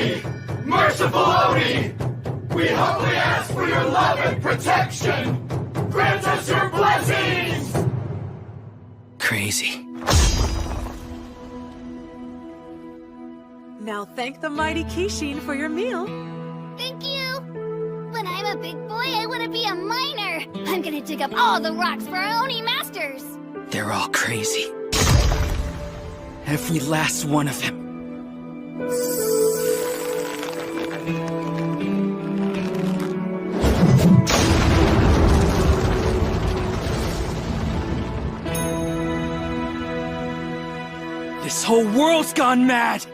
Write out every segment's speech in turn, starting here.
Oni! Merciful Oni! We humbly ask for your love and protection! Grant us your blessings! Crazy. Now thank the mighty Kishin for your meal. Thank you! When I'm a big boy, I want to be a miner! I'm gonna dig up all the rocks for our Oni masters! They're all crazy. Every last one of them. This whole world's gone mad!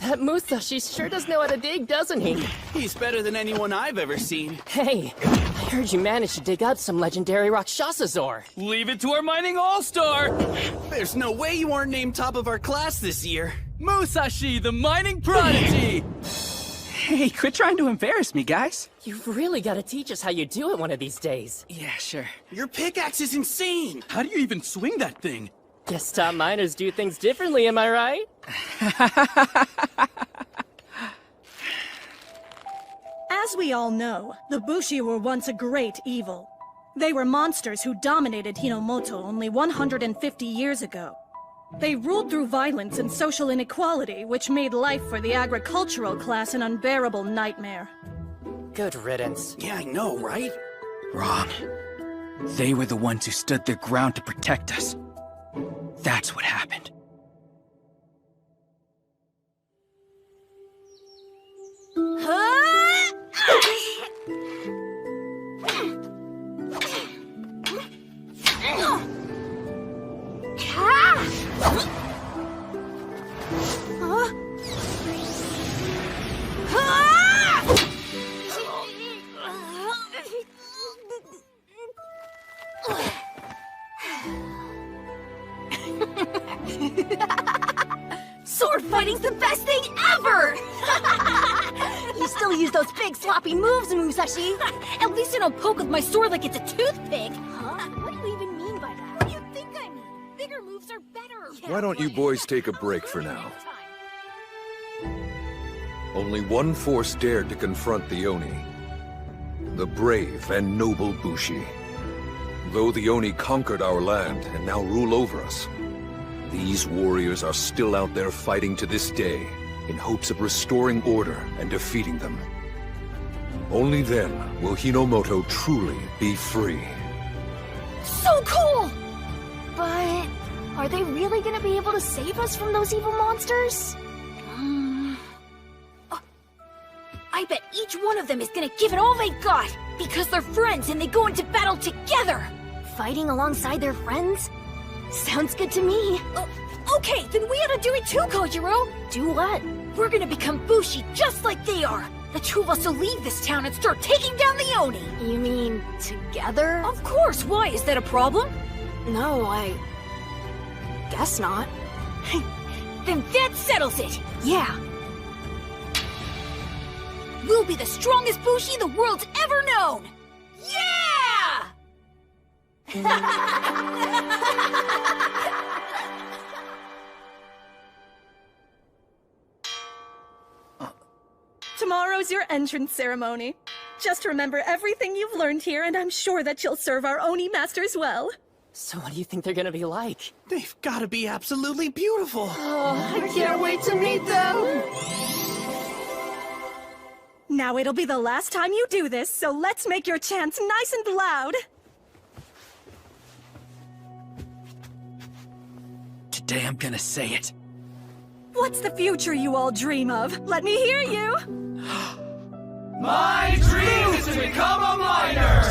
That Musashi sure does know how to dig, doesn't he? He's better than anyone I've ever seen. Hey, I heard you managed to dig up some legendary Rakshasa ore. Leave it to our mining all-star! There's no way you aren't named top of our class this year. Musashi, the mining prodigy! Hey, quit trying to embarrass me, guys. You've really got to teach us how you do it one of these days. Yeah, sure. Your pickaxe is insane. How do you even swing that thing? Guess top miners do things differently, am I right? As we all know, the Bushi were once a great evil. They were monsters who dominated Hinomoto only 150 years ago. They ruled through violence and social inequality, which made life for the agricultural class an unbearable nightmare. Good riddance. Yeah, I know, right? Wrong. They were the ones who stood their ground to protect us. That's what happened. Sword fighting's the best thing ever! You still use those big sloppy moves, Musashi! At least I don't poke with my sword like it's a toothpick! Huh? What do you even mean by that? What do you think I mean? Bigger moves are better! Why don't you boys take a break for now? Only one force dared to confront the Oni. The brave and noble Bushi. Though the Oni conquered our land and now rule over us, these warriors are still out there fighting to this day in hopes of restoring order and defeating them. Only then will Hinomoto truly be free. So cool! But are they really gonna be able to save us from those evil monsters? I bet each one of them is gonna give it all they got, because they're friends and they go into battle together! Fighting alongside their friends? Sounds good to me. Okay, then we ought to do it too, Kojiro! Do what? We're gonna become Bushi just like they are! The two of us will leave this town and start taking down the Oni! You mean, together? Of course! Why? Is that a problem? No, I guess not. Then that settles it! Yeah! We'll be the strongest Bushi the world's ever known! Yeah! Tomorrow's your entrance ceremony. Just remember everything you've learned here, and I'm sure that you'll serve our Oni masters well. So what do you think they're gonna be like? They've got to be absolutely beautiful. I can't wait to meet them! Now it'll be the last time you do this, so let's make your chants nice and loud. Today I'm gonna say it. What's the future you all dream of? Let me hear you! My dream is to become a miner!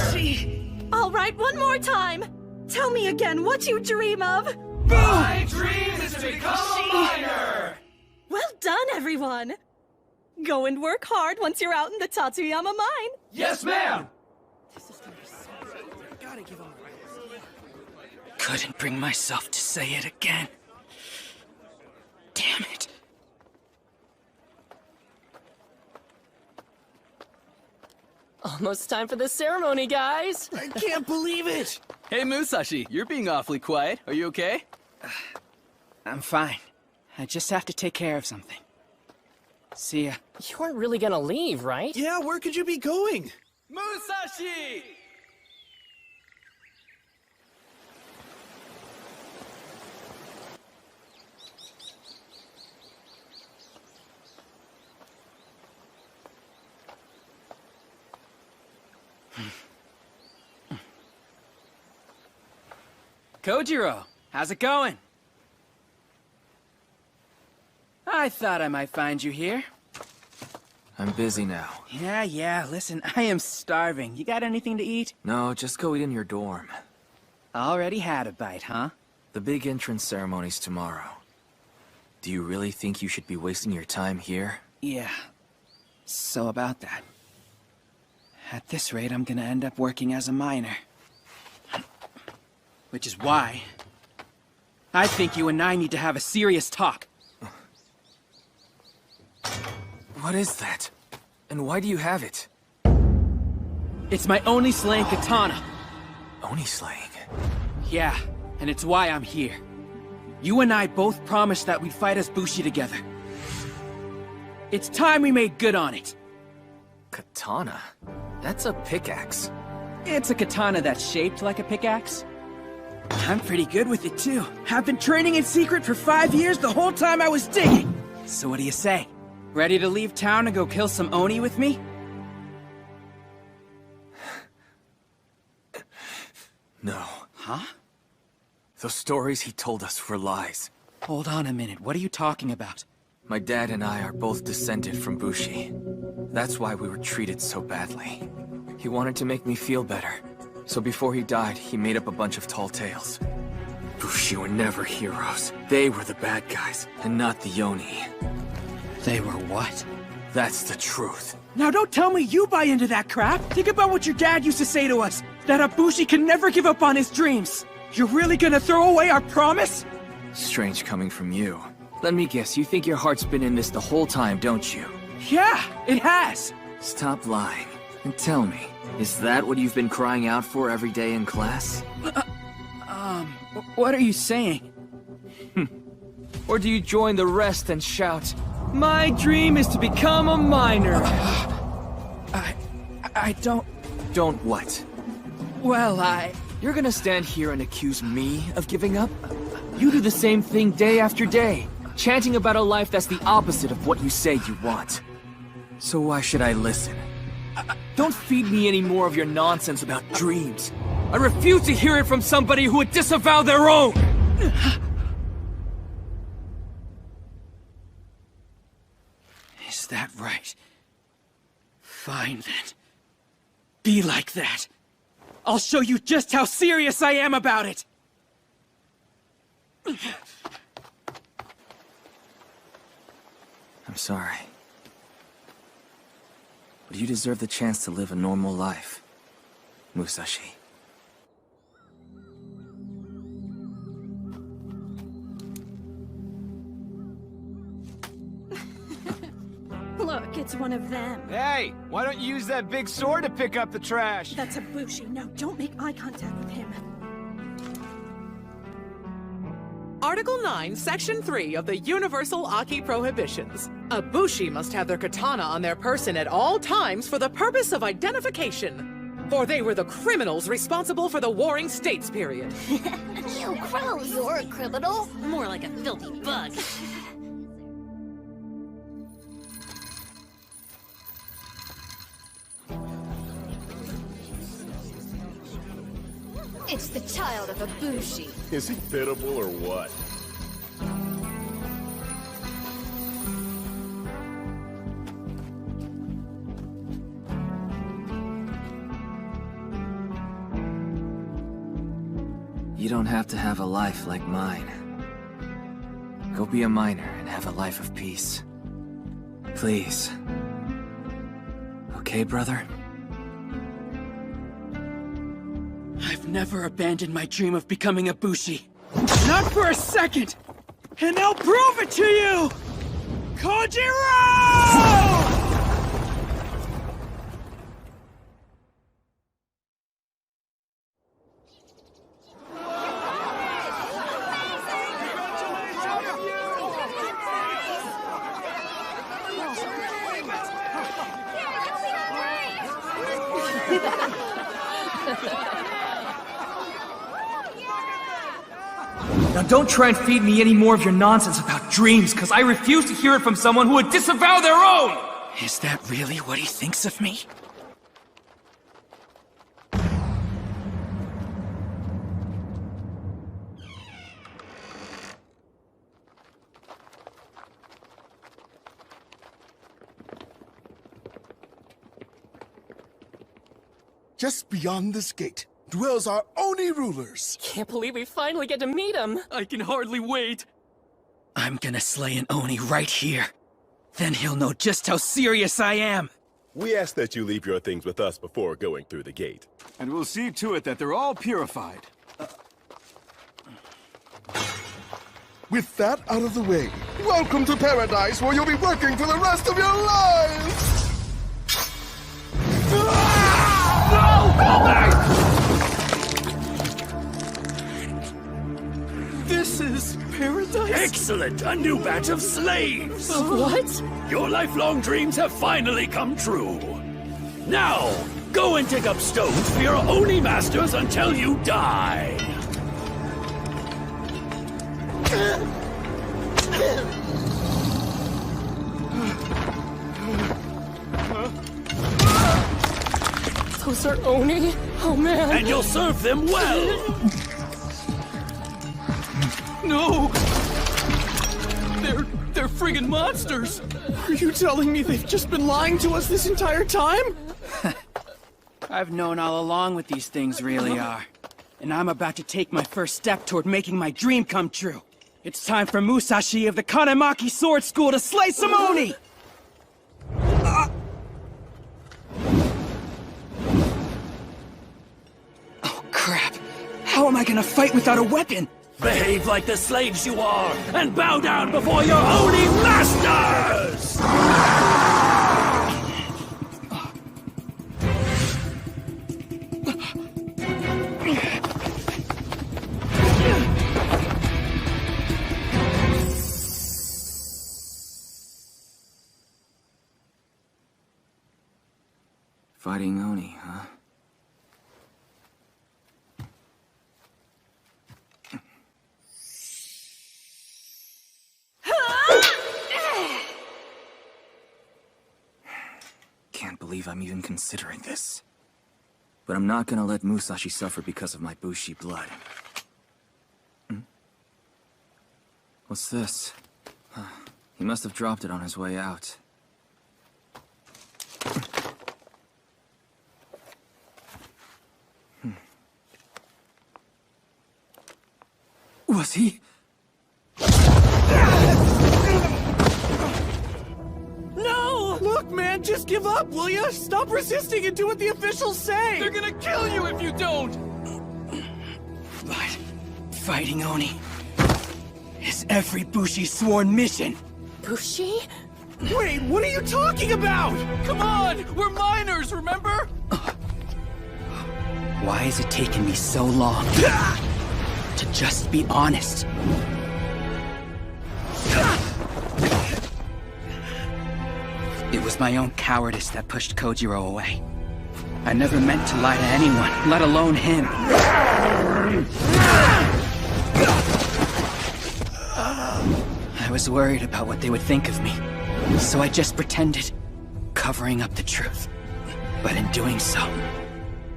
All right, one more time. Tell me again what you dream of. My dream is to become a miner! Well done, everyone. Go and work hard once you're out in the Tatsuyama mine. Yes, ma'am! Couldn't bring myself to say it again. Damn it. Almost time for the ceremony, guys! I can't believe it! Hey, Musashi, you're being awfully quiet. Are you okay? I'm fine. I just have to take care of something. See ya. You weren't really gonna leave, right? Yeah, where could you be going? Musashi! Kojiro, how's it going? I thought I might find you here. I'm busy now. Yeah, listen, I am starving. You got anything to eat? No, just go eat in your dorm. Already had a bite, huh? The big entrance ceremony's tomorrow. Do you really think you should be wasting your time here? Yeah. So about that. At this rate, I'm gonna end up working as a miner. Which is why I think you and I need to have a serious talk. What is that? And why do you have it? It's my Oni slaying katana. Oni slaying? Yeah, and it's why I'm here. You and I both promised that we'd fight as Bushi together. It's time we made good on it. Katana? That's a pickaxe. It's a katana that's shaped like a pickaxe. I'm pretty good with it too. I've been training in secret for 5 years the whole time I was digging. So what do you say? Ready to leave town and go kill some Oni with me? No. Huh? Those stories he told us were lies. Hold on a minute, what are you talking about? My dad and I are both descended from Bushi. That's why we were treated so badly. He wanted to make me feel better. So before he died, he made up a bunch of tall tales. Bushi were never heroes. They were the bad guys, and not the Oni. They were what? That's the truth. Now don't tell me you buy into that crap! Think about what your dad used to say to us! That a Bushi can never give up on his dreams! You're really gonna throw away our promise? Strange coming from you. Let me guess, you think your heart's been in this the whole time, don't you? Yeah, it has! Stop lying, and tell me, is that what you've been crying out for every day in class? What are you saying? Or do you join the rest and shout, "My dream is to become a miner"? I don't... Don't what? Well, You're gonna stand here and accuse me of giving up? You do the same thing day after day, chanting about a life that's the opposite of what you say you want. So why should I listen? Don't feed me any more of your nonsense about dreams. I refuse to hear it from somebody who would disavow their own! Is that right? Fine then. Be like that. I'll show you just how serious I am about it! I'm sorry. But you deserve the chance to live a normal life, Musashi. Look, it's one of them. Hey, why don't you use that big sword to pick up the trash? That's a Bushi. No, don't make eye contact with him. Article 9, Section 3 of the Universal Aki Prohibitions. A Bushi must have their katana on their person at all times for the purpose of identification. For they were the criminals responsible for the Warring States period. Ew, gross! You're a criminal? More like a filthy bug. It's the child of a Bushi. Is he biddable or what? You don't have to have a life like mine. Go be a miner and have a life of peace. Please. Okay, brother? I've never abandoned my dream of becoming a Bushi. Not for a second! And I'll prove it to you! Kojiro! Now don't try and feed me any more of your nonsense about dreams, because I refuse to hear it from someone who would disavow their own! Is that really what he thinks of me? Just beyond this gate dwells our Oni rulers. Can't believe we finally get to meet him. I can hardly wait. I'm gonna slay an Oni right here. Then he'll know just how serious I am. We ask that you leave your things with us before going through the gate. And we'll see to it that they're all purified. With that out of the way, welcome to paradise where you'll be working for the rest of your lives! This is paradise? Excellent! A new batch of slaves! What? Your lifelong dreams have finally come true. Now, go and dig up stones for your Oni masters until you die. Those are Oni? Oh man. And you'll serve them well. No! They're friggin' monsters! Are you telling me they've just been lying to us this entire time? I've known all along what these things really are. And I'm about to take my first step toward making my dream come true. It's time for Musashi of the Kanemaki Sword School to slay some Oni! Oh crap! How am I gonna fight without a weapon? Behave like the slaves you are, and bow down before your Oni masters! Fighting Oni, huh? Can't believe I'm even considering this. But I'm not gonna let Musashi suffer because of my Bushi blood. What's this? He must have dropped it on his way out. Was he? No! Look, man, just give up, will ya? Stop resisting and do what the officials say! They're gonna kill you if you don't! But fighting Oni is every Bushi's sworn mission. Bushi? Wait, what are you talking about? Come on! We're minors, remember? Why is it taking me so long to just be honest? It was my own cowardice that pushed Kojiro away. I never meant to lie to anyone, let alone him. I was worried about what they would think of me, so I just pretended, covering up the truth. But in doing so,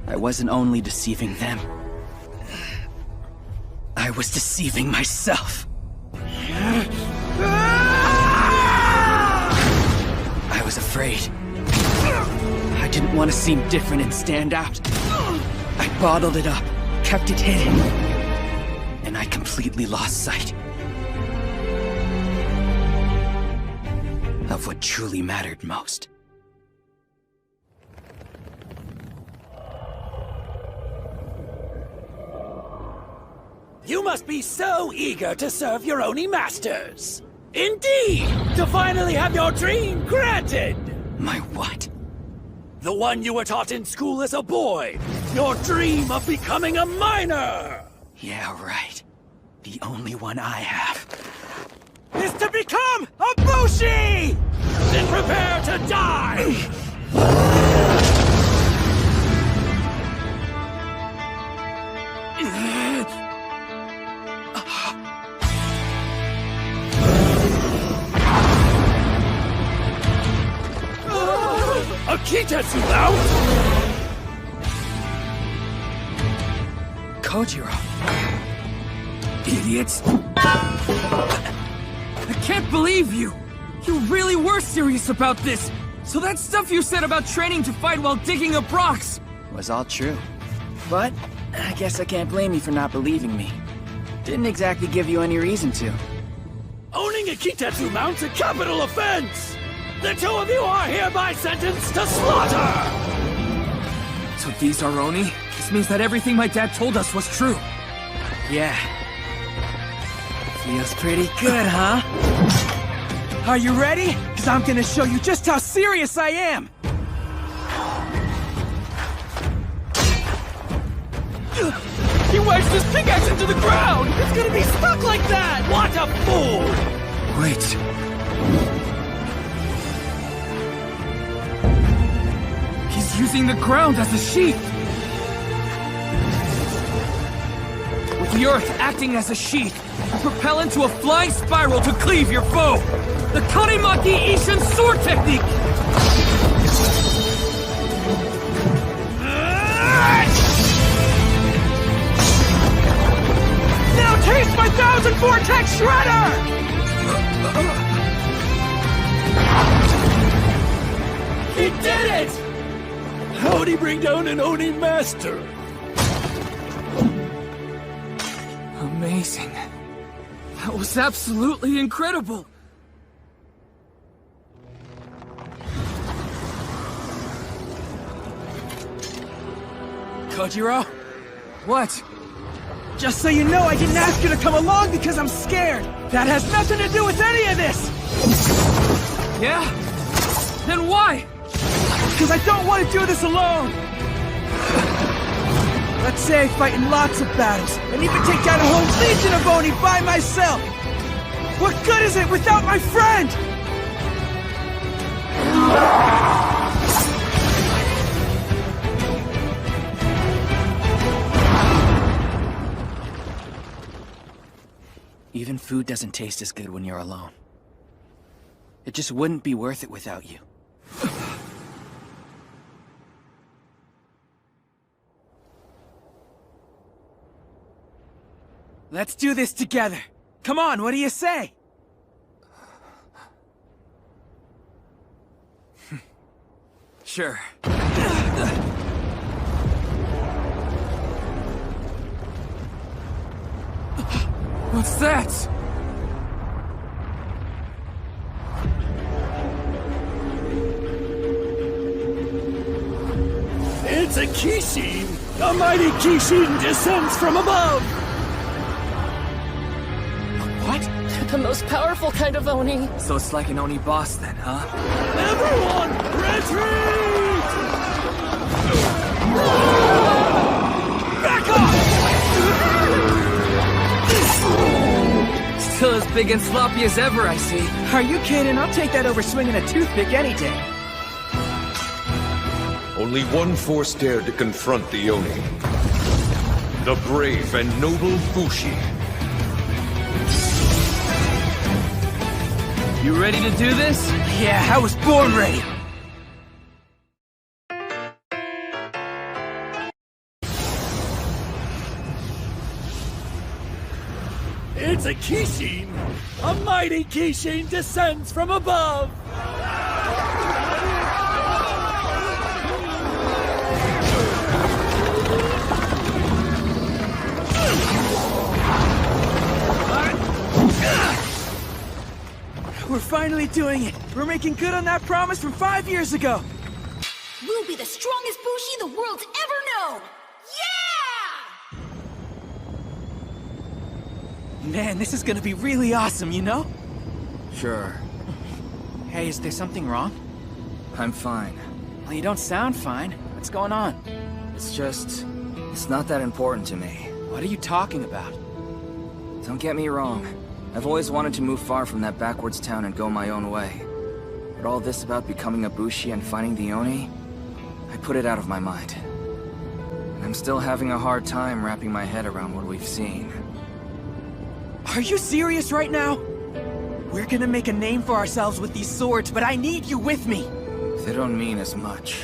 I wasn't only deceiving them, I was deceiving myself. I was afraid. I didn't want to seem different and stand out. I bottled it up, kept it hidden, and I completely lost sight of what truly mattered most. You must be so eager to serve your Oni masters. Indeed, to finally have your dream granted. My what? The one you were taught in school as a boy. Your dream of becoming a miner. Yeah, right. The only one I have is to become a Bushi! Then prepare to die! A Kitetsu mount? Kojiro. Idiots. I can't believe you! You really were serious about this! So that stuff you said about training to fight while digging up rocks was all true. But I guess I can't blame you for not believing me. Didn't exactly give you any reason to. Owning a Kitetsu mount's a capital offense! The two of you are hereby sentenced to slaughter! So these are Oni? This means that everything my dad told us was true. Yeah. Feels pretty good, huh? Are you ready? Because I'm gonna show you just how serious I am! He wedged his pickaxe into the ground! It's gonna be stuck like that! What a fool! Wait. He's using the ground as a sheath! With the earth acting as a sheath, propel into a flying spiral to cleave your foe! The Karimaki Ishin sword technique! Now taste my 1000 Vortex Shredder! He did it! How'd he bring down an Oni master? Amazing. That was absolutely incredible! Kojiro? What? Just so you know, I didn't ask you to come along because I'm scared! That has nothing to do with any of this! Yeah? Then why? Because I don't want to do this alone! Let's say I fight in lots of battles, and even take down a whole legion of Oni by myself! What good is it without my friend? Even food doesn't taste as good when you're alone. It just wouldn't be worth it without you. Let's do this together. Come on, what do you say? Sure. What's that? It's a Kishin! A mighty Kishin descends from above! What? The most powerful kind of Oni. So it's like an Oni boss then, huh? Everyone, retreat! Back off! Still as big and sloppy as ever, I see. Are you kidding? I'll take that over swinging a toothpick any day. Only one force dared to confront the Oni. The brave and noble Bushi. You ready to do this? Yeah, I was born ready. It's a Kishin! A mighty Kishin descends from above! We're finally doing it! We're making good on that promise from 5 years ago! We'll be the strongest Bushi the world's ever known! Yeah! Man, this is gonna be really awesome, you know? Sure. Hey, is there something wrong? I'm fine. Well, you don't sound fine. What's going on? It's just... it's not that important to me. What are you talking about? Don't get me wrong. I've always wanted to move far from that backwards town and go my own way. But all this about becoming a Bushi and finding the Oni, I put it out of my mind. And I'm still having a hard time wrapping my head around what we've seen. Are you serious right now? We're gonna make a name for ourselves with these swords, but I need you with me! They don't mean as much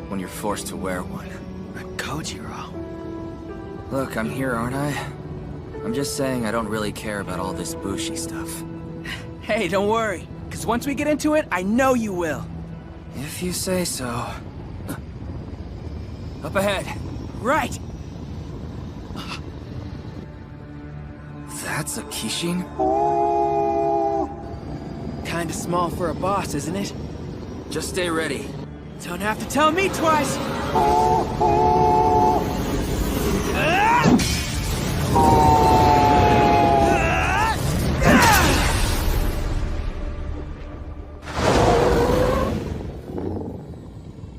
when you're forced to wear one. But Kojiro... Look, I'm here, aren't I? I'm just saying I don't really care about all this Bushi stuff. Hey, don't worry. Because once we get into it, I know you will. If you say so. Up ahead. Right. That's a Kishin? Kinda small for a boss, isn't it? Just stay ready. Don't have to tell me twice.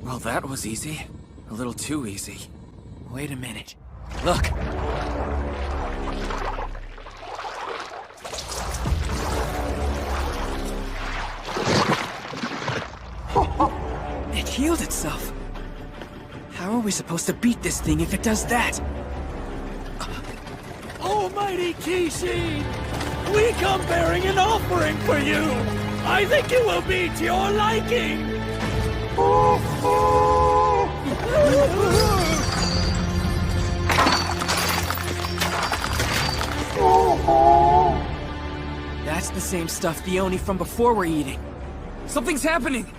Well, that was easy. A little too easy. Wait a minute. Look! It healed itself. How are we supposed to beat this thing if it does that? Almighty Kishin! We come bearing an offering for you! I think it will be to your liking! That's the same stuff the Oni from before were eating. Something's happening!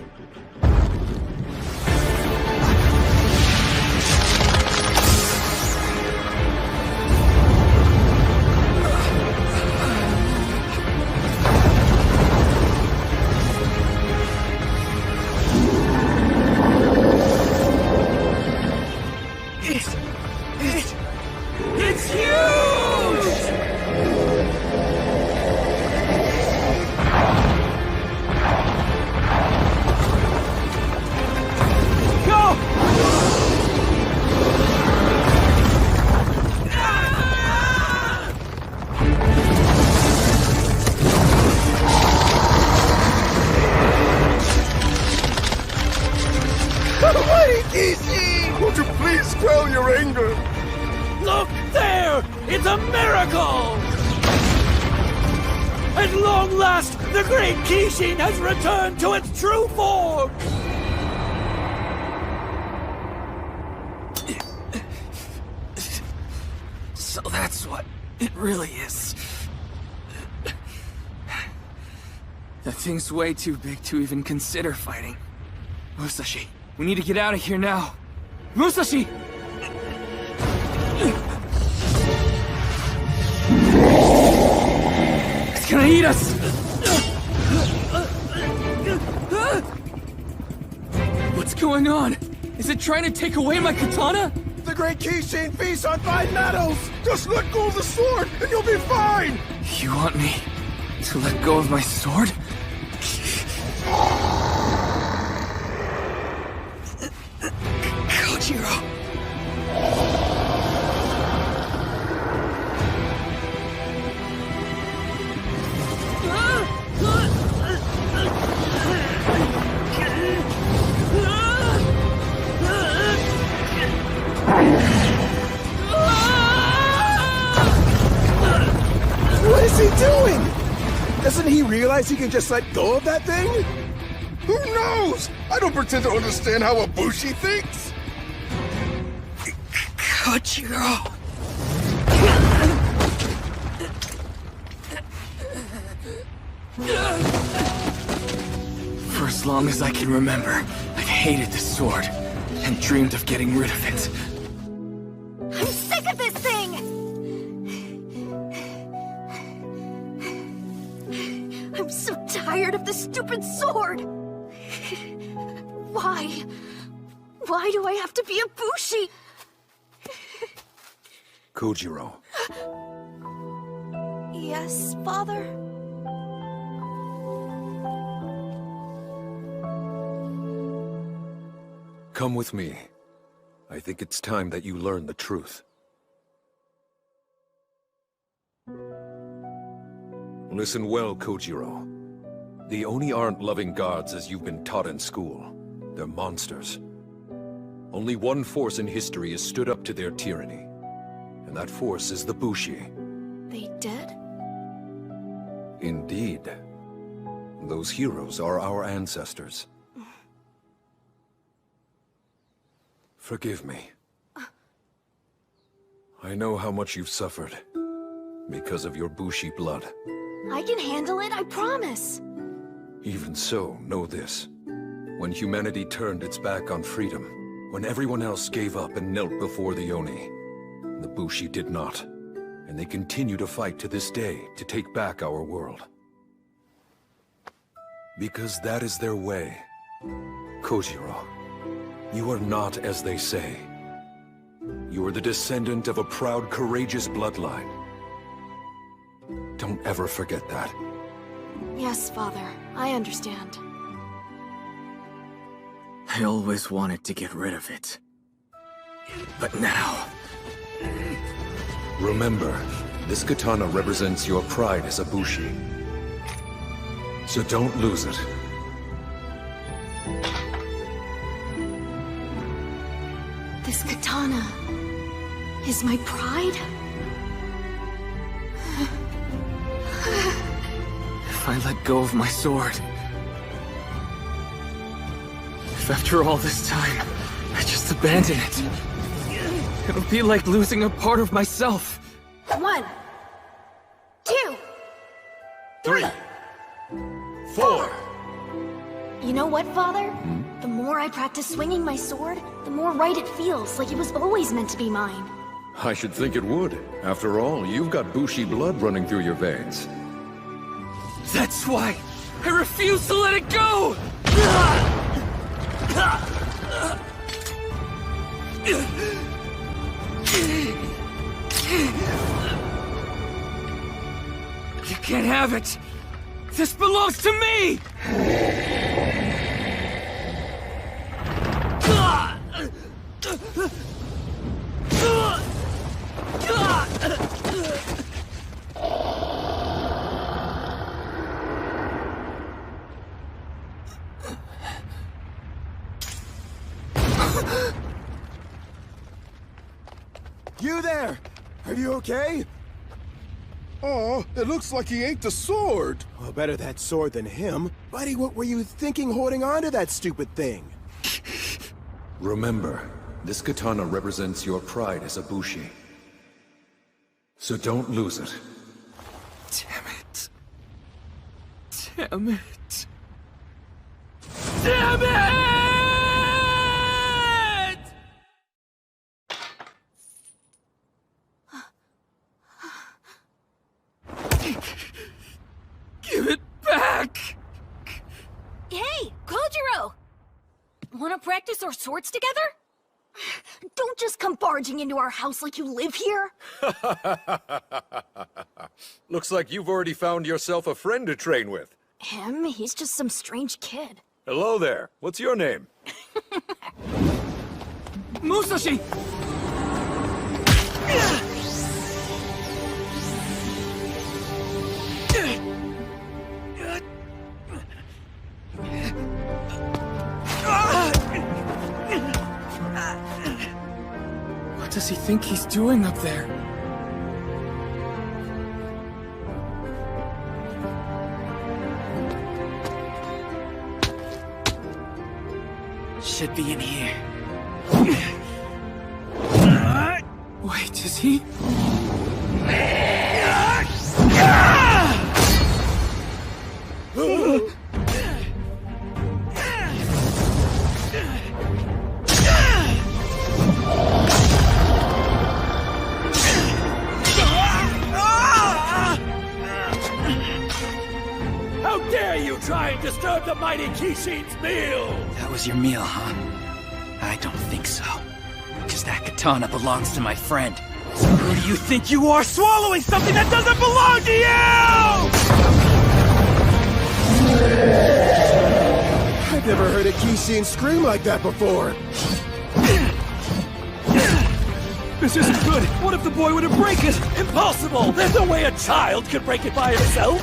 It's huge! Would you please quell your anger? Look there! It's a miracle! At long last, the great Kishin has returned to its true form! So that's what it really is. That thing's way too big to even consider fighting. Musashi, we need to get out of here now. Musashi! It's gonna eat us! What's going on? Is it trying to take away my katana? The great Kishin feasts on 5 metals! Just let go of the sword and you'll be fine! You want me to let go of my sword? Kojiro! What is he doing? Doesn't he realize he can just let go of that thing? Who knows? I don't pretend to understand how a Bushi thinks. Kojiro! For as long as I can remember, I've hated this sword and dreamed of getting rid of it. I'm sick of this thing! I'm so tired of this stupid sword! Why? Why do I have to be a Bushi? Kojiro. Yes, Father? Come with me. I think it's time that you learn the truth. Listen well, Kojiro. The Oni aren't loving gods as you've been taught in school. They're monsters. Only one force in history has stood up to their tyranny. And that force is the Bushi. They dead? Indeed. Those heroes are our ancestors. Forgive me. I know how much you've suffered because of your Bushi blood. I can handle it, I promise. Even so, know this. When humanity turned its back on freedom, when everyone else gave up and knelt before the Oni, the Bushi did not. And they continue to fight to this day to take back our world. Because that is their way. Kojiro, you are not as they say. You are the descendant of a proud, courageous bloodline. Don't ever forget that. Yes, Father. I understand. I always wanted to get rid of it. But now... Remember, this katana represents your pride as a Bushi. So don't lose it. This katana is my pride? If I let go of my sword... If after all this time, I just abandon it... It'll be like losing a part of myself. 1, 2, 3, 4. You know what, Father? The more I practice swinging my sword, the more right it feels, like it was always meant to be mine. I should think it would. After all, you've got Bushi blood running through your veins. That's why I refuse to let it go! You can't have it! This belongs to me! You there! Are you okay? Oh, it looks like he ate the sword. Well, better that sword than him. Buddy, what were you thinking holding on to that stupid thing? Remember, this katana represents your pride as a Bushi. So don't lose it. Damn it. Damn it. Damn it! Give it back! Hey, Kojiro! Wanna practice our swords together? Don't just come barging into our house like you live here. Looks like you've already found yourself a friend to train with. Him? He's just some strange kid. Hello there. What's your name? Musashi! What does he think he's doing up there? Should be in here. Wait, is he? How dare you try and disturb the mighty Kishin's meal! That was your meal, huh? I don't think so. Because that katana belongs to my friend. So who do you think you are, swallowing something that doesn't belong to you?! I've never heard a Kishin scream like that before. This isn't good! What if the boy were to break it? Impossible! There's no way a child could break it by himself!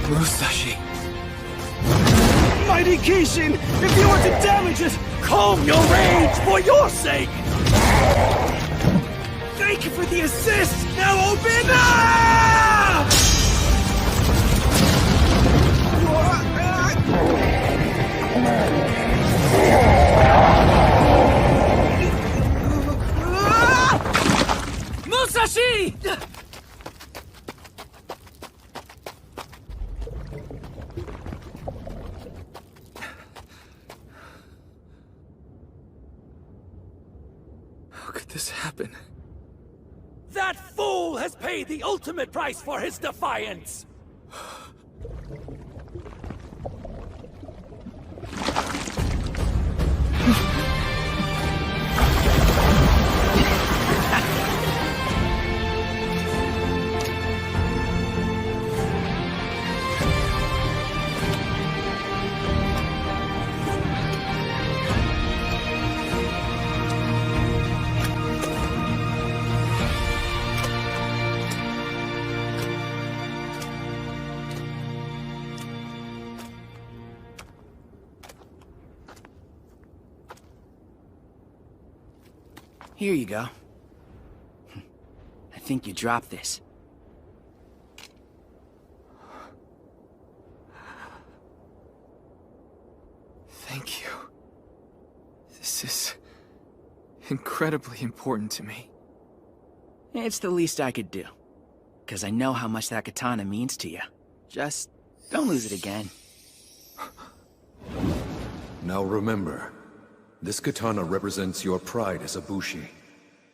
Musashi. Mighty Kishin, if you were to damage it, calm your rage for your sake! Thank you for the assist! Now open up! this happen? That fool has paid the ultimate price for his defiance! Here you go. I think you dropped this. Thank you. This is incredibly important to me. It's the least I could do. 'Cause I know how much that katana means to you. Just don't lose it again. Now remember, this katana represents your pride as a Bushi,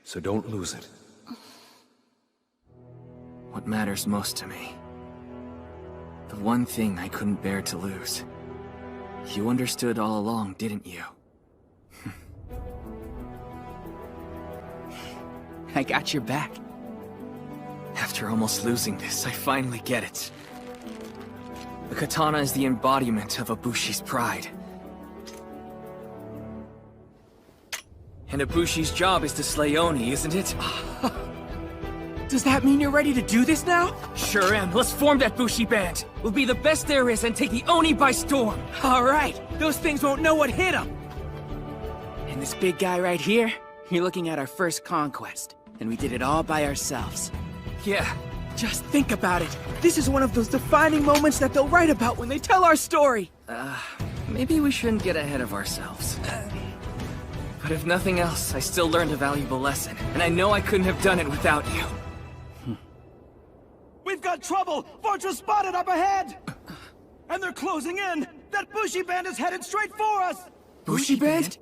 so don't lose it. What matters most to me? The one thing I couldn't bear to lose. You understood all along, didn't you? I got your back. After almost losing this, I finally get it. The katana is the embodiment of a Bushi's pride. And a Bushi's job is to slay Oni, isn't it? Does that mean you're ready to do this now? Sure am. Let's form that Bushi band. We'll be the best there is and take the Oni by storm. All right. Those things won't know what hit them. And this big guy right here, you're looking at our first conquest. And we did it all by ourselves. Yeah. Just think about it. This is one of those defining moments that they'll write about when they tell our story. Maybe we shouldn't get ahead of ourselves. But if nothing else, I still learned a valuable lesson. And I know I couldn't have done it without you. We've got trouble! Fortress spotted up ahead! And they're closing in! That Bushi band is headed straight for us! Bushi band?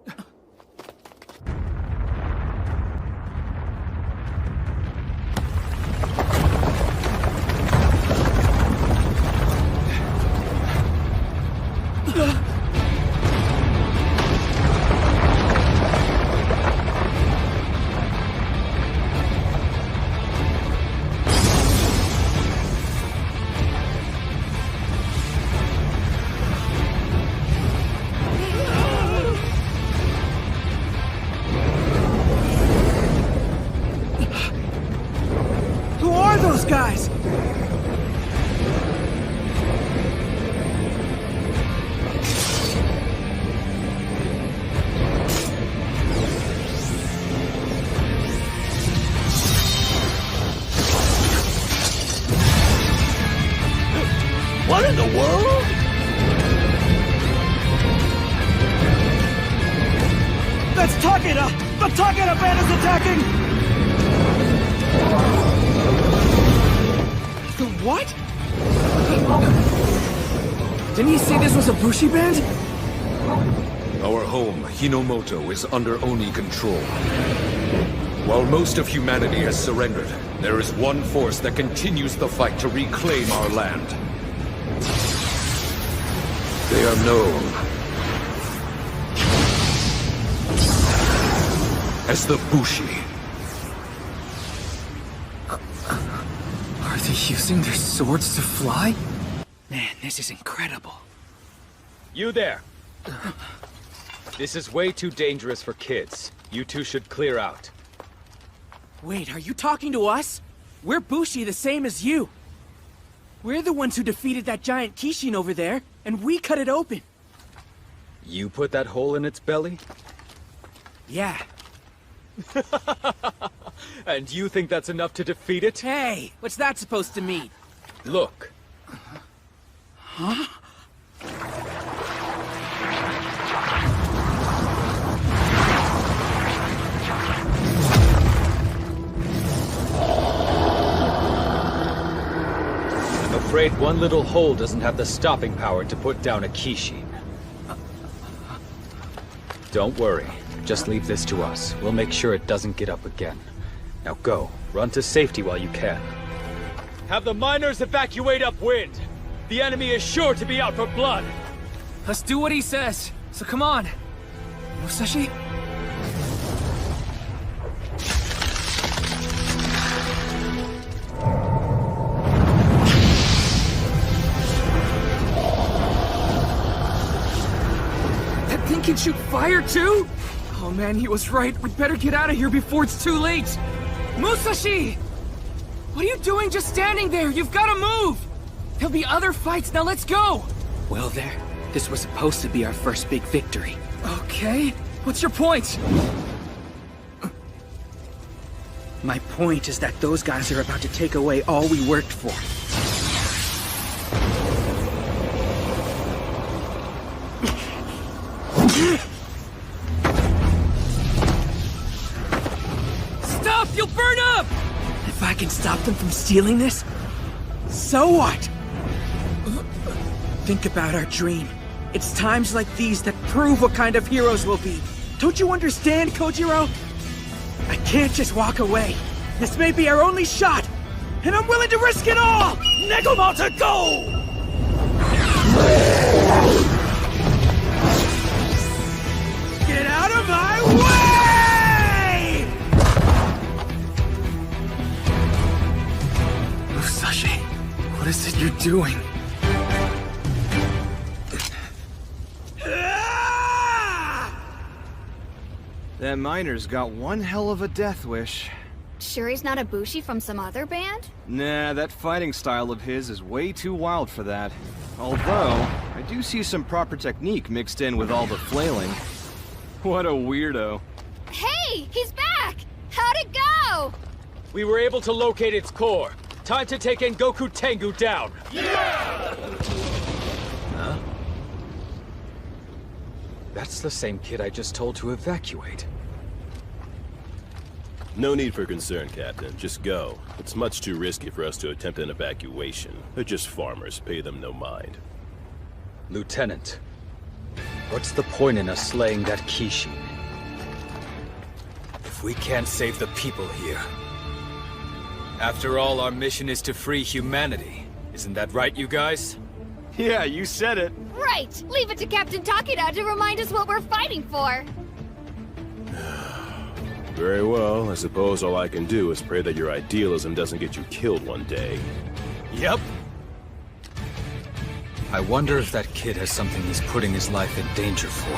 Who are those guys? What in the world? That's Takeda! The Takeda band is attacking! The what? Didn't he say this was a Bushi band? Our home, Hinomoto, is under Oni control. While most of humanity has surrendered, there is one force that continues the fight to reclaim our land. They are known as the Bushi. Are they using their swords to fly? Man, this is incredible. You there! This is way too dangerous for kids. You two should clear out. Wait, are you talking to us? We're Bushi the same as you. We're the ones who defeated that giant Kishin over there, and we cut it open. You put that hole in its belly? Yeah. And you think that's enough to defeat it? Hey, what's that supposed to mean? Look. Huh? I'm afraid one little hole doesn't have the stopping power to put down a Kishin. Don't worry. Just leave this to us. We'll make sure it doesn't get up again. Now go. Run to safety while you can. Have the miners evacuate upwind! The enemy is sure to be out for blood! Let's do what he says. So come on. Musashi? That thing can shoot fire too? Oh man, he was right. We'd better get out of here before it's too late. Musashi! What are you doing just standing there? You've got to move! There'll be other fights, now let's go! Well there, this was supposed to be our first big victory. Okay, what's your point? My point is that those guys are about to take away all we worked for. Stop! You'll burn up! If I can stop them from stealing this, so what? Think about our dream. It's times like these that prove what kind of heroes we'll be. Don't you understand, Kojiro? I can't just walk away. This may be our only shot, and I'm willing to risk it all! Nekomata, go! Get out of my way! Musashi, what is it you're doing? That miner's got one hell of a death wish. Sure he's not a Bushi from some other band? Nah, that fighting style of his is way too wild for that. Although, I do see some proper technique mixed in with all the flailing. What a weirdo. Hey! He's back! How'd it go? We were able to locate its core. Time to take Engoku Tengu down! Yeah! Huh? That's the same kid I just told to evacuate. No need for concern, Captain. Just go. It's much too risky for us to attempt an evacuation. They're just farmers. Pay them no mind. Lieutenant, what's the point in us slaying that Kishin? If we can't save the people here. After all, our mission is to free humanity. Isn't that right, you guys? Yeah, you said it. Right! Leave it to Captain Takeda to remind us what we're fighting for. Very well. I suppose all I can do is pray that your idealism doesn't get you killed one day. Yep. I wonder if that kid has something he's putting his life in danger for.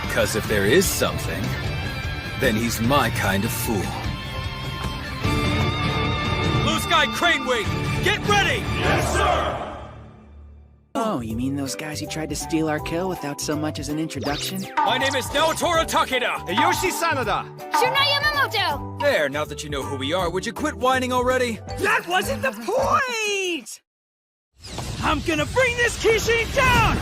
Because if there is something, then he's my kind of fool. Blue Sky Crane Wing, get ready! Yes, sir! Oh, you mean those guys who tried to steal our kill without so much as an introduction? My name is Naotora Takeda! Yoshi Sanada! Shunai Yamamoto! There, now that you know who we are, would you quit whining already? That wasn't the point! I'm gonna bring this Kishin down!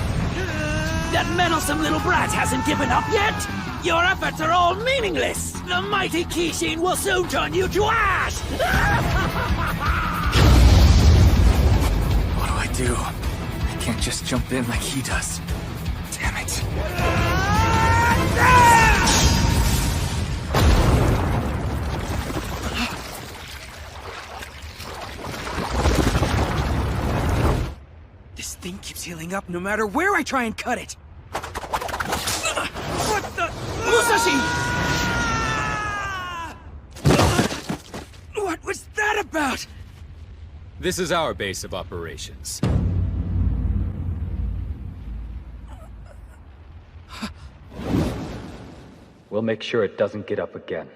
That meddlesome little brat hasn't given up yet! Your efforts are all meaningless! The mighty Kishin will soon turn you to ash! What do I do? I can't just jump in like he does. Damn it. This thing keeps healing up no matter where I try and cut it. What the? Musashi! What was that about? This is our base of operations. We'll make sure it doesn't get up again.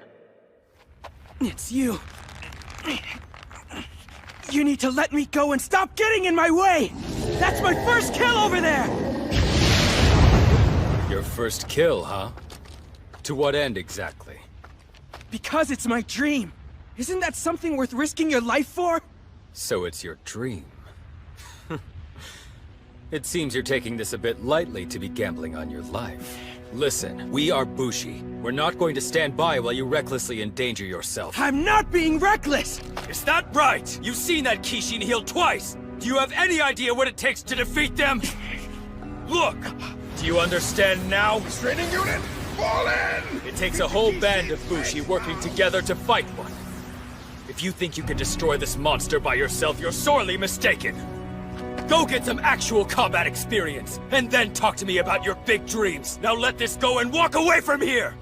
It's you. You need to let me go and stop getting in my way! That's my first kill over there! Your first kill, huh? To what end exactly? Because it's my dream. Isn't that something worth risking your life for? So it's your dream. It seems you're taking this a bit lightly to be gambling on your life. Listen, we are Bushi. We're not going to stand by while you recklessly endanger yourself. I'm not being reckless! Is that right? You've seen that Kishin heal twice! Do you have any idea what it takes to defeat them? Look! Do you understand now? Training unit, fall in! It takes a whole band of Bushi working together to fight one. If you think you can destroy this monster by yourself, you're sorely mistaken. Go get some actual combat experience, and then talk to me about your big dreams. Now let this go and walk away from here!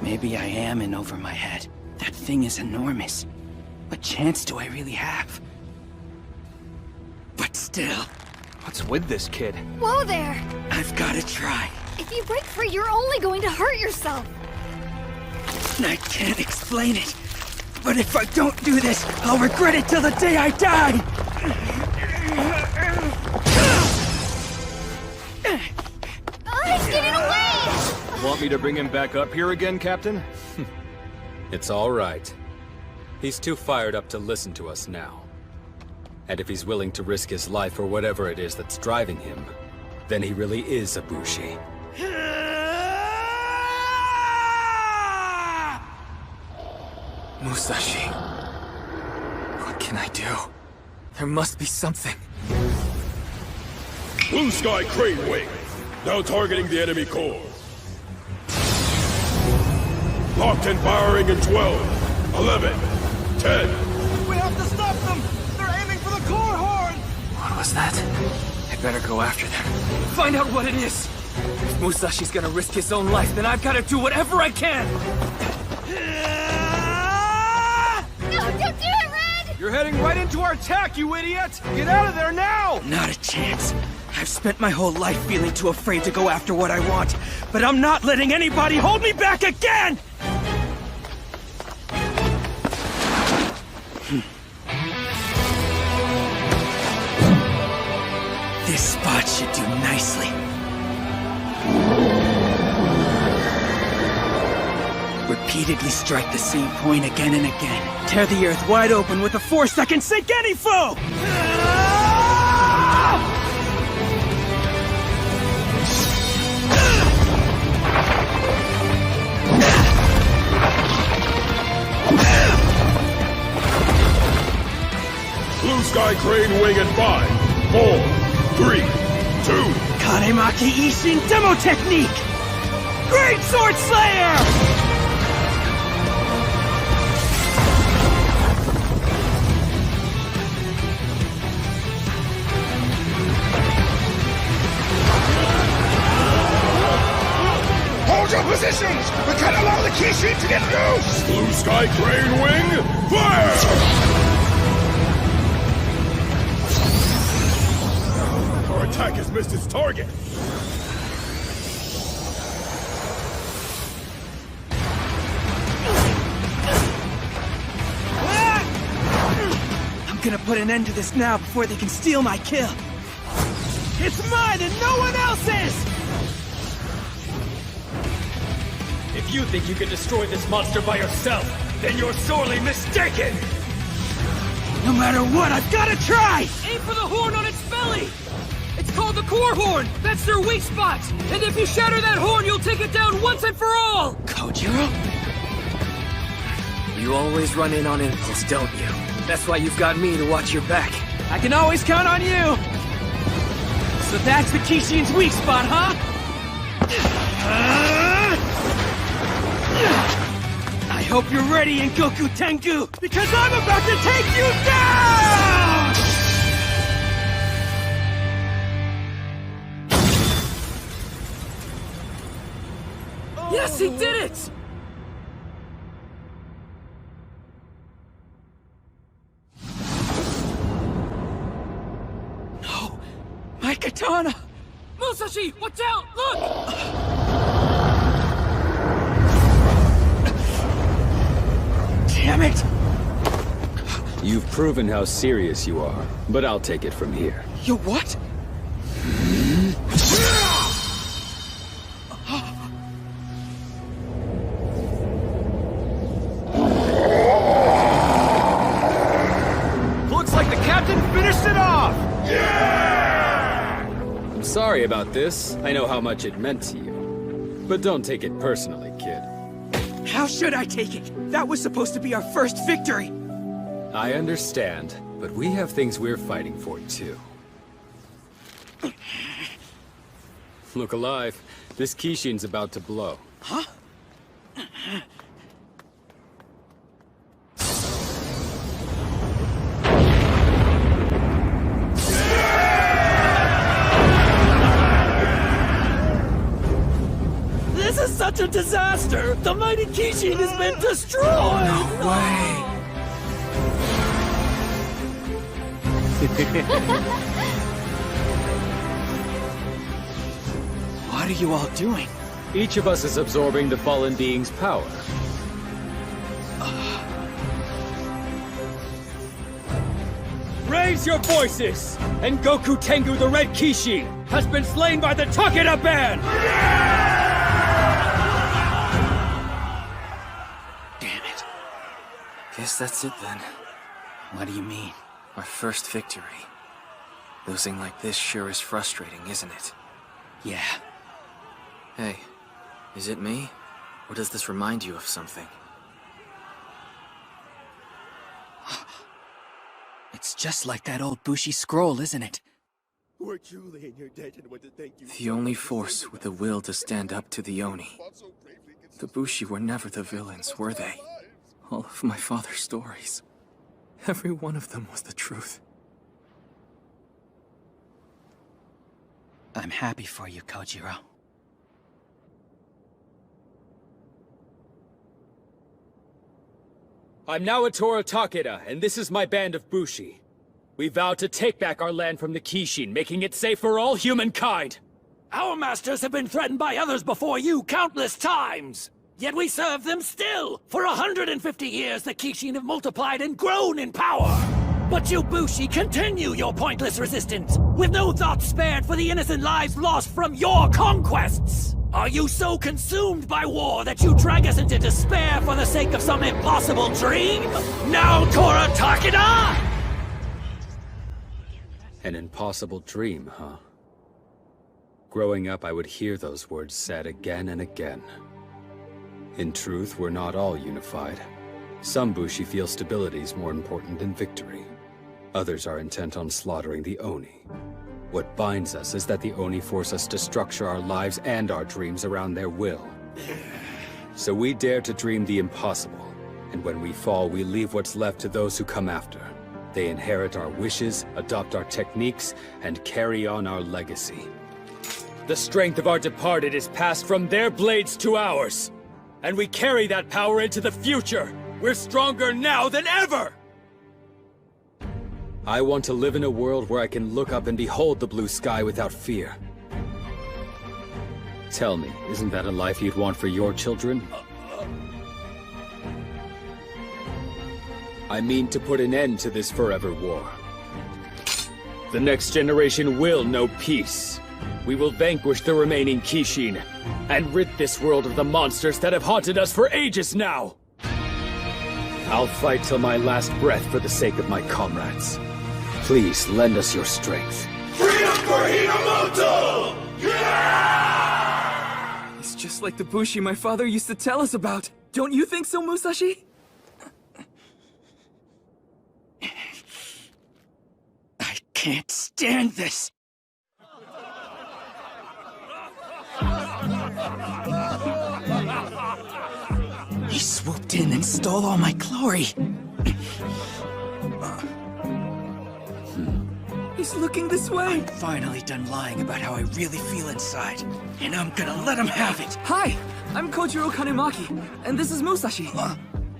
Maybe I am in over my head. That thing is enormous. What chance do I really have? But still... What's with this kid? Whoa there! I've gotta try. If you break free, you're only going to hurt yourself. I can't explain it. But if I don't do this, I'll regret it till the day I die! He's getting away! Want me to bring him back up here again, Captain? It's all right. He's too fired up to listen to us now. And if he's willing to risk his life for whatever it is that's driving him, then he really is a Bushi. Musashi. What can I do? There must be something. Blue Sky Crane Wing. Now targeting the enemy core. Locked and firing in 12, 11, 10. We have to stop them! They're aiming for the core horn! What was that? I better go after them. Find out what it is! If Musashi's gonna risk his own life, then I've gotta do whatever I can! No, don't do it, Red! You're heading right into our attack, you idiot! Get out of there now! Not a chance. I've spent my whole life feeling too afraid to go after what I want, but I'm not letting anybody hold me back again! This spot should do nicely. Repeatedly strike the same point again and again. Tear the earth wide open with a 4-second sink any foe! Blue Sky Crane Wing in 5, 4, 3, 2. Kanemaki Ishin Demo Technique! Great Sword Slayer! Hold your positions! We can't allow the Kishin to get loose! Blue Sky Crane Wing, fire! Our attack has missed its target. I'm gonna put an end to this now before they can steal my kill. It's mine and no one else's! If you think you can destroy this monster by yourself, then you're sorely mistaken! No matter what, I've gotta try! Aim for the horn on its belly! It's called the core horn! That's their weak spot! And if you shatter that horn, you'll take it down once and for all! Kojiro? You always run in on impulse, don't you? That's why you've got me to watch your back. I can always count on you! So that's the Kishin's weak spot, huh? I hope you're ready, Engoku Tengu, because I'm about to take you down! Yes, he did it! No! My katana! Musashi, watch out! Look! Damn it! You've proven how serious you are, but I'll take it from here. You what? Looks like the captain finished it off! I'm sorry about this. I know how much it meant to you. But don't take it personally, kid. How should I take it? That was supposed to be our first victory. I understand, but we have things we're fighting for, too. Look alive. This Kishin's about to blow. Huh? This is such a disaster! The mighty Kishin has been destroyed! No way! What are you all doing? Each of us is absorbing the fallen being's power. Raise your voices! And Goku Tengu the Red Kishin has been slain by the Takeda Band! Damn it. Guess that's it then. What do you mean? Our first victory. Losing like this sure is frustrating, isn't it? Yeah. Hey, is it me? Or does this remind you of something? It's just like that old Bushi scroll, isn't it? We're truly in your debt and want to thank you. The only force with the will to stand up to the Oni. The Bushi were never the villains, were they? All of my father's stories. Every one of them was the truth. I'm happy for you, Kojiro. I'm now Tora Takeda, and this is my band of Bushi. We vow to take back our land from the Kishin, making it safe for all humankind. Our masters have been threatened by others before you countless times! Yet we serve them still! For 150 years, the Kishin have multiplied and grown in power! But you Bushi continue your pointless resistance, with no thought spared for the innocent lives lost from your conquests! Are you so consumed by war that you drag us into despair for the sake of some impossible dream? Now, Tora Takeda! An impossible dream, huh? Growing up, I would hear those words said again and again. In truth, we're not all unified. Some Bushi feel stability is more important than victory. Others are intent on slaughtering the Oni. What binds us is that the Oni force us to structure our lives and our dreams around their will. So we dare to dream the impossible, and when we fall, we leave what's left to those who come after. They inherit our wishes, adopt our techniques, and carry on our legacy. The strength of our departed is passed from their blades to ours, and we carry that power into the future. We're stronger now than ever! I want to live in a world where I can look up and behold the blue sky without fear. Tell me, isn't that a life you'd want for your children? I mean to put an end to this forever war. The next generation will know peace. We will vanquish the remaining Kishin, and rid this world of the monsters that have haunted us for ages now! I'll fight till my last breath for the sake of my comrades. Please lend us your strength. Freedom for Hinomoto! Yeah! It's just like the Bushi my father used to tell us about. Don't you think so, Musashi? I can't stand this! He swooped in and stole all my glory. He's looking this way. I'm finally done lying about how I really feel inside, and I'm gonna let him have it. Hi, I'm Kojiro Kanemaki, and this is Musashi.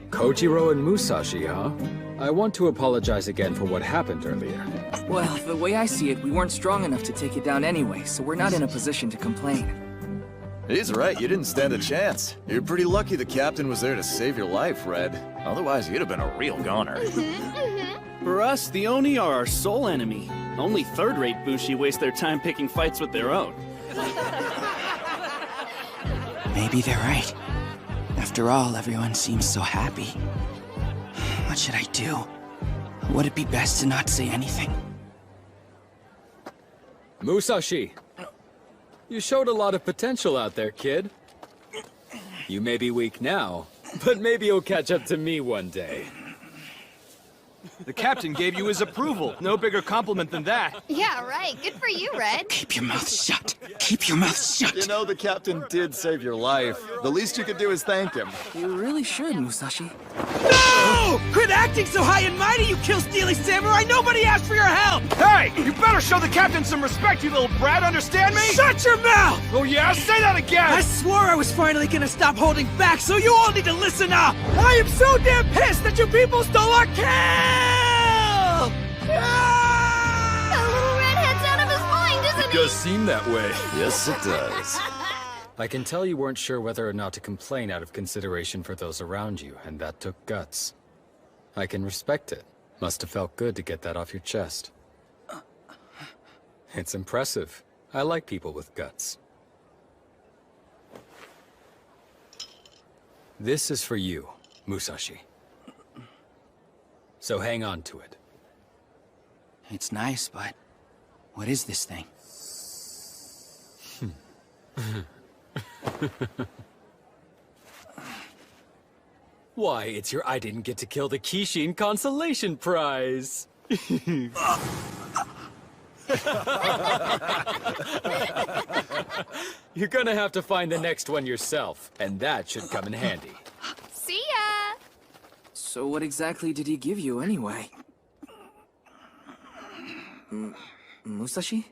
Kojiro and Musashi, huh? I want to apologize again for what happened earlier. Well, the way I see it, we weren't strong enough to take you down anyway, so we're not in a position to complain. He's right, you didn't stand a chance. You're pretty lucky the captain was there to save your life, Red. Otherwise, you'd have been a real goner. For us, the Oni are our sole enemy. Only third-rate Bushi waste their time picking fights with their own. Maybe they're right. After all, everyone seems so happy. What should I do? Would it be best to not say anything? Musashi! You showed a lot of potential out there, kid. You may be weak now, but maybe you'll catch up to me one day. The captain gave you his approval. No bigger compliment than that. Yeah, right. Good for you, Red. Keep your mouth shut. Keep your mouth shut. You know, the captain did save your life. The least you could do is thank him. You really should, Musashi. No! Quit acting so high and mighty, you kill-stealing samurai! Nobody asked for your help! Hey! You better show the captain some respect, you little brat, understand me? Shut your mouth! Oh yeah? Say that again! I swore I was finally gonna stop holding back, so you all need to listen up! I am so damn pissed that you people stole our kill! That little redhead's out of his mind, isn't It he? does seem that way. Yes, it does. I can tell you weren't sure whether or not to complain out of consideration for those around you, and that took guts. I can respect it. Must have felt good to get that off your chest. It's impressive. I like people with guts. This is for you, Musashi. So hang on to it. It's nice, but what is this thing? Why, it's your I didn't get to kill the Kishin consolation prize! You're gonna have to find the next one yourself, and that should come in handy. See ya! So what exactly did he give you, anyway? Musashi?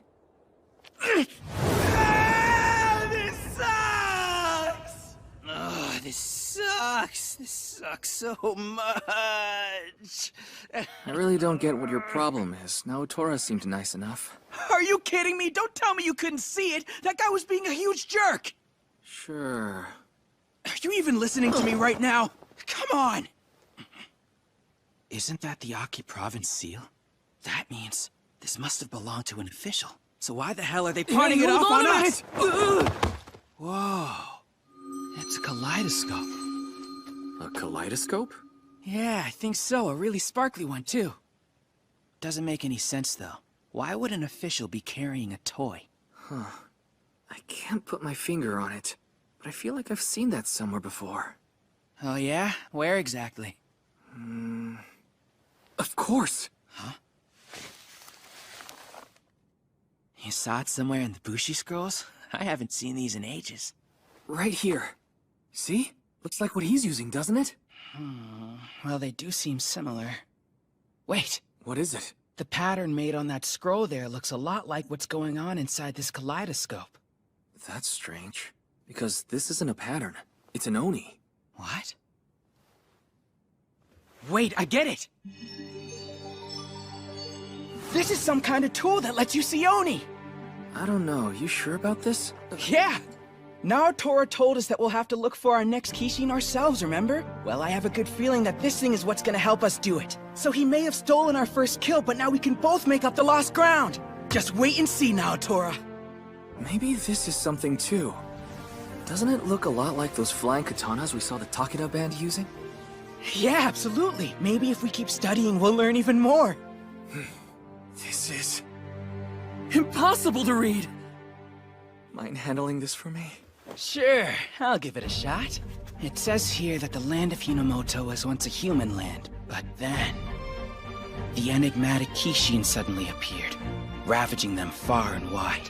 This sucks! Oh, this sucks. This sucks so much. I really don't get what your problem is. Naotora seemed nice enough. Are you kidding me? Don't tell me you couldn't see it. That guy was being a huge jerk. Sure. Are you even listening to me right now? Come on! Isn't that the Aki province seal? That means this must have belonged to an official. So why the hell are they pawning it off on us? Whoa. It's a kaleidoscope. A kaleidoscope? Yeah, I think so. A really sparkly one, too. Doesn't make any sense, though. Why would an official be carrying a toy? Huh. I can't put my finger on it, but I feel like I've seen that somewhere before. Oh, yeah? Where exactly? Of course! Huh? You saw it somewhere in the Bushi scrolls? I haven't seen these in ages. Right here. See? Looks like what he's using, doesn't it? Well, they do seem similar. Wait! What is it? The pattern made on that scroll there looks a lot like what's going on inside this kaleidoscope. That's strange. Because this isn't a pattern. It's an Oni. What? Wait, I get it! This is some kind of tool that lets you see Oni! I don't know. You sure about this? Yeah! Naotora told us that we'll have to look for our next Kishin ourselves, remember? Well, I have a good feeling that this thing is what's gonna help us do it. So he may have stolen our first kill, but now we can both make up the lost ground! Just wait and see, Naotora! Maybe this is something too. Doesn't it look a lot like those flying katanas we saw the Takeda band using? Yeah, absolutely! Maybe if we keep studying, we'll learn even more! This is... impossible to read! Mind handling this for me? Sure, I'll give it a shot. It says here that the land of Hinomoto was once a human land, but then... the enigmatic Kishin suddenly appeared, ravaging them far and wide.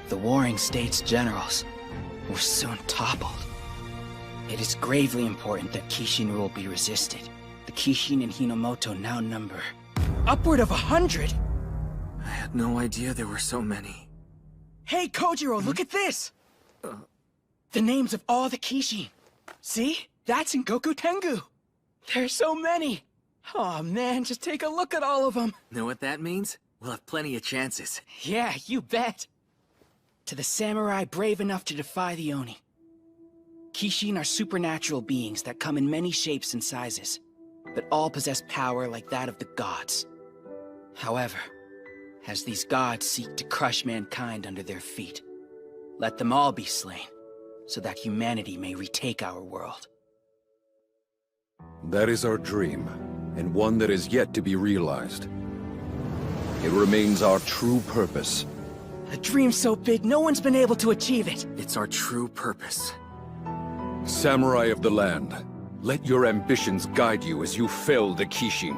The warring states' generals were soon toppled. It is gravely important that Kishin rule be resisted. The Kishin in Hinomoto now number upward of 100! I had no idea there were so many. Hey, Kojiro, look at this! The names of all the Kishin. See? That's in Goku Tengu. There's so many. Oh man, just take a look at all of them. Know what that means? We'll have plenty of chances. Yeah, you bet. To the samurai brave enough to defy the Oni. Kishin are supernatural beings that come in many shapes and sizes, but all possess power like that of the gods. However, as these gods seek to crush mankind under their feet, let them all be slain, so that humanity may retake our world. That is our dream, and one that is yet to be realized. It remains our true purpose. A dream so big, no one's been able to achieve it. It's our true purpose. Samurai of the land, let your ambitions guide you as you fell the Kishin.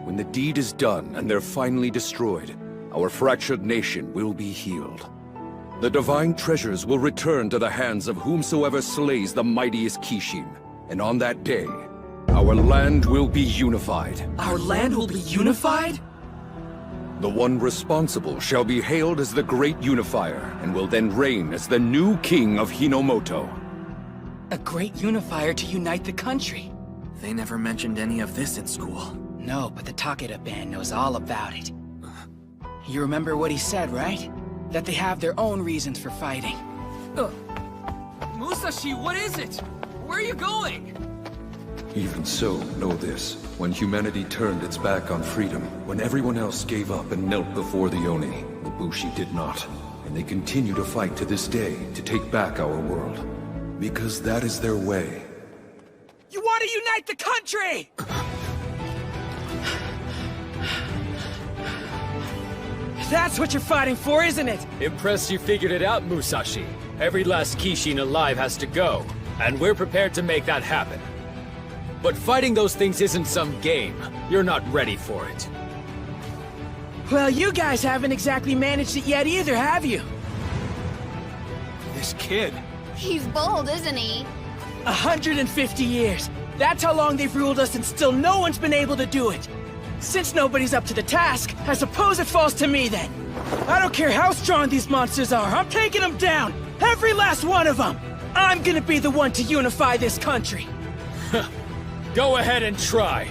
When the deed is done and they're finally destroyed, our fractured nation will be healed. The divine treasures will return to the hands of whomsoever slays the mightiest Kishin. And on that day, our land will be unified. Our land will be unified? The one responsible shall be hailed as the Great Unifier, and will then reign as the new king of Hinomoto. A great unifier to unite the country. They never mentioned any of this in school. No, but the Takeda band knows all about it. You remember what he said, right? That they have their own reasons for fighting. Musashi, what is it? Where are you going? Even so, know this. When humanity turned its back on freedom, when everyone else gave up and knelt before the Oni, the Bushi did not. And they continue to fight to this day to take back our world. Because that is their way. You want to unite the country! That's what you're fighting for, isn't it? Impressed you figured it out, Musashi. Every last Kishin alive has to go, and we're prepared to make that happen. But fighting those things isn't some game. You're not ready for it. Well, you guys haven't exactly managed it yet either, have you? This kid. He's bold, isn't he? 150 years. That's how long they've ruled us and still no one's been able to do it. Since nobody's up to the task, I suppose it falls to me then. I don't care how strong these monsters are, I'm taking them down! Every last one of them! I'm gonna be the one to unify this country! Go ahead and try.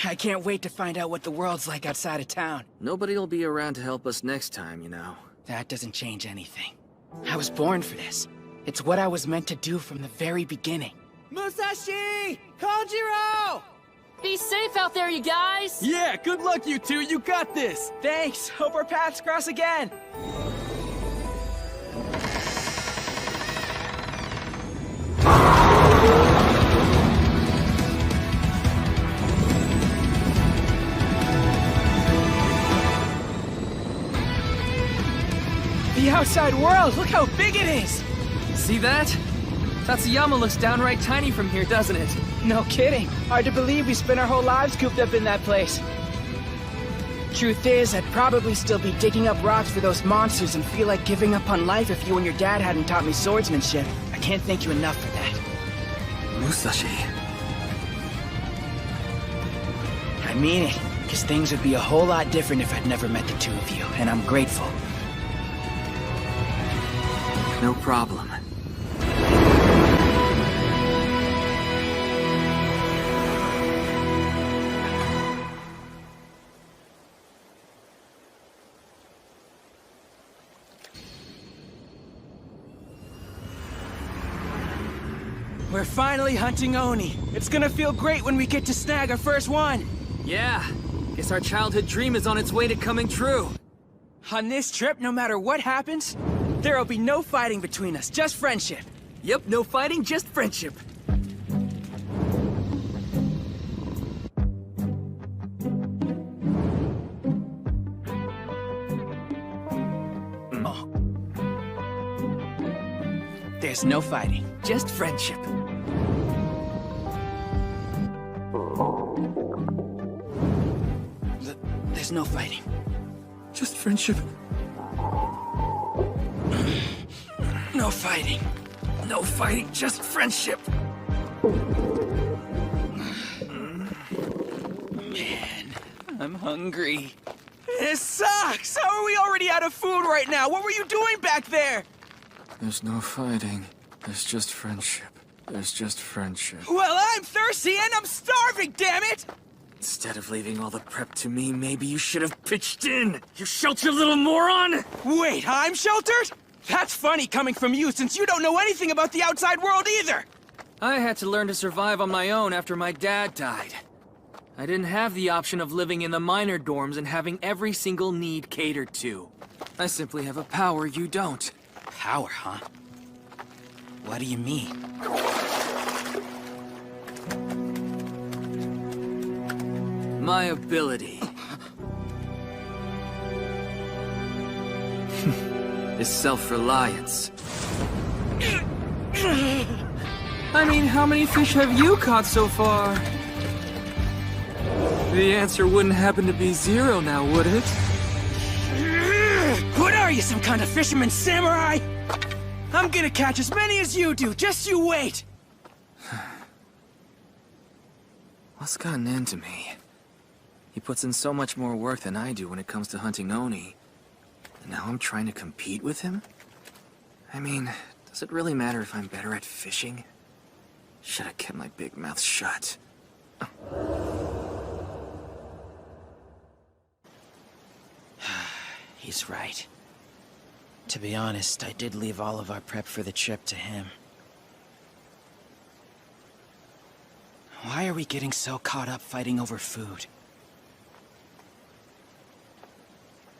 I can't wait to find out what the world's like outside of town. Nobody'll be around to help us next time, you know. That doesn't change anything. I was born for this. It's what I was meant to do from the very beginning. Musashi! Kanjiro! Be safe out there, you guys! Yeah, good luck, you two. You got this! Thanks. Hope our paths cross again. The outside world! Look how big it is! See that? Tatsuyama looks downright tiny from here, doesn't it? No kidding. Hard to believe we spent our whole lives cooped up in that place. Truth is, I'd probably still be digging up rocks for those monsters and feel like giving up on life if you and your dad hadn't taught me swordsmanship. I can't thank you enough for that. Musashi. I mean it, because things would be a whole lot different if I'd never met the two of you, and I'm grateful. No problem. We're finally hunting Oni. It's gonna feel great when we get to snag our first one. Yeah, guess our childhood dream is on its way to coming true. On this trip, no matter what happens, there'll be no fighting between us, just friendship. Yep, no fighting, just friendship. Oh. There's no fighting, just friendship. There's no fighting. Just friendship. No fighting. No fighting, just friendship. Man, I'm hungry. This sucks! How are we already out of food right now? What were you doing back there? There's no fighting. There's just friendship. There's just friendship. Well, I'm thirsty and I'm starving, damn it! Instead of leaving all the prep to me, maybe you should have pitched in! You sheltered little moron! Wait, I'm sheltered? That's funny coming from you, since you don't know anything about the outside world either! I had to learn to survive on my own after my dad died. I didn't have the option of living in the minor dorms and having every single need catered to. I simply have a power you don't. Power, huh? What do you mean? My ability is self-reliance. I mean, how many fish have you caught so far? The answer wouldn't happen to be 0 now, would it? What are you, some kind of fisherman samurai? I'm gonna catch as many as you do, just you wait! What's gotten into me? He puts in so much more work than I do when it comes to hunting Oni. And now I'm trying to compete with him? I mean, does it really matter if I'm better at fishing? Should have kept my big mouth shut. He's right. To be honest, I did leave all of our prep for the trip to him. Why are we getting so caught up fighting over food?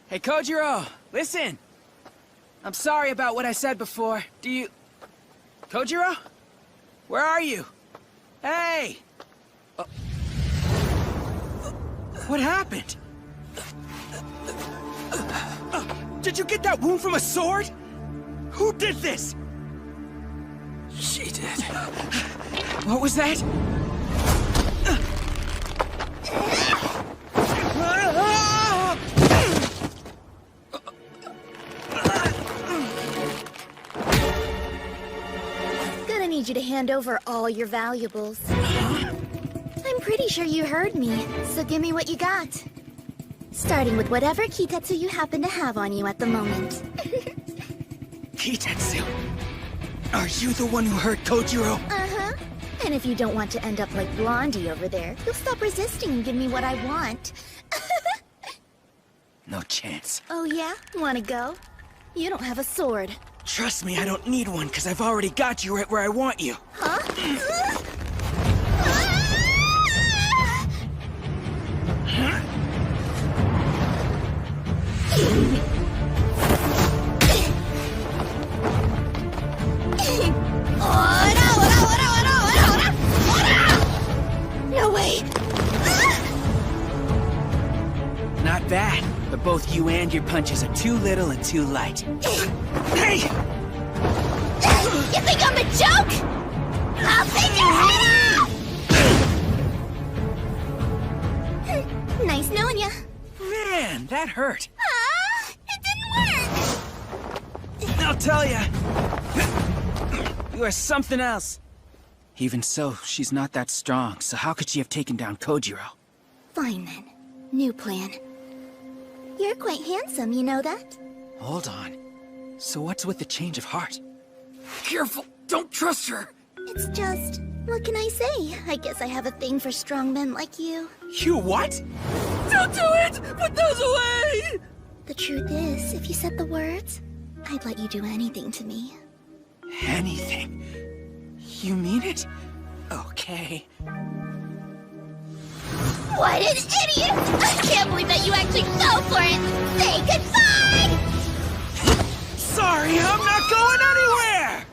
Hey, Kojiro! Listen! I'm sorry about what I said before. Do you... Kojiro? Where are you? Hey! What happened? Did you get that wound from a sword? Who did this? She did. What was that? Gonna need you to hand over all your valuables. I'm pretty sure you heard me, so give me what you got. Starting with whatever Kitetsu you happen to have on you at the moment. Kitetsu? Are you the one who hurt Kojiro? Uh-huh. And if you don't want to end up like Blondie over there, you'll stop resisting and give me what I want. No chance. Oh yeah? Wanna go? You don't have a sword. Trust me, I don't need one, because I've already got you right where I want you. Huh? No way! Not bad, but both you and your punches are too little and too light. Hey! You think I'm a joke? I'll take your head off! Nice knowing ya. Man, that hurt. It didn't work! I'll tell ya. You are something else. Even so, she's not that strong, so how could she have taken down Kojiro? Fine then. New plan. You're quite handsome, you know that? Hold on. So what's with the change of heart? Careful! Don't trust her! It's just... what can I say? I guess I have a thing for strong men like you. You what? Don't do it! Put those away! The truth is, if you said the words, I'd let you do anything to me. Anything? You mean it? Okay. What an idiot! I can't believe that you actually fell for it! Say goodbye! Sorry, I'm not going anywhere!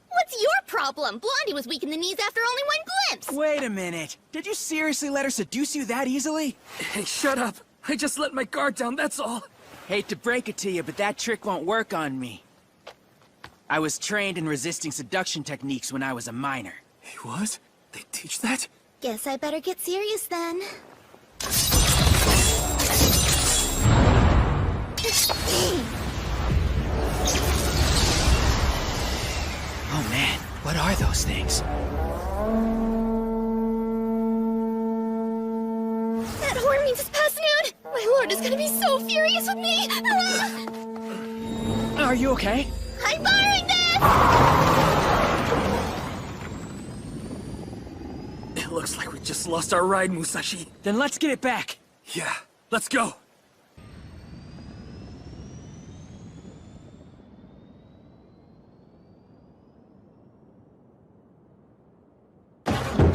What's your problem? Blondie was weak in the knees after only one glimpse! Wait a minute. Did you seriously let her seduce you that easily? Hey, shut up! I just let my guard down, that's all! Hate to break it to you, but that trick won't work on me. I was trained in resisting seduction techniques when I was a minor. Hey, what? They teach that? Guess I better get serious then. Oh man, what are those things? That horn means it's past noon! My lord is gonna be so furious with me! Are you okay? I'm borrowing this! It looks like we just lost our ride, Musashi. Then let's get it back. Yeah, let's go.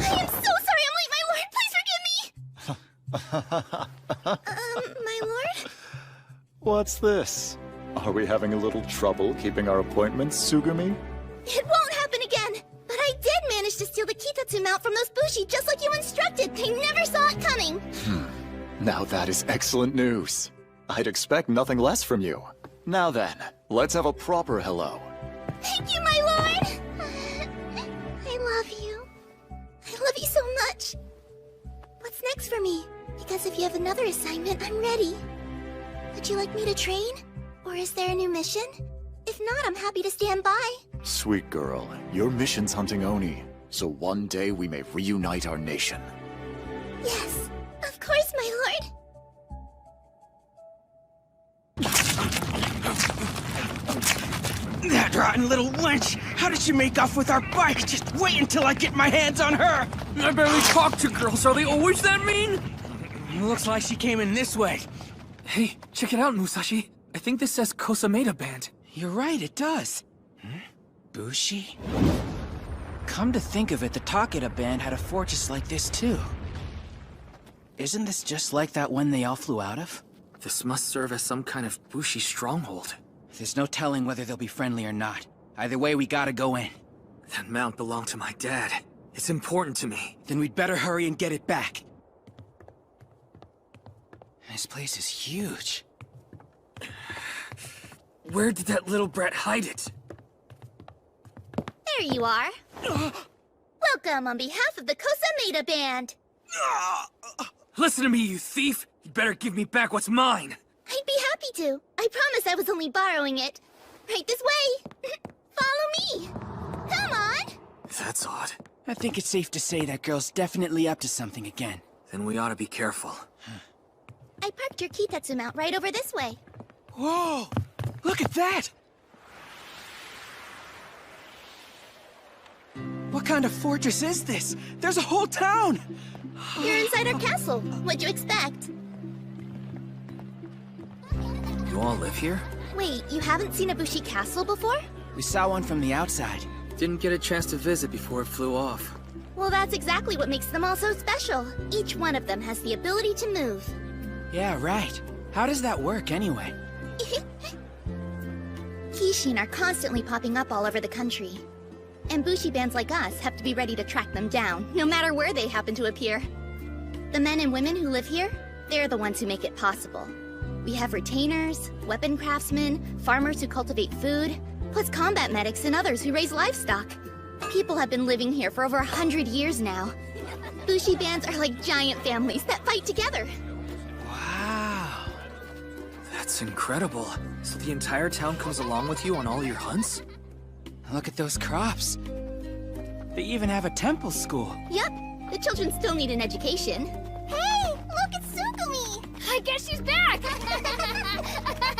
I am so sorry I'm late, my lord! Please forgive me! My lord? What's this? Are we having a little trouble keeping our appointments, Sugumi? It won't happen again! But I did manage to steal the Kitetsu mount from those Bushi just like you instructed! They never saw it coming! Now that is excellent news. I'd expect nothing less from you. Now then, let's have a proper hello. Thank you, my lord! I love you. I love you so much. What's next for me? Because if you have another assignment, I'm ready. Would you like me to train? Or is there a new mission? If not, I'm happy to stand by. Sweet girl, your mission's hunting Oni, so one day we may reunite our nation. Yes, of course, my lord. That rotten little wench! How did she make off with our bike? Just wait until I get my hands on her! I barely talk to girls. Are they always that mean? Looks like she came in this way. Hey, check it out, Musashi. I think this says Kosameda Band. You're right, it does. Bushi? Come to think of it, the Takeda band had a fortress like this too. Isn't this just like that one they all flew out of? This must serve as some kind of Bushi stronghold. There's no telling whether they'll be friendly or not. Either way, we gotta go in. That mount belonged to my dad. It's important to me. Then we'd better hurry and get it back. This place is huge. Where did that little brat hide it? There you are. Welcome on behalf of the Kosameda Band. Listen to me, you thief! You better give me back what's mine! I'd be happy to. I promise I was only borrowing it. Right this way. Follow me. Come on. That's odd. I think it's safe to say that girl's definitely up to something again. Then we ought to be careful. I parked your Kitetsu mount right over this way. Whoa! Look at that! What kind of fortress is this? There's a whole town! You're inside our castle. What'd you expect? You all live here? Wait, you haven't seen a Bushi castle before? We saw one from the outside. Didn't get a chance to visit before it flew off. Well, that's exactly what makes them all so special. Each one of them has the ability to move. Yeah, right. How does that work, anyway? Kishin are constantly popping up all over the country. And Bushi bands like us have to be ready to track them down, no matter where they happen to appear. The men and women who live here, they're the ones who make it possible. We have retainers, weapon craftsmen, farmers who cultivate food, plus combat medics and others who raise livestock. People have been living here for over 100 years now. Bushi bands are like giant families that fight together. Wow. That's incredible. So the entire town comes along with you on all your hunts? Look at those crops. They even have a temple school. Yep, the children still need an education. Hey, look, it's Sugumi! I guess she's back!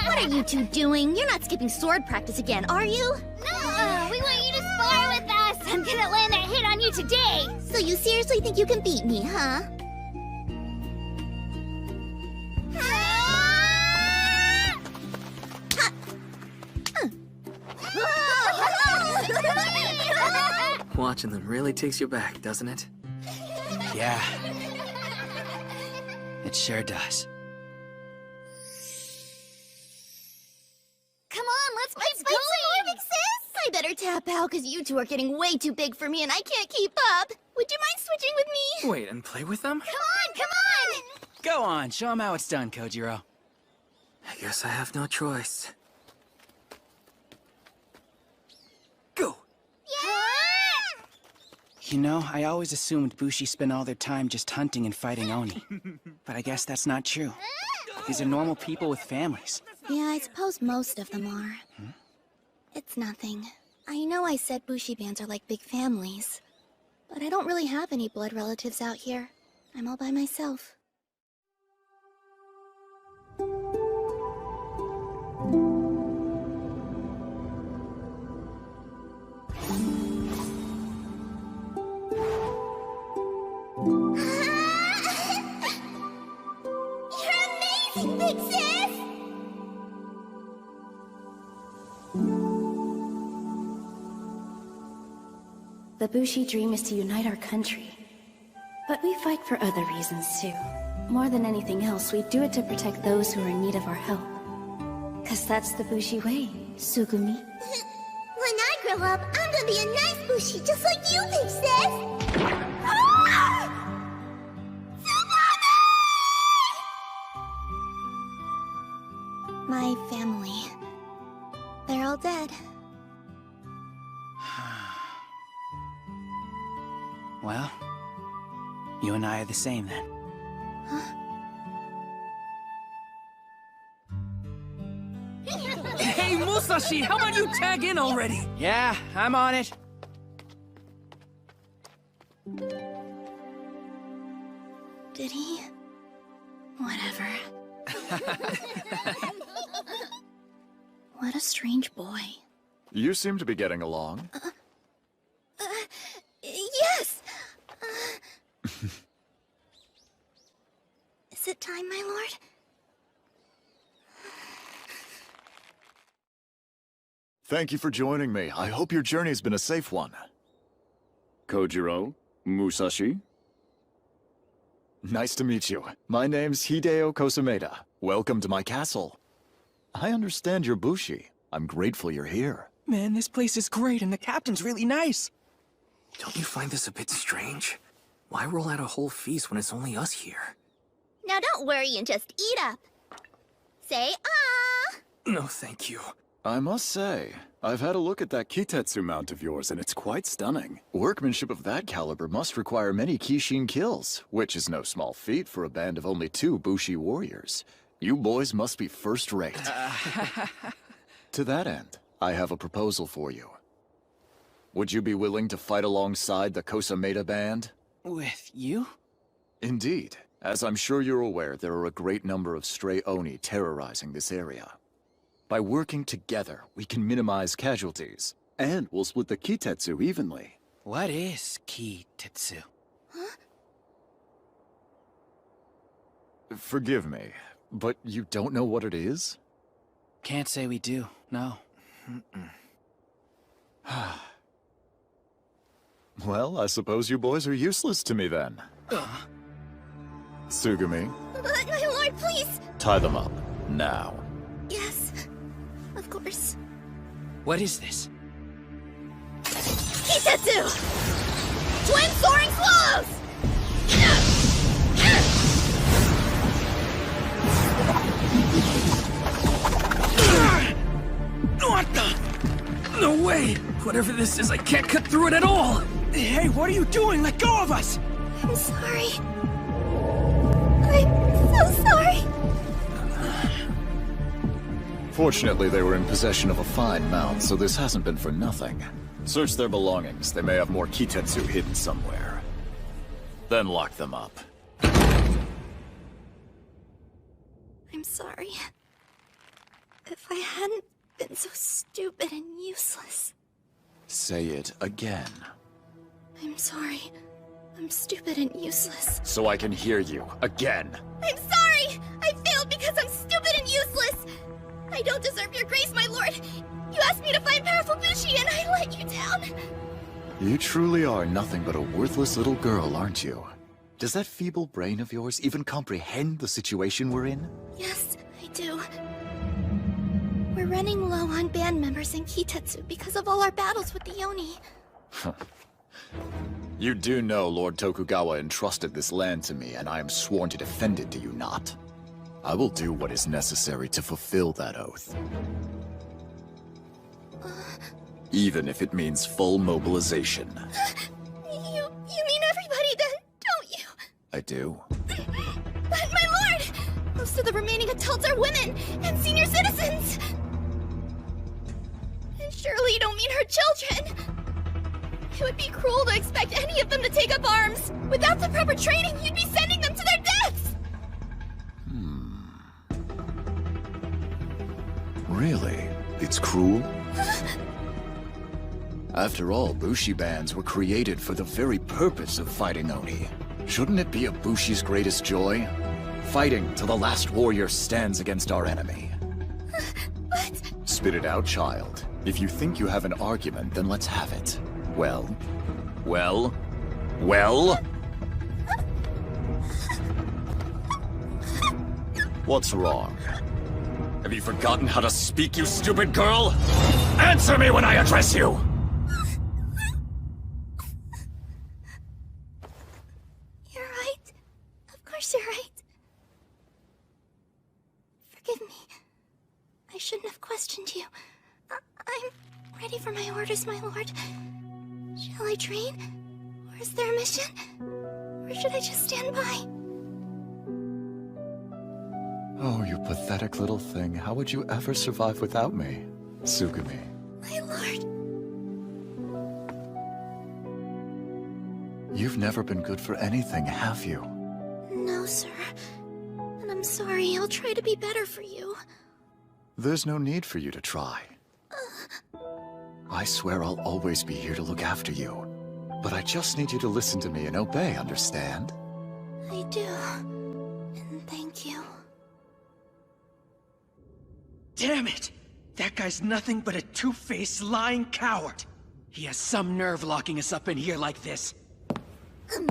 What are you two doing? You're not skipping sword practice again, are you? No, we want you to spar with us! I'm gonna land that hit on you today! So you seriously think you can beat me, huh? Watching them really takes you back, doesn't it? Yeah. It sure does. Come on, let's Fight some more, big sis! I better tap out, because you two are getting way too big for me and I can't keep up. Would you mind switching with me? Wait, and play with them? Come on! Go on, show them how it's done, Kojiro. I guess I have no choice. Go! Yeah! You know, I always assumed Bushi spent all their time just hunting and fighting Oni. But I guess that's not true. These are normal people with families. Yeah, I suppose most of them are. It's nothing. I know I said Bushi bands are like big families. But I don't really have any blood relatives out here. I'm all by myself. You're amazing, big sis! The Bushi dream is to unite our country. But we fight for other reasons too. More than anything else, we do it to protect those who are in need of our help. 'Cause that's the Bushi way, Sugumi. When I grow up, I'm gonna be a nice Bushi just like you, Big Sis! Ah! My family. They're all dead. Well, you and I are the same then. Hey, Musashi, how about you tag in already? Yeah, I'm on it. Did he? Whatever. What a strange boy. You seem to be getting along. Yes! Is it time, my lord? Thank you for joining me. I hope your journey's been a safe one. Kojiro, Musashi. Nice to meet you. My name's Hideo Kosameda. Welcome to my castle. I understand you're Bushi. I'm grateful you're here. Man, this place is great and the captain's really nice. Don't you find this a bit strange? Why roll out a whole feast when it's only us here? Now don't worry and just eat up. Say ah! No, thank you. I must say, I've had a look at that Kitetsu mount of yours and it's quite stunning. Workmanship of that caliber must require many Kishin kills, which is no small feat for a band of only 2 Bushi warriors. You boys must be first-rate. To that end, I have a proposal for you. Would you be willing to fight alongside the Kosameda band? With you? Indeed. As I'm sure you're aware, there are a great number of stray Oni terrorizing this area. By working together, we can minimize casualties, and we'll split the Kitetsu evenly. What is Kitetsu? Huh? Forgive me, but you don't know what it is? Can't say we do, no. Well, I suppose you boys are useless to me then. Sugumi, But, my lord, please! tie them up, now. Yes, of course. What is this? Kitetsu! Twin soaring swallows! What the? No way! Whatever this is, I can't cut through it at all! Hey, what are you doing? Let go of us! I'm sorry. I'm so sorry. Fortunately, they were in possession of a fine mount, so this hasn't been for nothing. Search their belongings. They may have more Kitetsu hidden somewhere. Then lock them up. I'm sorry. If I hadn't been so stupid and useless. Say it again. I'm sorry. I'm stupid and useless. So I can hear you. Again. I'm sorry! I failed because I'm stupid and useless! I don't deserve your grace, my lord! You asked me to find Powerfull Bushi and I let you down! You truly are nothing but a worthless little girl, aren't you? Does that feeble brain of yours even comprehend the situation we're in? Yes, I do. We're running low on band members in Kitetsu because of all our battles with the Oni. You do know Lord Tokugawa entrusted this land to me, and I am sworn to defend it, do you not? I will do what is necessary to fulfill that oath. Even if it means full mobilization. You mean everybody then, don't you? I do. But my lord! Most of the remaining adults are women and senior citizens! And surely you don't mean her children! It would be cruel to expect any of them to take up arms! Without the proper training, you'd be sending them to their deaths! Really? It's cruel? After all, Bushi bands were created for the very purpose of fighting Oni. Shouldn't it be a Bushi's greatest joy? Fighting till the last warrior stands against our enemy. But... Spit it out, child. If you think you have an argument, then let's have it. Well? What's wrong? Have you forgotten how to speak, you stupid girl? Answer me when I address you! You're right. Of course you're right. Forgive me. I shouldn't have questioned you. I'm ready for my orders, my lord. Shall I train? Or is there a mission? Or should I just stand by? Oh, you pathetic little thing. How would you ever survive without me? Tsugumi. My lord. You've never been good for anything, have you? No, sir. And I'm sorry. I'll try to be better for you. There's no need for you to try. I swear I'll always be here to look after you. But I just need you to listen to me and obey, understand? I do. And thank you. Damn it! That guy's nothing but a two-faced, lying coward. He has some nerve locking us up in here like this. Yoo-hoo!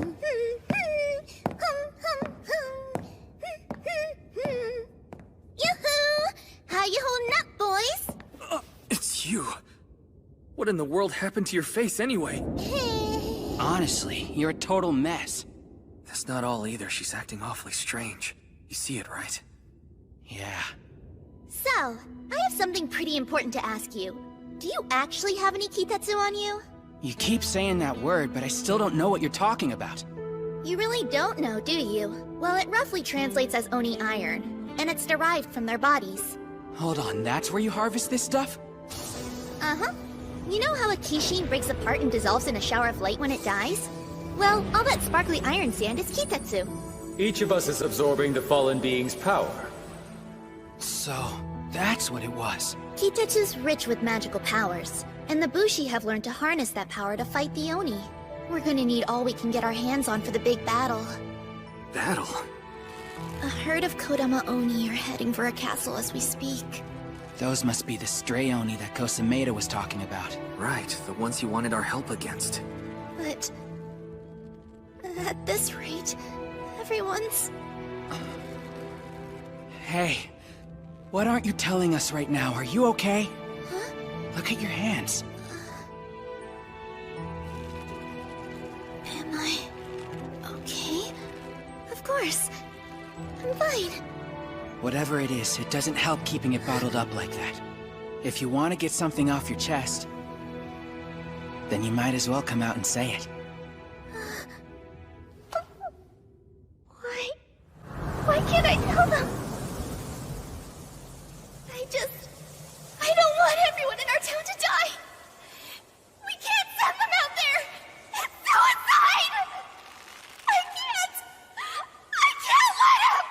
How you holding up, boys? It's you. What in the world happened to your face anyway? Honestly, you're a total mess. That's not all either. She's acting awfully strange. You see it, right? Yeah. So, I have something pretty important to ask you. Do you actually have any Kitetsu on you? You keep saying that word, but I still don't know what you're talking about. You really don't know, do you? Well, it roughly translates as Oni iron, and it's derived from their bodies. Hold on, that's where you harvest this stuff? Uh-huh. You know how a Kishin breaks apart and dissolves in a shower of light when it dies? Well, all that sparkly iron sand is Kitetsu. Each of us is absorbing the fallen being's power. So, that's what it was. Kitetsu's rich with magical powers, and the Bushi have learned to harness that power to fight the Oni. We're gonna need all we can get our hands on for the big battle. Battle? A herd of Kodama Oni are heading for a castle as we speak. Those must be the stray Oni that Kosameda was talking about. Right, the ones he wanted our help against. But... at this rate, everyone's... Hey, what aren't you telling us right now? Are you okay? Huh? Look at your hands. Am I... okay? Of course. I'm fine. Whatever it is, it doesn't help keeping it bottled up like that. If you want to get something off your chest, then you might as well come out and say it. Why can't I tell them? I don't want everyone in our town to die! We can't send them out there! It's suicide! I can't let him!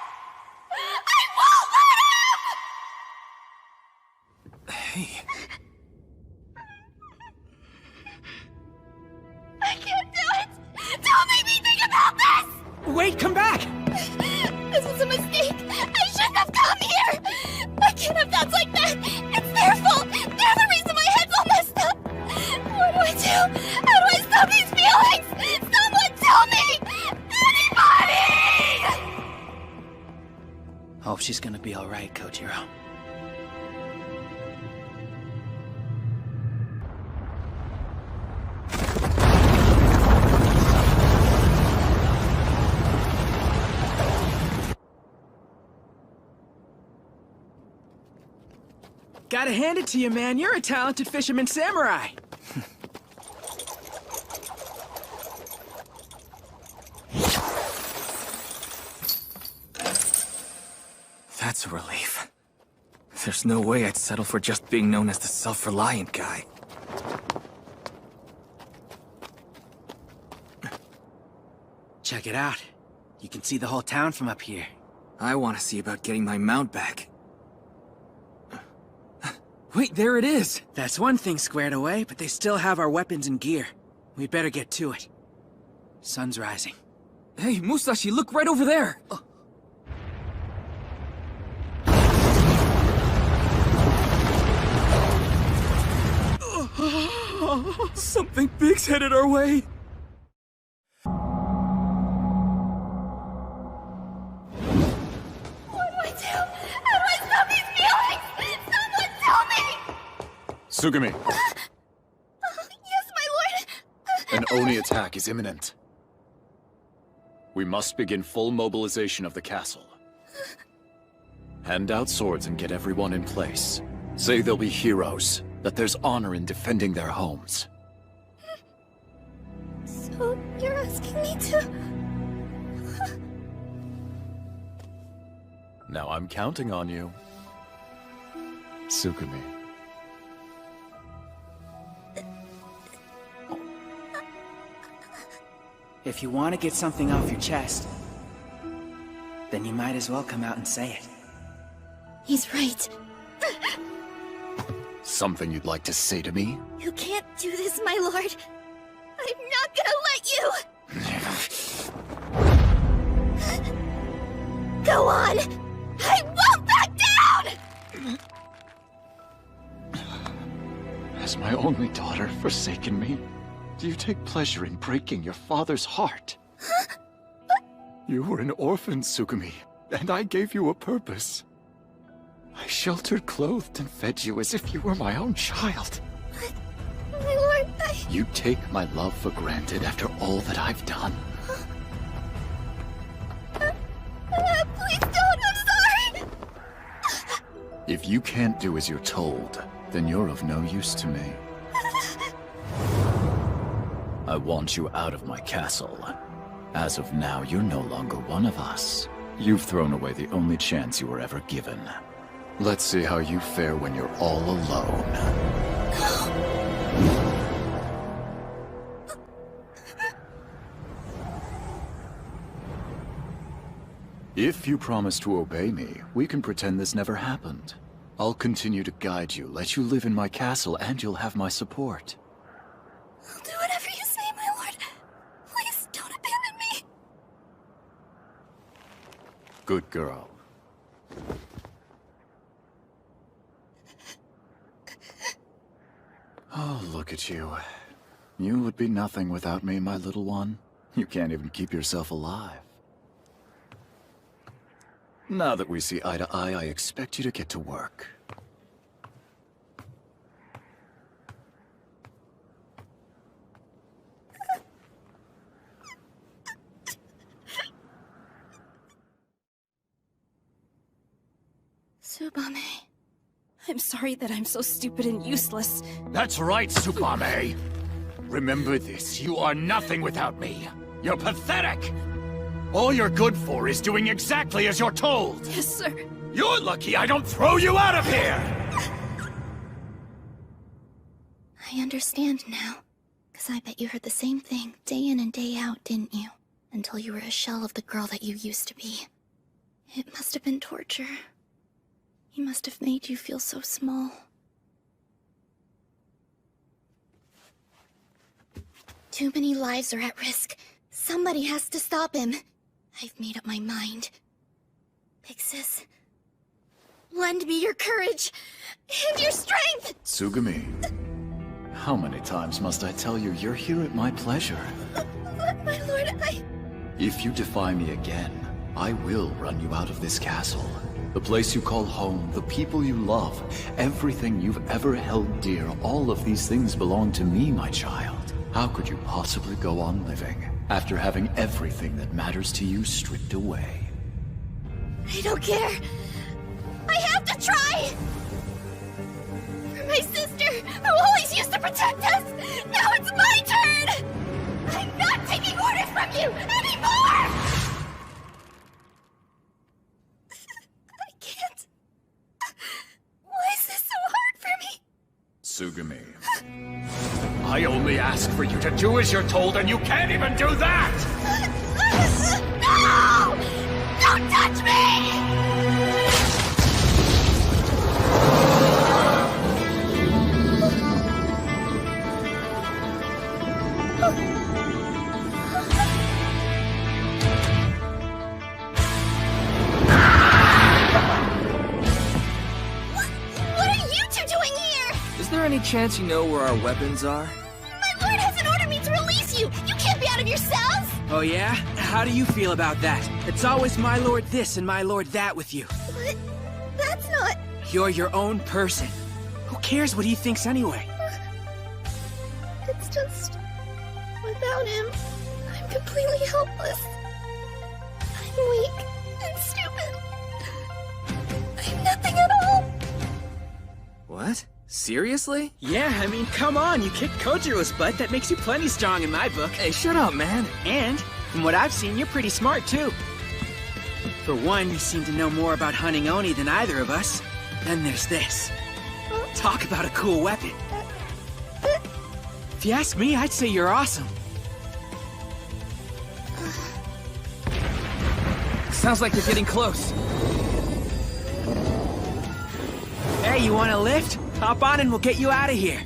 I won't let him! Hey. I can't do it! Don't make me think about this! Wait, come back! This was a mistake! I shouldn't have come here! I can't have thoughts like that! It's their fault! They're the reason my head's all messed up! What do I do? How do I stop these feelings? Someone tell me! Anybody! Hope she's gonna be alright, Kojiro. Gotta hand it to you, man. You're a talented fisherman samurai. That's a relief. There's no way I'd settle for just being known as the self-reliant guy. Check it out. You can see the whole town from up here. I want to see about getting my mount back. Wait, there it is! That's one thing squared away, but they still have our weapons and gear. We'd better get to it. Sun's rising. Hey, Musashi, look right over there! Something big's headed our way! What do I do? Tsugumi, Yes, my lord! an Oni attack is imminent. We must begin full mobilization of the castle. Hand out swords and get everyone in place. Say they'll be heroes, that there's honor in defending their homes. So, you're asking me to... Now I'm counting on you. Tsugumi. If you want to get something off your chest, then you might as well come out and say it. He's right. Something you'd like to say to me? You can't do this, my lord. I'm not gonna let you! Go on! I won't back down! Has my only daughter forsaken me? Do you take pleasure in breaking your father's heart? You were an orphan, Tsugumi, and I gave you a purpose. I sheltered, clothed, and fed you as if you were my own child. My lord, You take my love for granted after all that I've done. Please don't, I'm sorry! If you can't do as you're told, then you're of no use to me. I want you out of my castle. As of now, you're no longer one of us. You've thrown away the only chance you were ever given. Let's see how you fare when you're all alone. If you promise to obey me, we can pretend this never happened. I'll continue to guide you, let you live in my castle, and you'll have my support. I'll do whatever you say, my lord. Please don't abandon me. Good girl. Oh, look at you. You would be nothing without me, my little one. You can't even keep yourself alive. Now that we see eye to eye, I expect you to get to work. Tsubame, I'm sorry that I'm so stupid and useless. That's right, Tsubame. Remember this, you are nothing without me. You're pathetic. All you're good for is doing exactly as you're told. Yes, sir. You're lucky I don't throw you out of here! I understand now. Because I bet you heard the same thing day in and day out, didn't you? Until you were a shell of the girl that you used to be. It must have been torture. He must have made you feel so small. Too many lives are at risk. Somebody has to stop him. I've made up my mind. Pixis, lend me your courage and your strength! Tsugumi, how many times must I tell you you're here at my pleasure? But, my lord, If you defy me again, I will run you out of this castle. The place you call home, the people you love, everything you've ever held dear, all of these things belong to me, my child. How could you possibly go on living after having everything that matters to you stripped away? I don't care. I have to try! For my sister, who always used to protect us, now it's my turn! I'm not taking orders from you anymore! I can't. Why is this so hard for me? Tsugumi, I only ask for you to do as you're told, and you can't even do that! No! Don't touch me! What are you two doing here? Is there any chance you know where our weapons are? My lord hasn't ordered me to release you! You can't be out of your cells! Oh yeah? How do you feel about that? It's always my lord this and my lord that with you. But that's not... You're your own person. Who cares what he thinks anyway? It's just... without him, I'm completely helpless. I'm weak and stupid. I'm nothing at all. What? Seriously? Yeah, I mean, come on, you kicked Kojiro's butt. That makes you plenty strong in my book. Hey, shut up, man. And, from what I've seen, you're pretty smart, too. For one, you seem to know more about hunting Oni than either of us. Then there's this. Talk about a cool weapon. If you ask me, I'd say you're awesome. Sounds like they're getting close. Hey, you want a lift? Hop on and we'll get you out of here.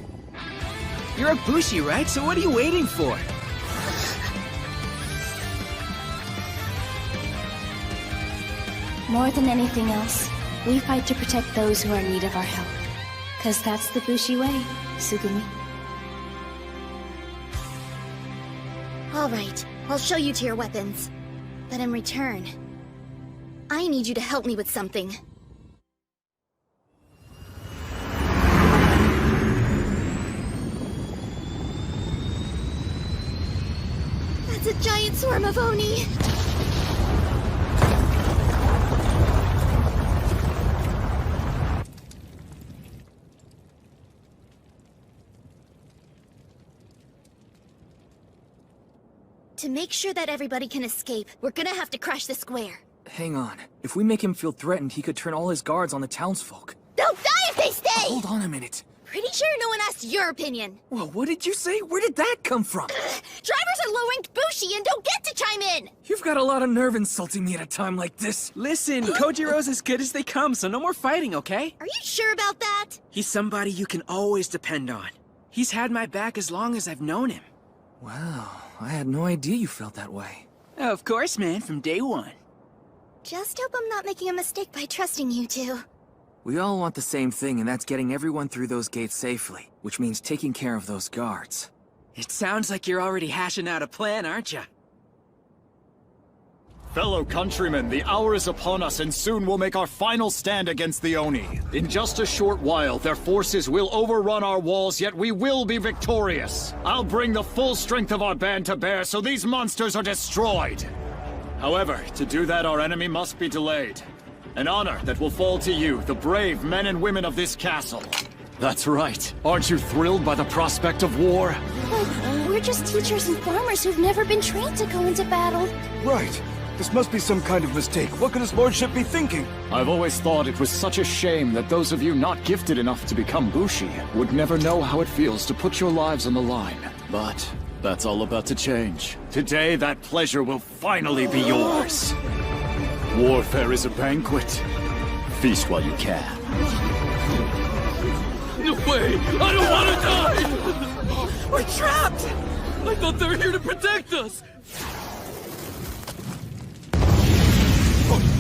You're a Bushi, right? So what are you waiting for? More than anything else, we fight to protect those who are in need of our help. 'Cause that's the Bushi way, Tsugumi. All right, I'll show you to your weapons. But in return, I need you to help me with something. That's a giant swarm of Oni! To make sure that everybody can escape, we're gonna have to crash the square. Hang on. If we make him feel threatened, he could turn all his guards on the townsfolk. They'll die if they stay! Hold on a minute. Pretty sure no one asked your opinion. Whoa, what did you say? Where did that come from? Drivers are low-ranked Bushi and don't get to chime in! You've got a lot of nerve insulting me at a time like this. Listen, Kojiro's as good as they come, so no more fighting, okay? Are you sure about that? He's somebody you can always depend on. He's had my back as long as I've known him. Wow, I had no idea you felt that way. Of course, man, from day one. Just hope I'm not making a mistake by trusting you two. We all want the same thing, and that's getting everyone through those gates safely, which means taking care of those guards. It sounds like you're already hashing out a plan, aren't you? Fellow countrymen, the hour is upon us, and soon we'll make our final stand against the Oni. In just a short while, their forces will overrun our walls, yet we will be victorious. I'll bring the full strength of our band to bear so these monsters are destroyed. However, to do that, our enemy must be delayed. An honor that will fall to you, the brave men and women of this castle. That's right. Aren't you thrilled by the prospect of war? But we're just teachers and farmers who've never been trained to go into battle. Right. This must be some kind of mistake. What could his lordship be thinking? I've always thought it was such a shame that those of you not gifted enough to become Bushi would never know how it feels to put your lives on the line. But that's all about to change. Today, that pleasure will finally be yours. Warfare is a banquet. Feast while you can. No way! I don't want to die! We're trapped! I thought they were here to protect us!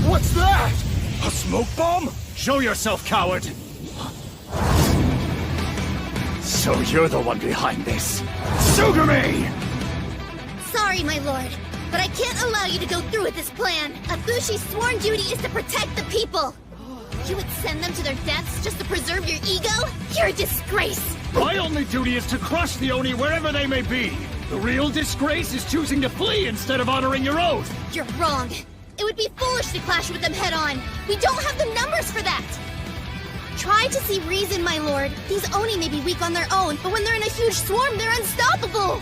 What's that? A smoke bomb? Show yourself, coward! So you're the one behind this. Tsugumi! Sorry, my lord, but I can't allow you to go through with this plan. A Bushi's sworn duty is to protect the people. You would send them to their deaths just to preserve your ego? You're a disgrace! My only duty is to crush the Oni wherever they may be. The real disgrace is choosing to flee instead of honoring your oath. You're wrong. It would be foolish to clash with them head-on. We don't have the numbers for that. Try to see reason, my lord. These Oni may be weak on their own, but when they're in a huge swarm, they're unstoppable.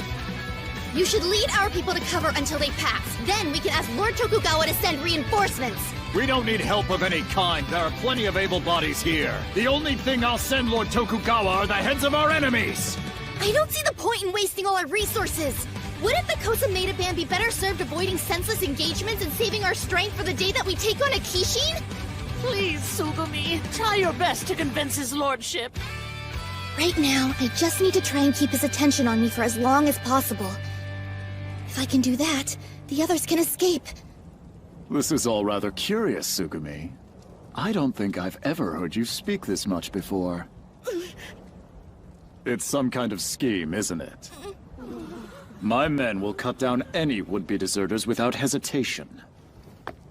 You should lead our people to cover until they pass. Then we can ask Lord Tokugawa to send reinforcements. We don't need help of any kind. There are plenty of able bodies here. The only thing I'll send Lord Tokugawa are the heads of our enemies. I don't see the point in wasting all our resources. Wouldn't the Kosameda band be better served avoiding senseless engagements and saving our strength for the day that we take on a Kishin? Please, Tsugumi, try your best to convince his lordship. Right now, I just need to try and keep his attention on me for as long as possible. If I can do that, the others can escape. This is all rather curious, Tsugumi. I don't think I've ever heard you speak this much before. It's some kind of scheme, isn't it? My men will cut down any would-be deserters without hesitation.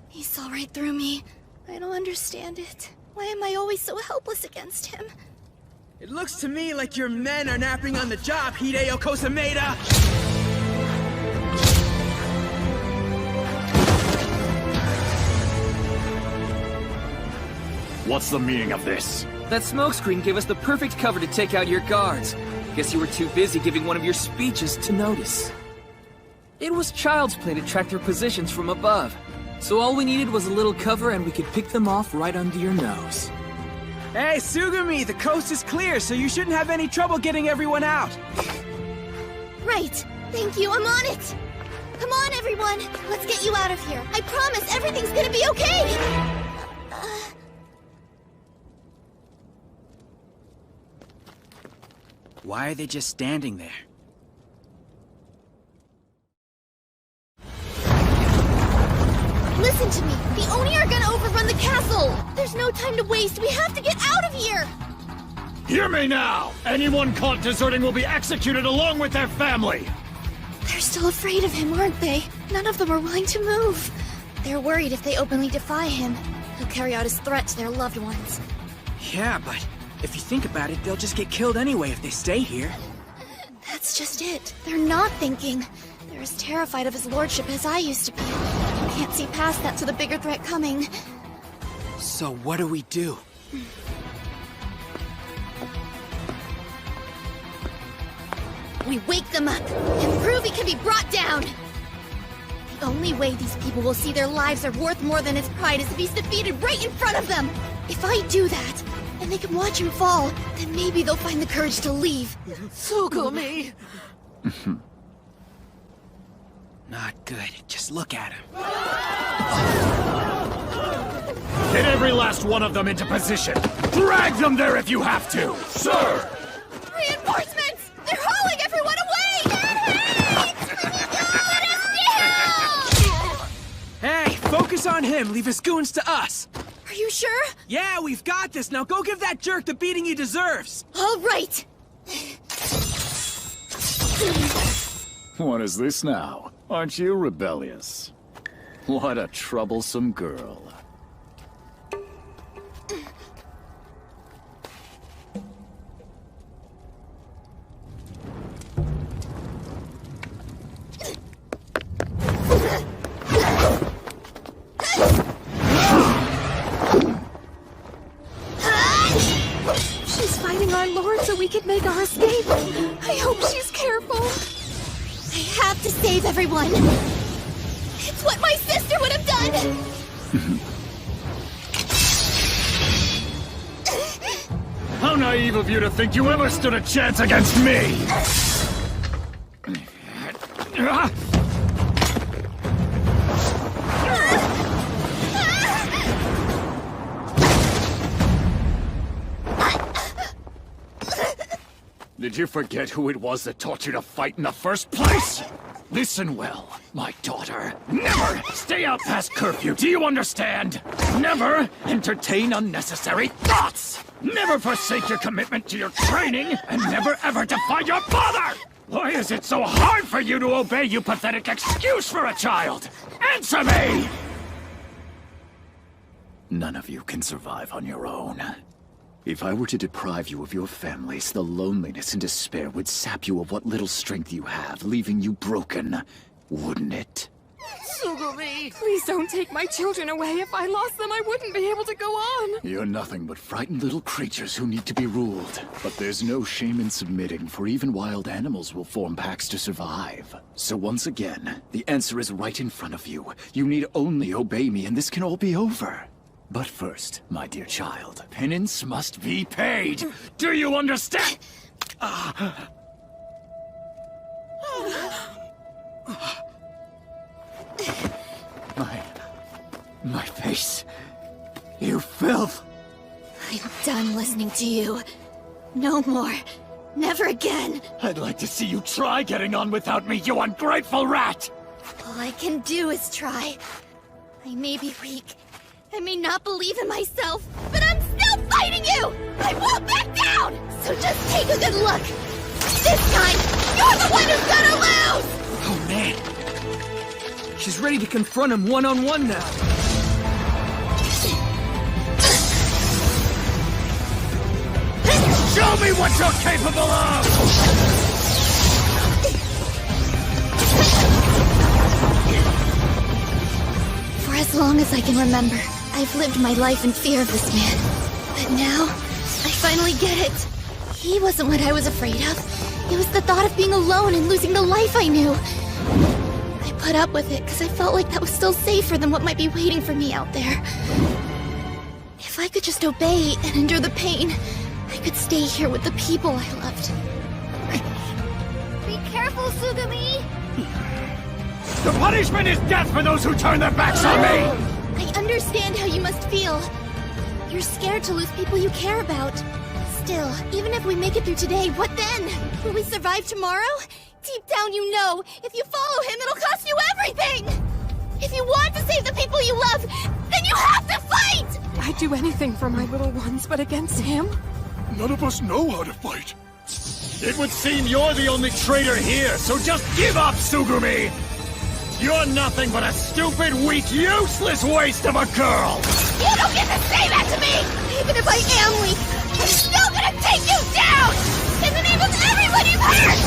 He saw right through me. I don't understand it. Why am I always so helpless against him? It looks to me like your men are napping on the job, Hideo Kosameda! What's the meaning of this? That smokescreen gave us the perfect cover to take out your guards. Guess you were too busy giving one of your speeches to notice. It was child's play to track their positions from above. So all we needed was a little cover and we could pick them off right under your nose. Hey, Sugumi, the coast is clear, so you shouldn't have any trouble getting everyone out. Right. Thank you, I'm on it. Come on, everyone. Let's get you out of here. I promise everything's gonna be okay. Why are they just standing there? Listen to me. The Oni are gonna overrun the castle. There's no time to waste. We have to get out of here. Hear me now! Anyone caught deserting will be executed along with their family! They're still afraid of him, aren't they? None of them are willing to move. They're worried if they openly defy him, he'll carry out his threat to their loved ones. Yeah, but if you think about it, they'll just get killed anyway if they stay here. That's just it. They're not thinking. They're as terrified of his lordship as I used to be. Can't see past that to the bigger threat coming. So what do we do? We wake them up and prove he can be brought down. The only way these people will see their lives are worth more than his pride is if he's defeated right in front of them. If I do that, and they can watch him fall, then maybe they'll find the courage to leave. Sugumi! Not good. Just look at him. Get every last one of them into position! Drag them there if you have to! Sir! Reinforcements! They're hauling everyone away! Hey, focus on him. Leave his goons to us. Are you sure? Yeah, we've got this. Now go give that jerk the beating he deserves. All right. What is this now? Aren't you rebellious? What a troublesome girl. She's fighting our lord so we can make our escape. I hope she's careful. I have to save everyone. It's what my sister would have done. How naive of you to think you ever stood a chance against me! Did you forget who it was that taught you to fight in the first place? Listen well, my daughter. Never stay out past curfew, do you understand? Never entertain unnecessary thoughts! Never forsake your commitment to your training, and never ever defy your father! Why is it so hard for you to obey, you pathetic excuse for a child? Answer me! None of you can survive on your own. If I were to deprive you of your families, the loneliness and despair would sap you of what little strength you have, leaving you broken, wouldn't it? Sugumi! Please don't take my children away. If I lost them, I wouldn't be able to go on. You're nothing but frightened little creatures who need to be ruled. But there's no shame in submitting, for even wild animals will form packs to survive. So once again, the answer is right in front of you. You need only obey me and this can all be over. But first, my dear child, penance must be paid. Do you understand? My face. You filth. I'm done listening to you. No more. Never again. I'd like to see you try getting on without me, you ungrateful rat! All I can do is try. I may be weak. I may not believe in myself, but I'm still fighting you! I won't back down! So just take a good look. This time, you're the one who's gonna lose! Oh, man. She's ready to confront him one-on-one now. Show me what you're capable of! For as long as I can remember, I've lived my life in fear of this man. But now, I finally get it. He wasn't what I was afraid of. It was the thought of being alone and losing the life I knew. I put up with it because I felt like that was still safer than what might be waiting for me out there. If I could just obey and endure the pain, I could stay here with the people I loved. Be careful, Sugumi! The punishment is death for those who turn their backs on me! I understand how you must feel. You're scared to lose people you care about. Still, even if we make it through today, what then? Will we survive tomorrow? Deep down you know, if you follow him, it'll cost you everything! If you want to save the people you love, then you have to fight! I'd do anything for my little ones, but against him? None of us know how to fight. It would seem you're the only traitor here, so just give up, Sugumi! You're nothing but a stupid, weak, useless waste of a girl! You don't get to say that to me! Even if I am weak, I'm still gonna take you down! In the name of everyone you've hurt!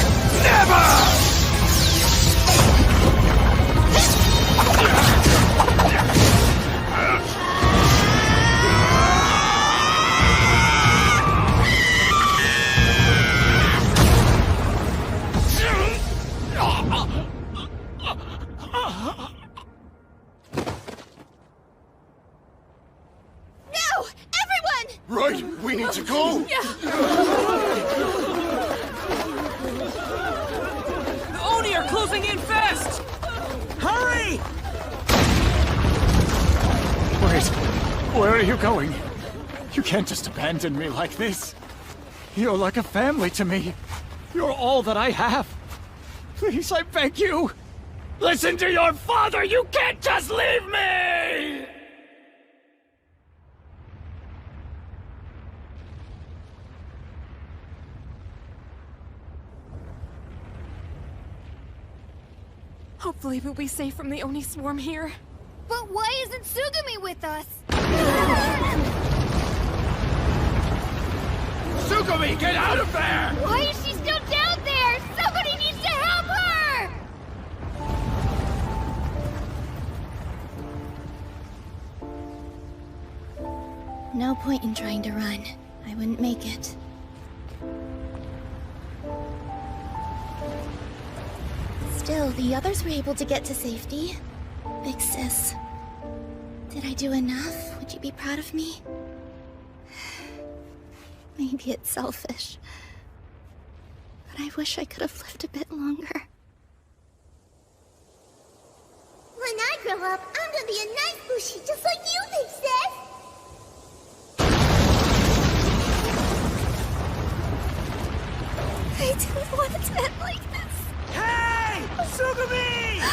Never! Right, we need to go! The Oni are closing in fast! Hurry! Wait, where are you going? You can't just abandon me like this. You're like a family to me. You're all that I have. Please, I beg you. Listen to your father! You can't just leave me! Hopefully we'll be safe from the Oni swarm here. But why isn't Sugumi with us? Sugumi, get out of there! Why is she still down there? Somebody needs to help her! No point in trying to run. I wouldn't make it. Still, the others were able to get to safety. Big sis. Did I do enough? Would you be proud of me? Maybe it's selfish. But I wish I could have lived a bit longer. When I grow up, I'm gonna be a nice bushi just like you, Big Sis! I didn't want it to end like this. Hey! Sugumi!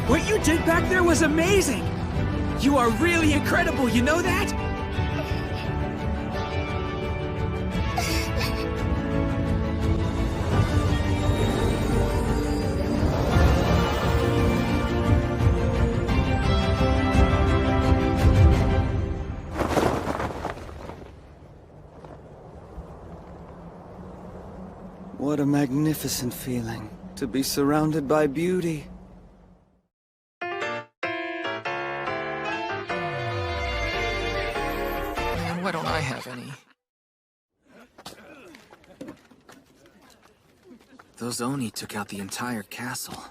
What you did back there was amazing! You are really incredible, you know that? What a magnificent feeling, to be surrounded by beauty. Man, why don't I have any? Those Oni took out the entire castle.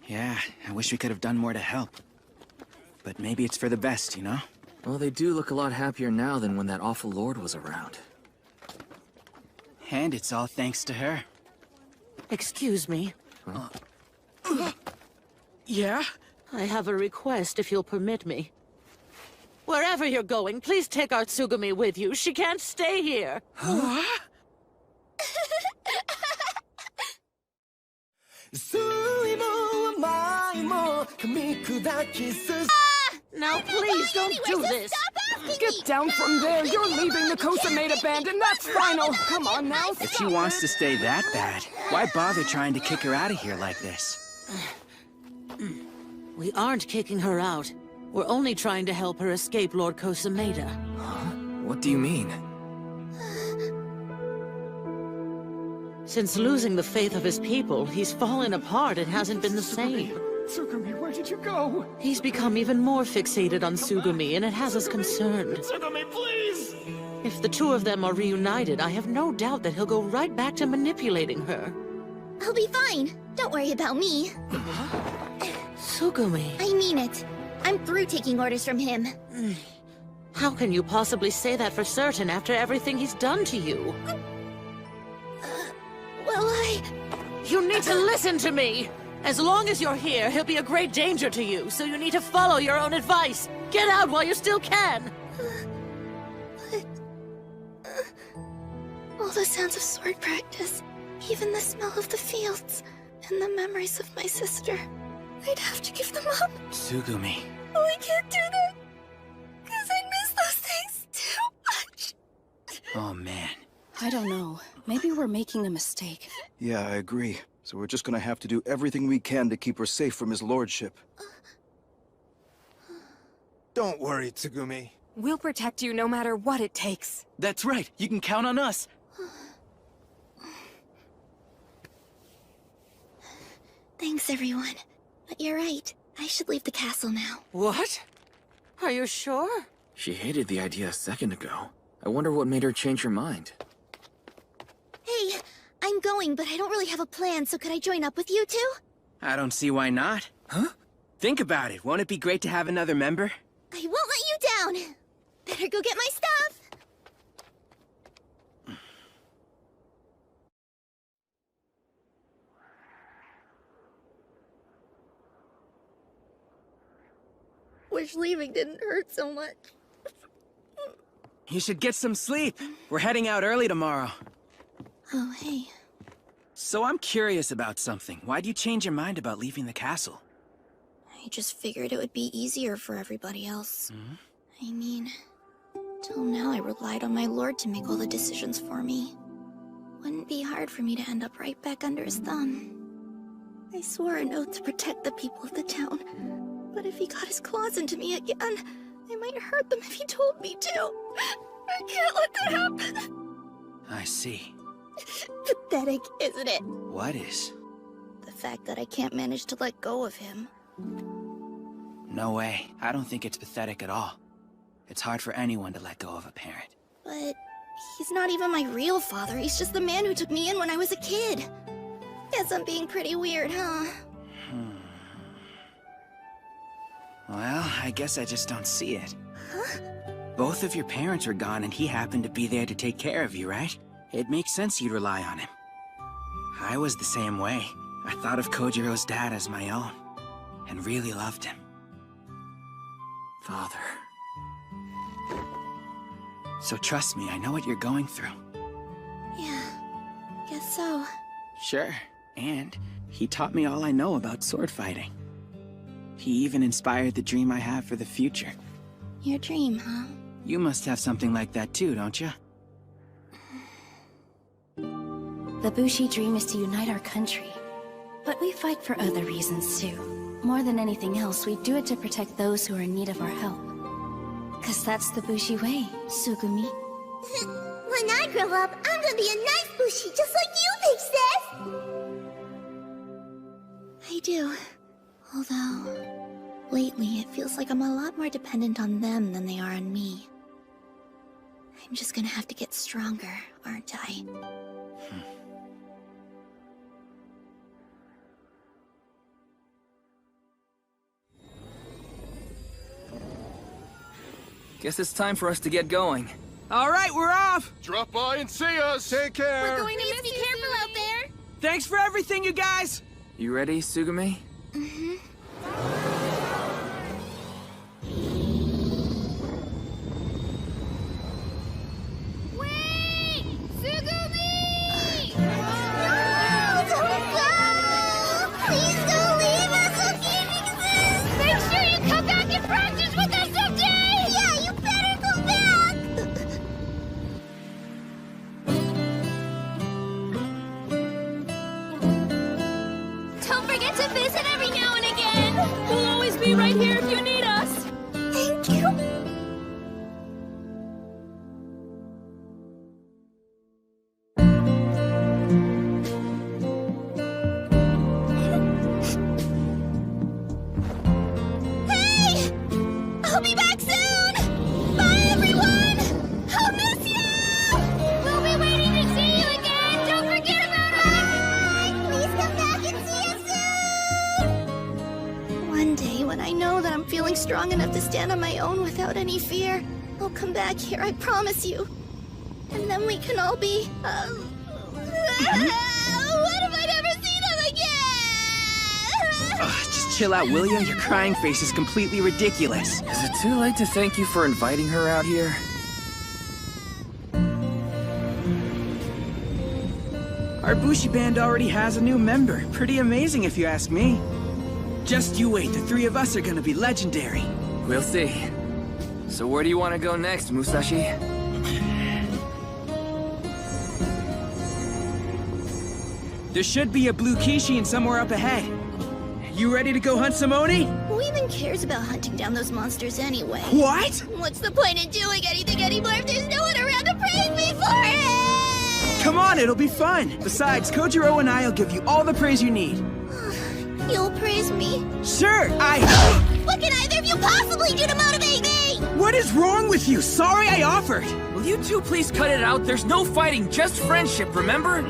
Yeah, I wish we could have done more to help. But maybe it's for the best, you know? Well, they do look a lot happier now than when that awful lord was around. And it's all thanks to her. Excuse me. Yeah? I have a request if you'll permit me. Wherever you're going, please take our Tsugumi with you. She can't stay here. What? Now please don't do this. Stop Get down from there! You're leaving the Kosameda band, and that's final! Come on now, If she wants to stay that bad, why bother trying to kick her out of here like this? We aren't kicking her out. We're only trying to help her escape Lord Kosameda. What do you mean? Since losing the faith of his people, he's fallen apart and hasn't been the same. Tsugumi, where did you go? He's become even more fixated on Tsugumi, and it has us concerned. Tsugumi, please! If the two of them are reunited, I have no doubt that he'll go right back to manipulating her. I'll be fine. Don't worry about me. Tsugumi. I mean it. I'm through taking orders from him. How can you possibly say that for certain after everything he's done to you? Well, You need to listen to me! As long as you're here, he'll be a great danger to you, so you need to follow your own advice. Get out while you still can! All the sounds of sword practice, even the smell of the fields, and the memories of my sister. I'd have to give them up. Tsugumi. Oh, I can't do that. Because I miss those things too much. Oh, man. I don't know. Maybe we're making a mistake. Yeah, I agree. So we're just gonna have to do everything we can to keep her safe from his lordship. Don't worry, Tsugumi. We'll protect you no matter what it takes. That's right. You can count on us. Thanks, everyone. But you're right. I should leave the castle now. What? Are you sure? She hated the idea a second ago. I wonder what made her change her mind. Hey, I'm going, but I don't really have a plan, so could I join up with you two? I don't see why not. Huh? Think about it. Won't it be great to have another member? I won't let you down. Better go get my stuff. Wish leaving didn't hurt so much. You should get some sleep. We're heading out early tomorrow. Oh, hey. So I'm curious about something. Why'd you change your mind about leaving the castle? I just figured it would be easier for everybody else. I mean, till now I relied on my lord to make all the decisions for me. Wouldn't be hard for me to end up right back under his thumb. I swore an oath to protect the people of the town, but if he got his claws into me again, I might hurt them if he told me to. I can't let that happen. I see. Pathetic, isn't it? What is? The fact that I can't manage to let go of him. No way. I don't think it's pathetic at all. It's hard for anyone to let go of a parent. But he's not even my real father. He's just the man who took me in when I was a kid. Guess I'm being pretty weird, huh? Well, I guess I just don't see it. Huh? Both of your parents were gone and he happened to be there to take care of you, right? It makes sense you'd rely on him. I was the same way. I thought of Kojiro's dad as my own, and really loved him. Father. So trust me, I know what you're going through. Yeah, guess so. Sure, and he taught me all I know about sword fighting. He even inspired the dream I have for the future. Your dream, huh? You must have something like that too, don't you? The Bushi dream is to unite our country. But we fight for other reasons too. More than anything else, we do it to protect those who are in need of our help. 'Cause that's the Bushi way, Tsugumi. When I grow up, I'm gonna be a nice Bushi, just like you, Big Sis! I do. Although, lately it feels like I'm a lot more dependent on them than they are on me. I'm just gonna have to get stronger, aren't I? Guess it's time for us to get going. All right, we're off! Drop by and see us! Take care! We're going to be careful out there! Thanks for everything, you guys! You ready, Tsugumi? Mm-hmm. Wait! Tsugumi! No! Don't go! Please don't leave us, okay, Big Sis? Make sure you come back and practice with us someday! Yeah, you better be right here if you need us. Thank you. Hey! I'll be back soon! Bye, everyone! I'll miss you! We'll be waiting to see you again! Don't forget about us! Please come back and see us soon! One day, when I know that I'm feeling strong enough to stand on my own without any fear, I'll come back here, I promise you. And then we can all be, what if I never see them again? Just chill out, will ya? Your crying face is completely ridiculous. Is it too late to thank you for inviting her out here? Our Bushi band already has a new member. Pretty amazing if you ask me. Just you wait, the three of us are gonna be legendary. We'll see. So where do you want to go next, Musashi? There should be a blue Kishin somewhere up ahead. You ready to go hunt some Oni? Who even cares about hunting down those monsters anyway? What? What's the point in doing anything anymore if there's no one around to praise me for it? Come on, it'll be fun. Besides, Kojiro and I'll give you all the praise you need. You'll praise me? Sure, What can either of you possibly do to motivate me? What is wrong with you? Sorry I offered. Will you two please cut it out? There's no fighting, just friendship, remember?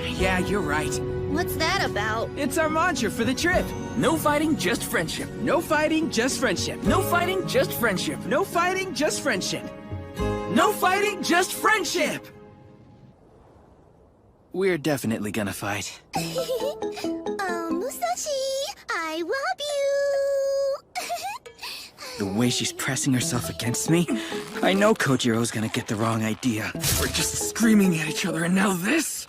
Yeah, you're right. What's that about? It's our mantra for the trip. No fighting, just friendship. No fighting, just friendship. No fighting, just friendship. No fighting, just friendship. No fighting, just friendship! We're definitely gonna fight. Musashi, I love you! The way she's pressing herself against me, I know Kojiro's gonna get the wrong idea. We're just screaming at each other and now this?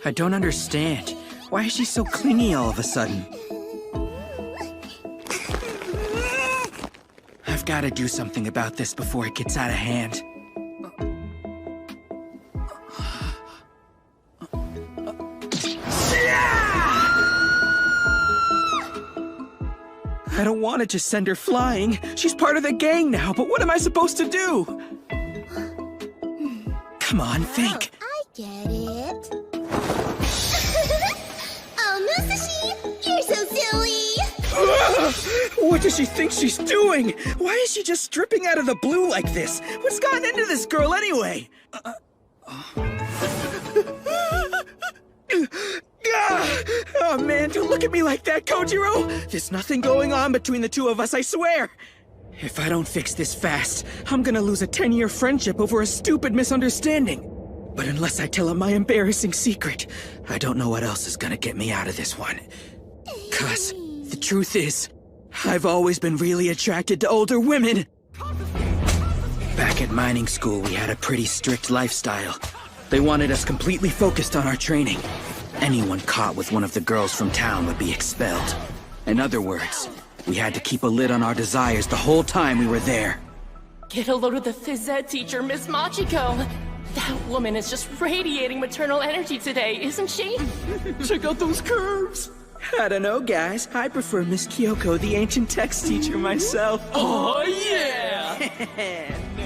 I don't understand. Why is she so clingy all of a sudden? I've gotta do something about this before it gets out of hand. I don't want to just send her flying. She's part of the gang now, but what am I supposed to do? Come on, think. I get it. Oh, Musashi, you're so silly! What does she think she's doing? Why is she just stripping out of the blue like this? What's gotten into this girl anyway? Oh man, don't look at me like that, Kojiro! There's nothing going on between the two of us, I swear! If I don't fix this fast, I'm gonna lose a 10-year friendship over a stupid misunderstanding. But unless I tell him my embarrassing secret, I don't know what else is gonna get me out of this one. 'Cause the truth is, I've always been really attracted to older women. Back at mining school, we had a pretty strict lifestyle. They wanted us completely focused on our training. Anyone caught with one of the girls from town would be expelled. In other words, we had to keep a lid on our desires the whole time we were there. Get a load of the phys ed teacher, Miss Machiko. That woman is just radiating maternal energy today, isn't she? Check out those curves! I don't know, guys. I prefer Miss Kyoko, the ancient text teacher, myself. Oh, yeah!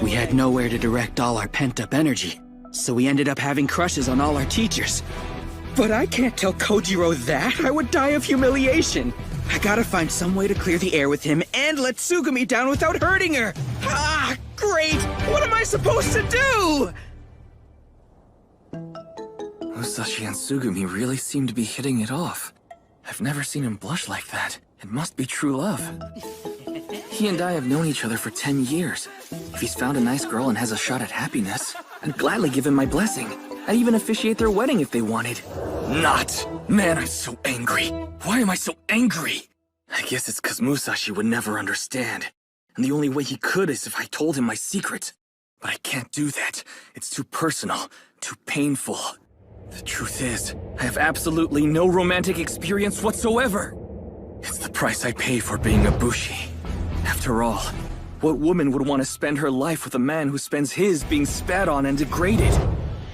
We had nowhere to direct all our pent-up energy, so we ended up having crushes on all our teachers. But I can't tell Kojiro that. I would die of humiliation. I gotta find some way to clear the air with him and let Tsugumi down without hurting her. Ah, great! What am I supposed to do? Musashi and Tsugumi really seem to be hitting it off. I've never seen him blush like that. It must be true love. He and I have known each other for 10 years. If he's found a nice girl and has a shot at happiness, I'd gladly give him my blessing. I'd even officiate their wedding if they wanted. Not! Man, I'm so angry. Why am I so angry? I guess it's 'cause Musashi would never understand. And the only way he could is if I told him my secret. But I can't do that. It's too personal, too painful. The truth is, I have absolutely no romantic experience whatsoever. It's the price I pay for being a bushi. After all, what woman would want to spend her life with a man who spends his being spat on and degraded?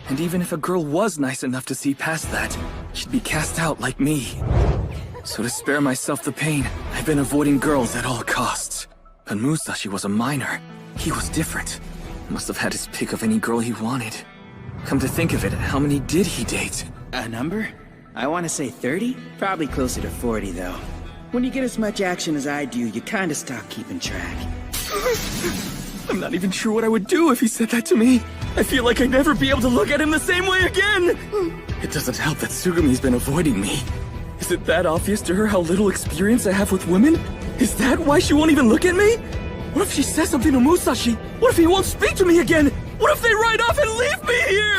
And even if a girl was nice enough to see past that, she'd be cast out like me. So to spare myself the pain, I've been avoiding girls at all costs. But Musashi was a minor. He was different. Must have had his pick of any girl he wanted. Come to think of it, how many did he date? A number? I want to say 30? Probably closer to 40, though. When you get as much action as I do, you kinda stop keeping track. I'm not even sure what I would do if he said that to me. I feel like I'd never be able to look at him the same way again. It doesn't help that Tsugumi's been avoiding me. Is it that obvious to her how little experience I have with women? Is that why she won't even look at me? What if she says something to Musashi? What if he won't speak to me again? What if they ride off and leave me here?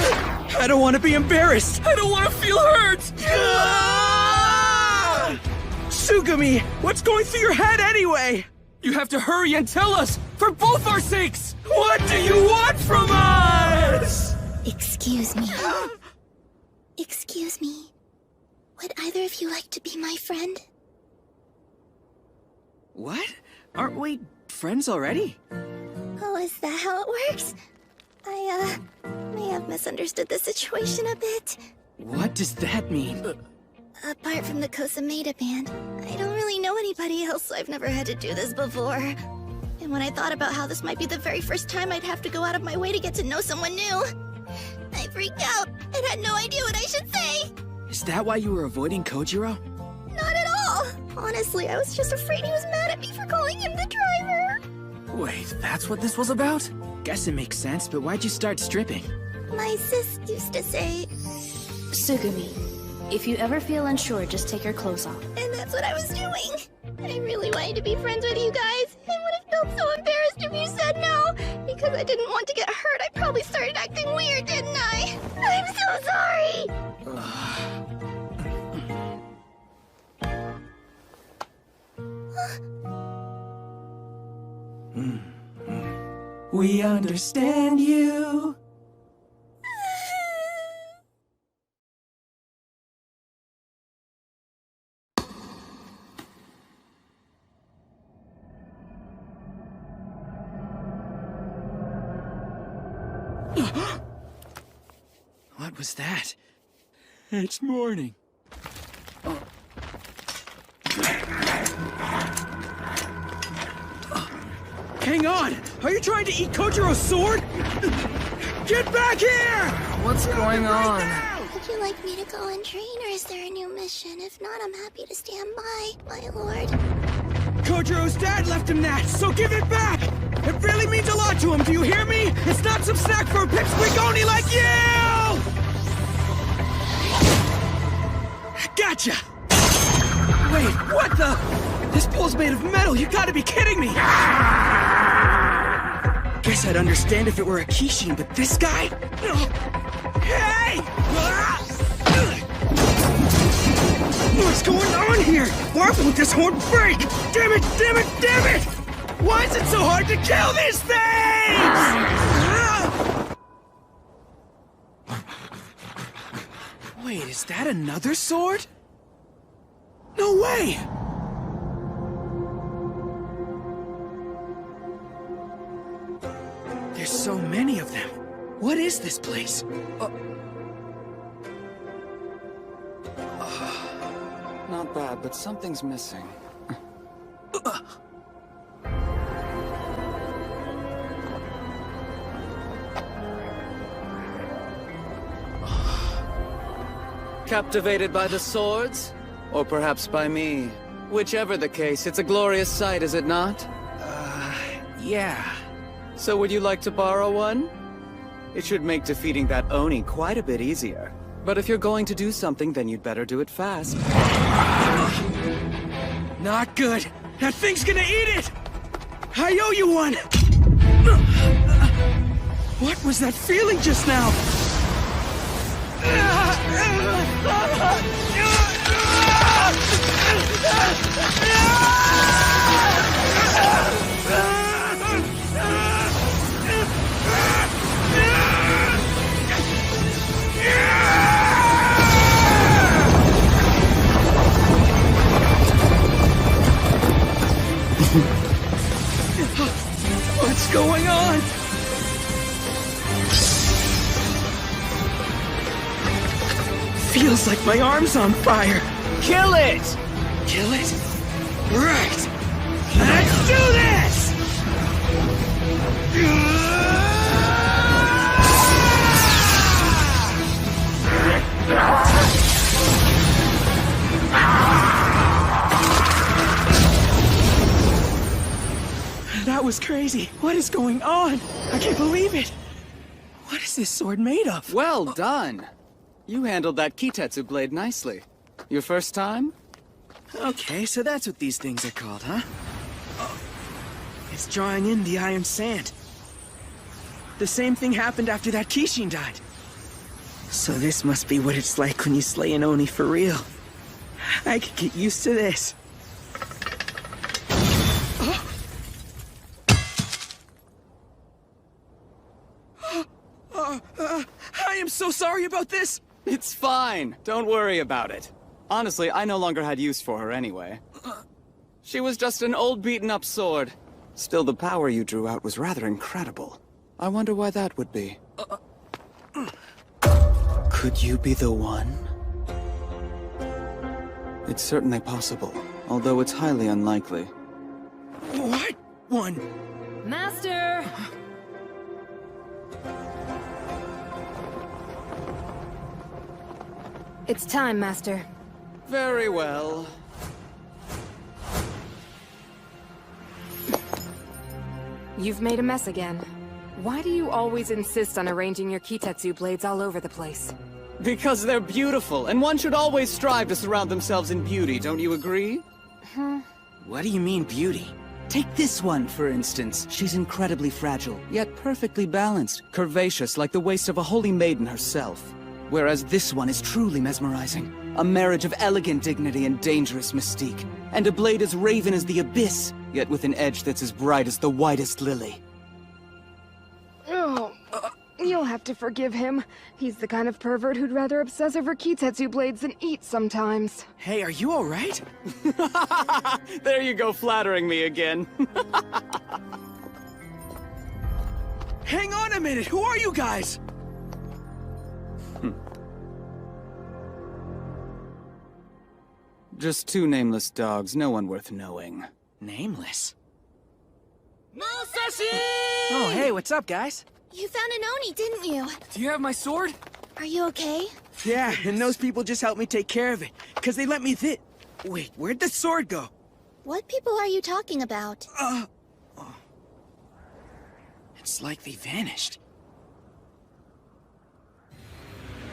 I don't want to be embarrassed. I don't want to feel hurt. Tsugumi, what's going through your head anyway? You have to hurry and tell us, for both our sakes! What do you want from us? Excuse me. Excuse me. Would either of you like to be my friend? What? Aren't we friends already? Oh, is that how it works? I, may have misunderstood the situation a bit. What does that mean? Apart from the Kosameda band, I don't really know anybody else, so I've never had to do this before. And when I thought about how this might be the very first time I'd have to go out of my way to get to know someone new, I freaked out and had no idea what I should say. Is that why you were avoiding Kojiro? Not at all! Honestly, I was just afraid he was mad at me for calling him the driver. Wait, that's what this was about? Guess it makes sense, but why'd you start stripping? My sis used to say... Tsugumi, if you ever feel unsure, just take your clothes off. And that's what I was doing. I really wanted to be friends with you guys. I would have felt so embarrassed if you said no. Because I didn't want to get hurt, I probably started acting weird, didn't I? I'm so sorry! We understand you. What was that? It's morning. Hang on! Are you trying to eat Kojiro's sword? Get back here! What's going on? Would you like me to go and train, or is there a new mission? If not, I'm happy to stand by, my lord. Kojiro's dad left him that, so give it back! It really means a lot to him, do you hear me? It's not some snack for a pipsqueak like you! Gotcha! Wait, what the? This pole's made of metal, you gotta be kidding me! Guess I'd understand if it were a Kishin, but this guy? Hey! What's going on here? Why won't this horn break? Damn it, damn it, damn it! Why is it so hard to kill these things? Wait, is that another sword? No way! There's so many of them. What is this place? Not bad, but something's missing. Captivated by the swords? Or perhaps by me? Whichever the case, it's a glorious sight, is it not? Yeah. So would you like to borrow one? It should make defeating that Oni quite a bit easier. But if you're going to do something, then you'd better do it fast. Not good. That thing's gonna eat it! I owe you one! What was that feeling just now? What's going on? Feels like my arm's on fire. Kill it! Kill it? Right! Let's do this! That was crazy. What is going on? I can't believe it. What is this sword made of? Well done. You handled that Kitetsu blade nicely. Your first time? Okay, so that's what these things are called, huh? Oh. It's drawing in the iron sand. The same thing happened after that Kishin died. So this must be what it's like when you slay an Oni for real. I could get used to this. I am so sorry about this! It's fine. Don't worry about it. Honestly, I no longer had use for her anyway. She was just an old beaten-up sword. Still, the power you drew out was rather incredible. I wonder why that would be. Could you be the one? It's certainly possible, although it's highly unlikely. What one? Master! It's time, Master. Very well. You've made a mess again. Why do you always insist on arranging your Kitetsu blades all over the place? Because they're beautiful, and one should always strive to surround themselves in beauty, don't you agree? What do you mean, beauty? Take this one, for instance. She's incredibly fragile, yet perfectly balanced, curvaceous like the waist of a holy maiden herself. Whereas this one is truly mesmerizing. A marriage of elegant dignity and dangerous mystique. And a blade as raven as the abyss, yet with an edge that's as bright as the whitest lily. Oh, you'll have to forgive him. He's the kind of pervert who'd rather obsess over Kitetsu blades than eat sometimes. Hey, are you alright? There you go, flattering me again. Hang on a minute, who are you guys? Just two nameless dogs, no one worth knowing. Nameless? Musashi! Oh, hey, what's up, guys? You found an Oni, didn't you? Do you have my sword? Are you okay? Yeah, and those people just helped me take care of it, because they let me Wait, where'd the sword go? What people are you talking about? It's like they vanished.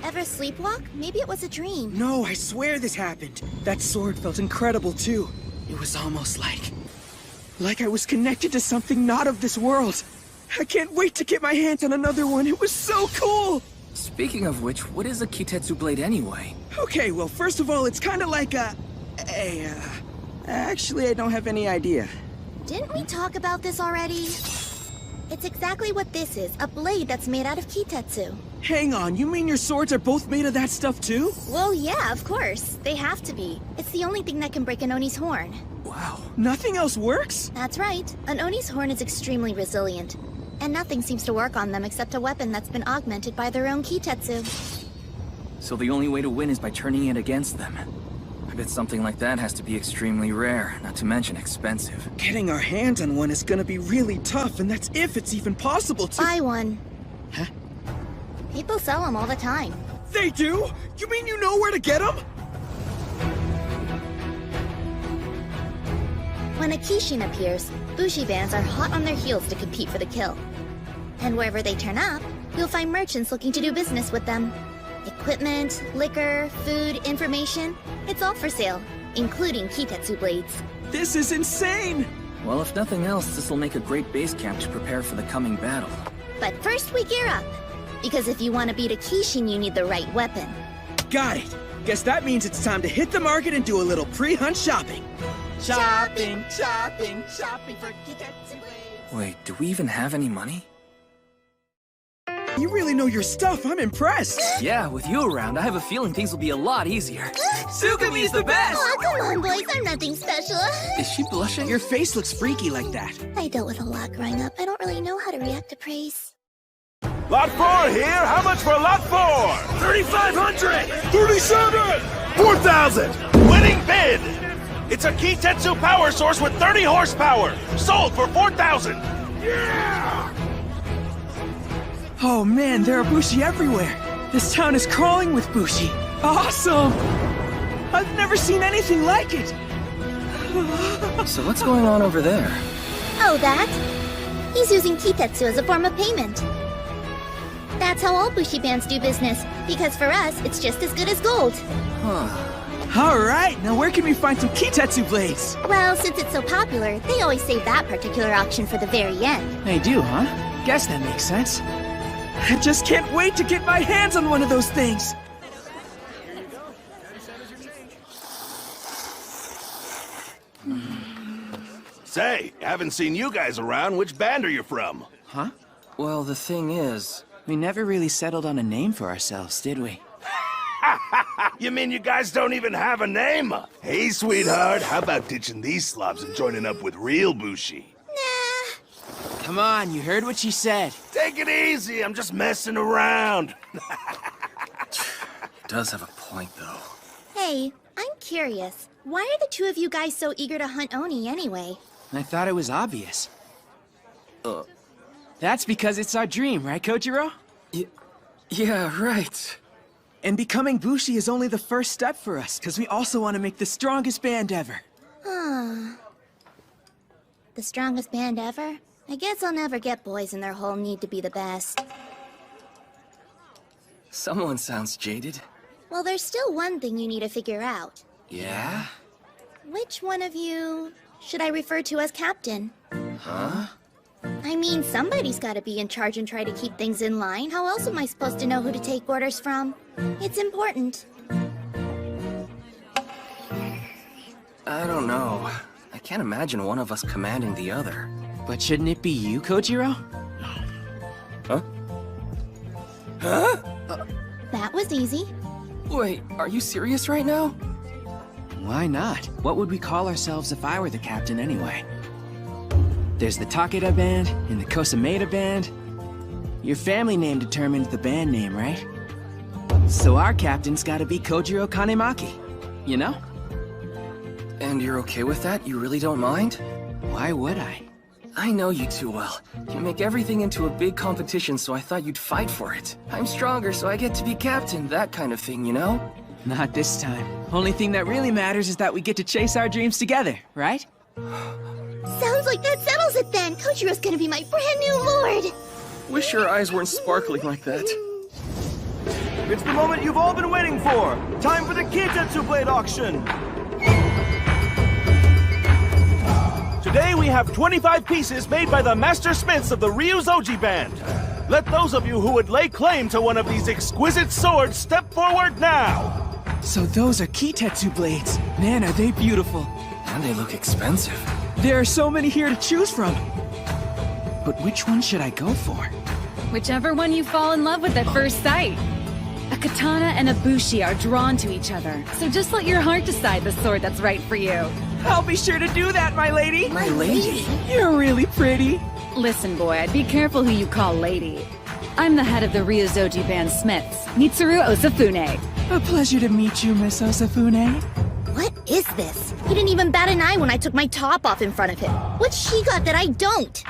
Ever sleepwalk? Maybe it was a dream. No, I swear this happened. That sword felt incredible, too. It was almost like I was connected to something not of this world. I can't wait to get my hands on another one. It was so cool! Speaking of which, what is a Kitetsu blade anyway? Okay, well, first of all, it's kind of like actually, I don't have any idea. Didn't we talk about this already? It's exactly what this is, a blade that's made out of Kitetsu. Hang on, you mean your swords are both made of that stuff too? Well, yeah, of course. They have to be. It's the only thing that can break an Oni's horn. Wow, nothing else works? That's right. An Oni's horn is extremely resilient. And nothing seems to work on them except a weapon that's been augmented by their own Kitetsu. So the only way to win is by turning it against them. I bet something like that has to be extremely rare, not to mention expensive. Getting our hands on one is gonna be really tough, and that's if it's even possible to— Buy one. Huh? People sell them all the time. They do? You mean you know where to get them? When a Kishin appears, Bushi bands are hot on their heels to compete for the kill. And wherever they turn up, you'll find merchants looking to do business with them. Equipment, liquor, food, information, it's all for sale, including Kitetsu blades. This is insane! Well, if nothing else, this'll make a great base camp to prepare for the coming battle. But first we gear up. Because if you want to beat a Kishin, you need the right weapon. Got it! Guess that means it's time to hit the market and do a little pre-hunt shopping. Shopping for Kitetsu blades. Wait, do we even have any money? You really know your stuff, I'm impressed! Yeah, with you around, I have a feeling things will be a lot easier. Tsukumi's the best! Oh, come on, boys, I'm nothing special. Is she blushing? Your face looks freaky like that. I dealt with a lot growing up. I don't really know how to react to praise. Lot 4 here. How much for lot 4? 3,500! 37! 4,000! Winning bid! It's a Kitetsu power source with 30 horsepower! Sold for 4,000! Yeah! Oh man, there are Bushi everywhere! This town is crawling with Bushi! Awesome! I've never seen anything like it! So what's going on over there? Oh, that? He's using Kitetsu as a form of payment. That's how all Bushi bands do business, because for us, it's just as good as gold. Alright, now where can we find some Kitetsu blades? Well, since it's so popular, they always save that particular auction for the very end. They do, huh? Guess that makes sense. I just can't wait to get my hands on one of those things! Say, haven't seen you guys around. Which band are you from? Huh? Well, the thing is... We never really settled on a name for ourselves, did we? You mean you guys don't even have a name? Hey, sweetheart, how about ditching these slobs and joining up with real Bushi? Come on, you heard what she said. Take it easy, I'm just messing around. Does have a point, though. Hey, I'm curious. Why are the two of you guys so eager to hunt Oni anyway? I thought it was obvious. That's because it's our dream, right, Kojiro? Yeah, right. And becoming Bushi is only the first step for us, because we also want to make the strongest band ever. The strongest band ever? I guess I'll never get boys in their whole need to be the best. Someone sounds jaded. Well, there's still one thing you need to figure out. Yeah? Which one of you should I refer to as captain? Huh? I mean, somebody's gotta be in charge and try to keep things in line. How else am I supposed to know who to take orders from? It's important. I don't know. I can't imagine one of us commanding the other. But shouldn't it be you, Kojiro? Huh? Huh? That was easy. Wait, are you serious right now? Why not? What would we call ourselves if I were the captain anyway? There's the Takeda band and the Kosameda band. Your family name determines the band name, right? So our captain's gotta be Kojiro Kanemaki, you know? And you're okay with that? You really don't mind? Why would I? I know you too well. You make everything into a big competition, so I thought you'd fight for it. I'm stronger, so I get to be captain, that kind of thing, you know? Not this time. Only thing that really matters is that we get to chase our dreams together, right? Sounds like that settles it then. Kojiro's gonna be my brand new lord. Wish your eyes weren't sparkling like that. It's the moment you've all been waiting for! Time for the Kitetsu Blade auction! Today we have 25 pieces made by the master smiths of the Ryuzoji band. Let those of you who would lay claim to one of these exquisite swords step forward now! So those are Kitetsu blades. Man, are they beautiful. And they look expensive. There are so many here to choose from. But which one should I go for? Whichever one you fall in love with at first sight. A katana and a bushi are drawn to each other, so just let your heart decide the sword that's right for you. I'll be sure to do that, my lady! My lady? You're really pretty. Listen, boy, be careful who you call lady. I'm the head of the Ryuzoji band smiths, Mitsuru Osafune. A pleasure to meet you, Miss Osafune. What is this? He didn't even bat an eye when I took my top off in front of him. What's she got that I don't?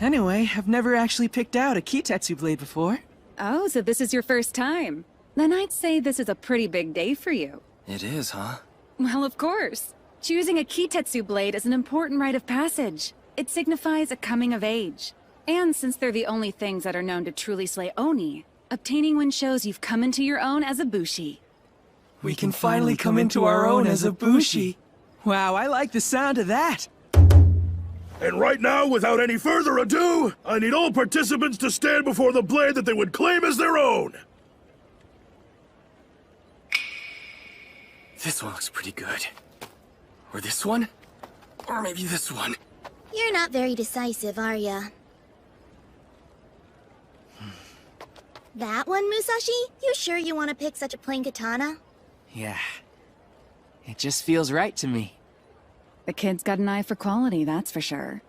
Anyway, I've never actually picked out a Kitetsu blade before. Oh, so this is your first time. Then I'd say this is a pretty big day for you. It is, huh? Well, of course. Choosing a Kitetsu blade is an important rite of passage. It signifies a coming of age. And since they're the only things that are known to truly slay Oni, obtaining one shows you've come into your own as a Bushi. We can finally come into our own as a Bushi. Wow, I like the sound of that. And right now, without any further ado, I need all participants to stand before the blade that they would claim as their own. This one looks pretty good. Or this one? Or maybe this one. You're not very decisive, are ya? That one, Musashi? You sure you want to pick such a plain katana? Yeah. It just feels right to me. The kid's got an eye for quality, that's for sure.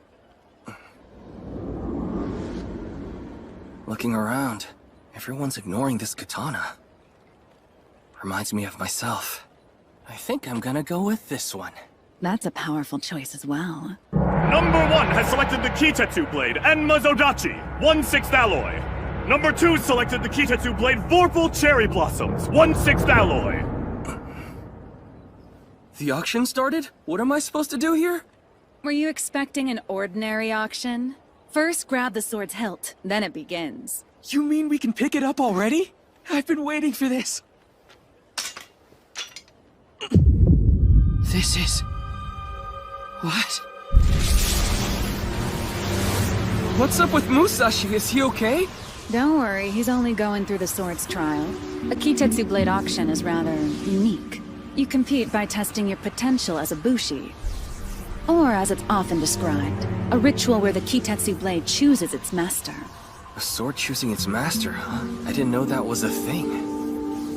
Looking around, everyone's ignoring this katana. Reminds me of myself. I think I'm gonna go with this one. That's a powerful choice as well. Number 1 has selected the Kitetsu blade and Mazodachi, 1/6 alloy. Number 2 selected the Kitetsu blade Powerfull Cherry Blossoms, 1/6 alloy. The auction started? What am I supposed to do here? Were you expecting an ordinary auction? First grab the sword's hilt, then it begins. You mean we can pick it up already? I've been waiting for this. This is... what? What's up with Musashi? Is he okay? Don't worry, he's only going through the sword's trial. A Kitetsu blade auction is rather unique. You compete by testing your potential as a bushi. Or as it's often described, a ritual where the Kitetsu blade chooses its master. A sword choosing its master, huh? I didn't know that was a thing.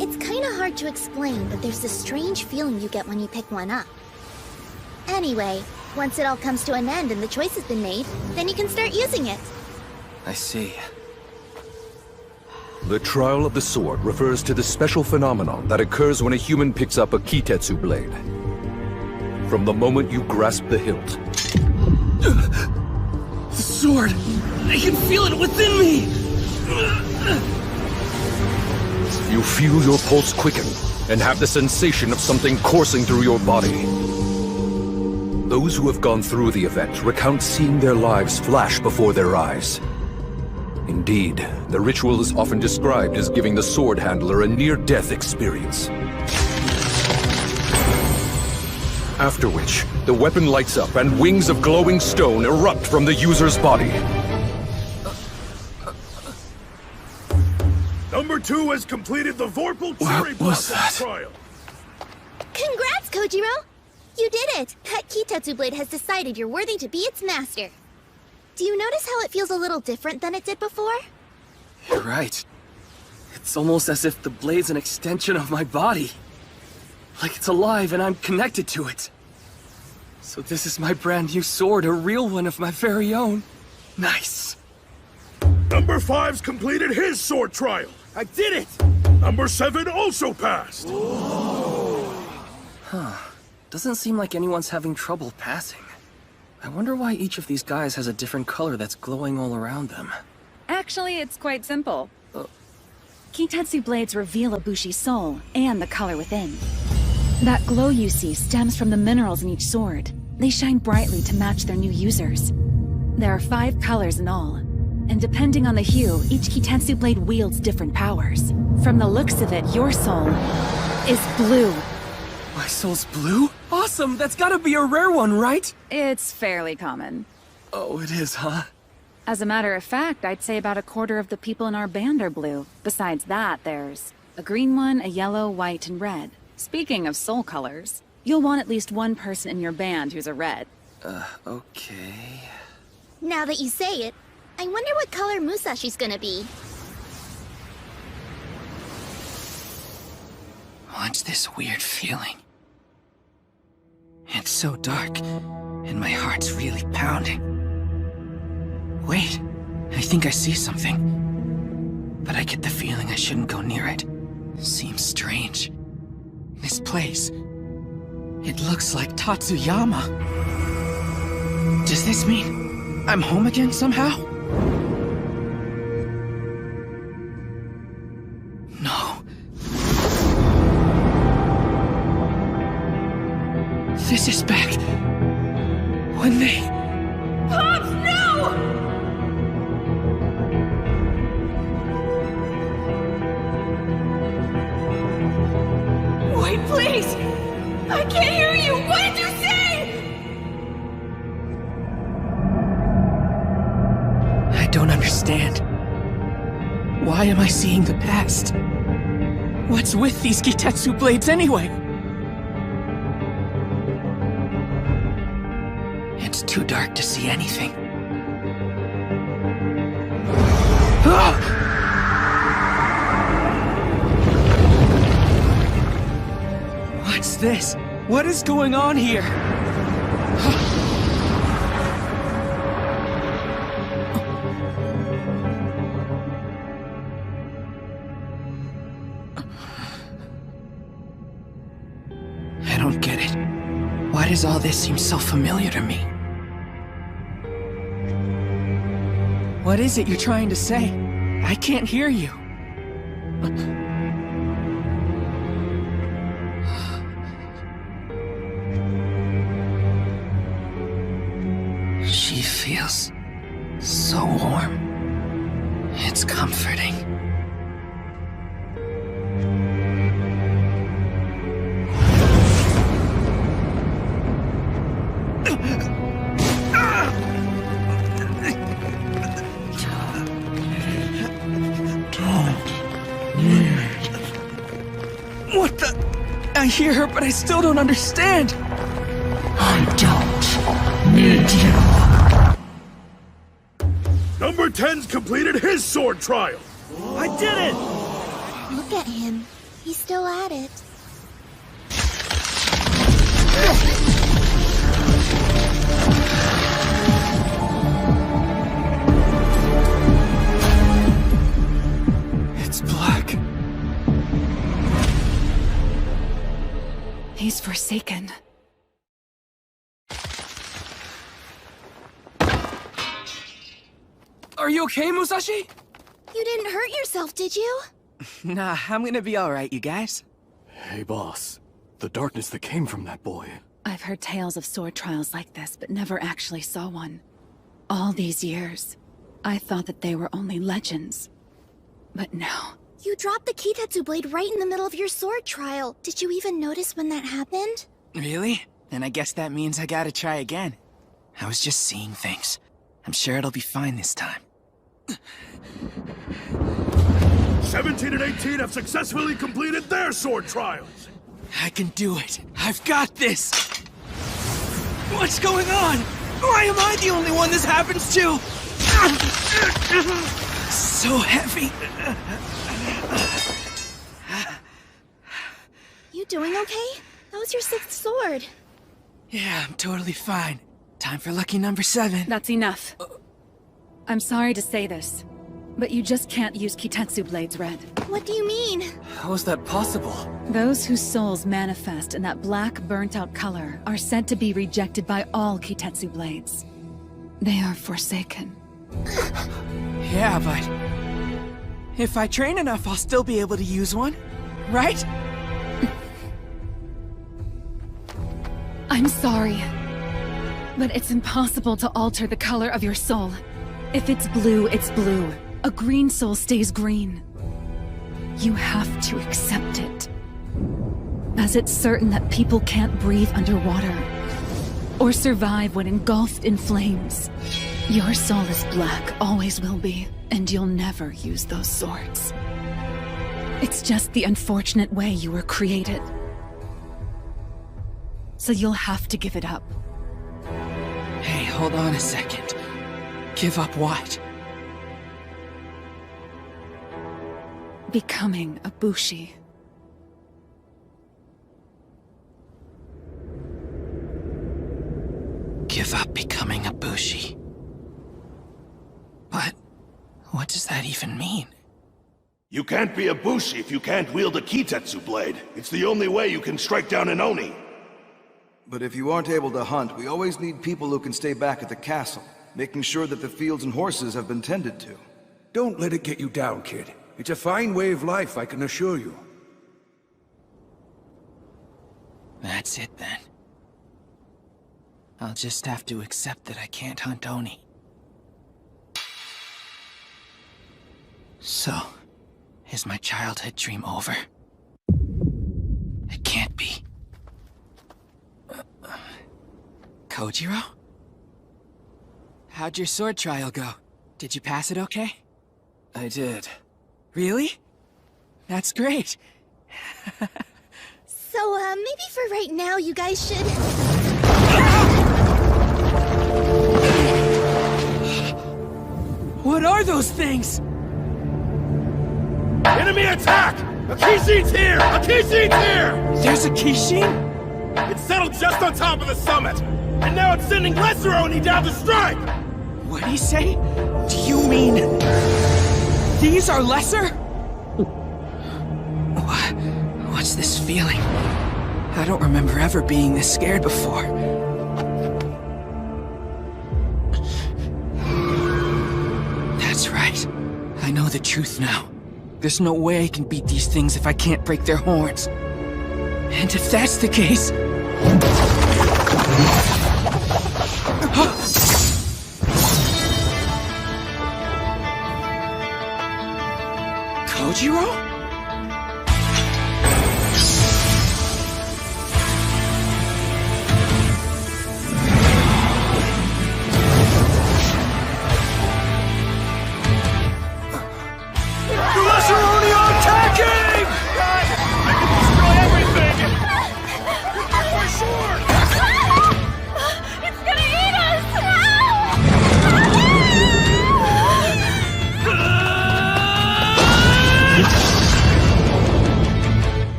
It's kinda hard to explain, but there's this strange feeling you get when you pick one up. Anyway, once it all comes to an end and the choice has been made, then you can start using it. I see. The Trial of the Sword refers to the special phenomenon that occurs when a human picks up a Kitetsu blade. From the moment you grasp the hilt. The sword! I can feel it within me! You feel your pulse quicken and have the sensation of something coursing through your body. Those who have gone through the event recount seeing their lives flash before their eyes. Indeed, the ritual is often described as giving the sword handler a near-death experience. After which, the weapon lights up and wings of glowing stone erupt from the user's body. Number 2 has completed the Powerfull Cherry Blossoms trial. Congrats, Kojiro! You did it! That Kitetsu blade has decided you're worthy to be its master. Do you notice how it feels a little different than it did before? You're right. It's almost as if the blade's an extension of my body. Like it's alive and I'm connected to it. So this is my brand new sword, a real one of my very own. Nice. Number 5's completed his sword trial. I did it! Number 7 also passed. Huh. Doesn't seem like anyone's having trouble passing. I wonder why each of these guys has a different color that's glowing all around them. Actually, it's quite simple. Kitetsu blades reveal a bushi's soul and the color within. That glow you see stems from the minerals in each sword. They shine brightly to match their new users. There are 5 colors in all, and depending on the hue, each Kitetsu blade wields different powers. From the looks of it, your soul is blue. My soul's blue? Awesome! That's gotta be a rare one, right? It's fairly common. Oh, it is, huh? As a matter of fact, I'd say about 1/4 of the people in our band are blue. Besides that, there's a green one, a yellow, white, and red. Speaking of soul colors, you'll want at least one person in your band who's a red. Okay... Now that you say it, I wonder what color Musashi's gonna be. What's this weird feeling? It's so dark, and my heart's really pounding. Wait, I think I see something. But I get the feeling I shouldn't go near it. Seems strange. This place... it looks like Tatsuyama. Does this mean I'm home again somehow? No. This is back when they... Pops, no! Wait, please! I can't hear you! What did you say? I don't understand. Why am I seeing the past? What's with these Kitetsu blades anyway? It's too dark to see anything. What's this? What is going on here? it? Why does all this seem so familiar to me? What is it you're trying to say? I can't hear you. She feels so warm. It's comforting. What the? I hear her, but I still don't understand. I don't need you. Number 10's completed his sword trial. I did it! Look at him. He's still at it. It's black. He's forsaken. Are you okay, Musashi? You didn't hurt yourself, did you? Nah, I'm gonna be alright, you guys. Hey, boss. The darkness that came from that boy. I've heard tales of sword trials like this, but never actually saw one. All these years, I thought that they were only legends. But no. You dropped the Kitetsu blade right in the middle of your sword trial. Did you even notice when that happened? Really? Then I guess that means I gotta try again. I was just seeing things. I'm sure it'll be fine this time. 17 and 18 have successfully completed their sword trials. I can do it. I've got this. What's going on? Why am I the only one this happens to? So heavy. You doing okay? That was your 6th sword. Yeah, I'm totally fine. Time for lucky number 7. That's enough. I'm sorry to say this, but you just can't use Kitetsu blades, Red. What do you mean? How is that possible? Those whose souls manifest in that black, burnt-out color are said to be rejected by all Kitetsu blades. They are forsaken. Yeah, but if I train enough, I'll still be able to use one, right? I'm sorry, but it's impossible to alter the color of your soul. If it's blue, it's blue. A green soul stays green. You have to accept it. As it's certain that people can't breathe underwater, or survive when engulfed in flames. Your soul is black, always will be, and you'll never use those swords. It's just the unfortunate way you were created. So you'll have to give it up. Hey, hold on a second. Give up what? Becoming a Bushi. Give up becoming a Bushi. But what does that even mean? You can't be a Bushi if you can't wield a Kitetsu blade. It's the only way you can strike down an Oni. But if you aren't able to hunt, we always need people who can stay back at the castle, making sure that the fields and horses have been tended to. Don't let it get you down, kid. It's a fine way of life, I can assure you. That's it then. I'll just have to accept that I can't hunt Oni. So, is my childhood dream over? It can't be. Kojiro? How'd your sword trial go? Did you pass it okay? I did. Really? That's great. So, maybe for right now, you guys should... What are those things? Enemy attack! A Kishin's here! A Kishin's here! There's a Kishin? It's settled just on top of the summit! And now it's sending Lesser Oni down to strike! What'd he say? Do you mean... these are lesser? What's this feeling? I don't remember ever being this scared before. That's right. I know the truth now. There's no way I can beat these things if I can't break their horns. And if that's the case... Kojiro?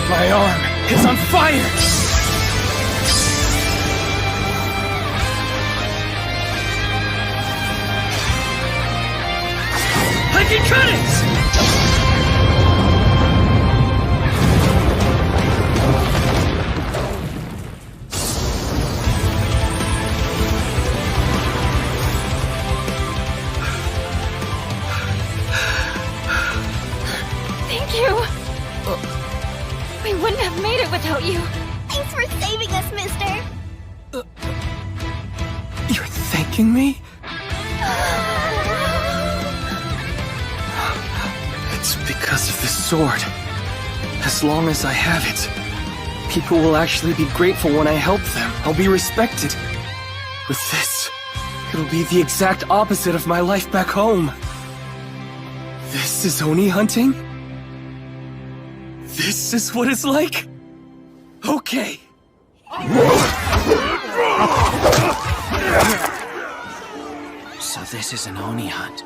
My arm is on fire! I can cut it! Thank you! We wouldn't have made it without you. Thanks for saving us, mister. You're thanking me? It's because of the sword. As long as I have it, people will actually be grateful when I help them. I'll be respected. With this, it'll be the exact opposite of my life back home. This is Oni hunting? This is what it's like? Okay. So this is an Oni hunt.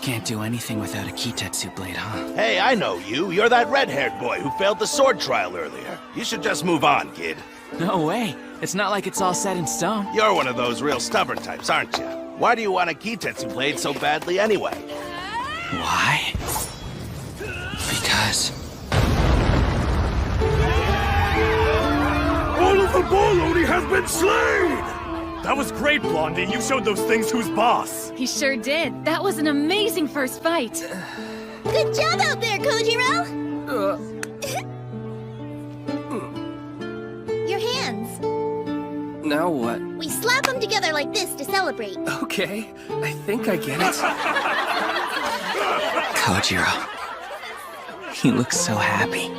Can't do anything without a Kitetsu blade, huh? Hey, I know you. You're that red-haired boy who failed the sword trial earlier. You should just move on, kid. No way. It's not like it's all set in stone. You're one of those real stubborn types, aren't you? Why do you want a Kitetsu blade so badly anyway? Why? Because... All of the ball Oni has been slain! That was great, Blondie. You showed those things who's boss. He sure did. That was an amazing first fight. Good job out there, Kojiro! Your hands. Now what? We slap them together like this to celebrate. Okay, I think I get it. Kojiro. He looks so happy.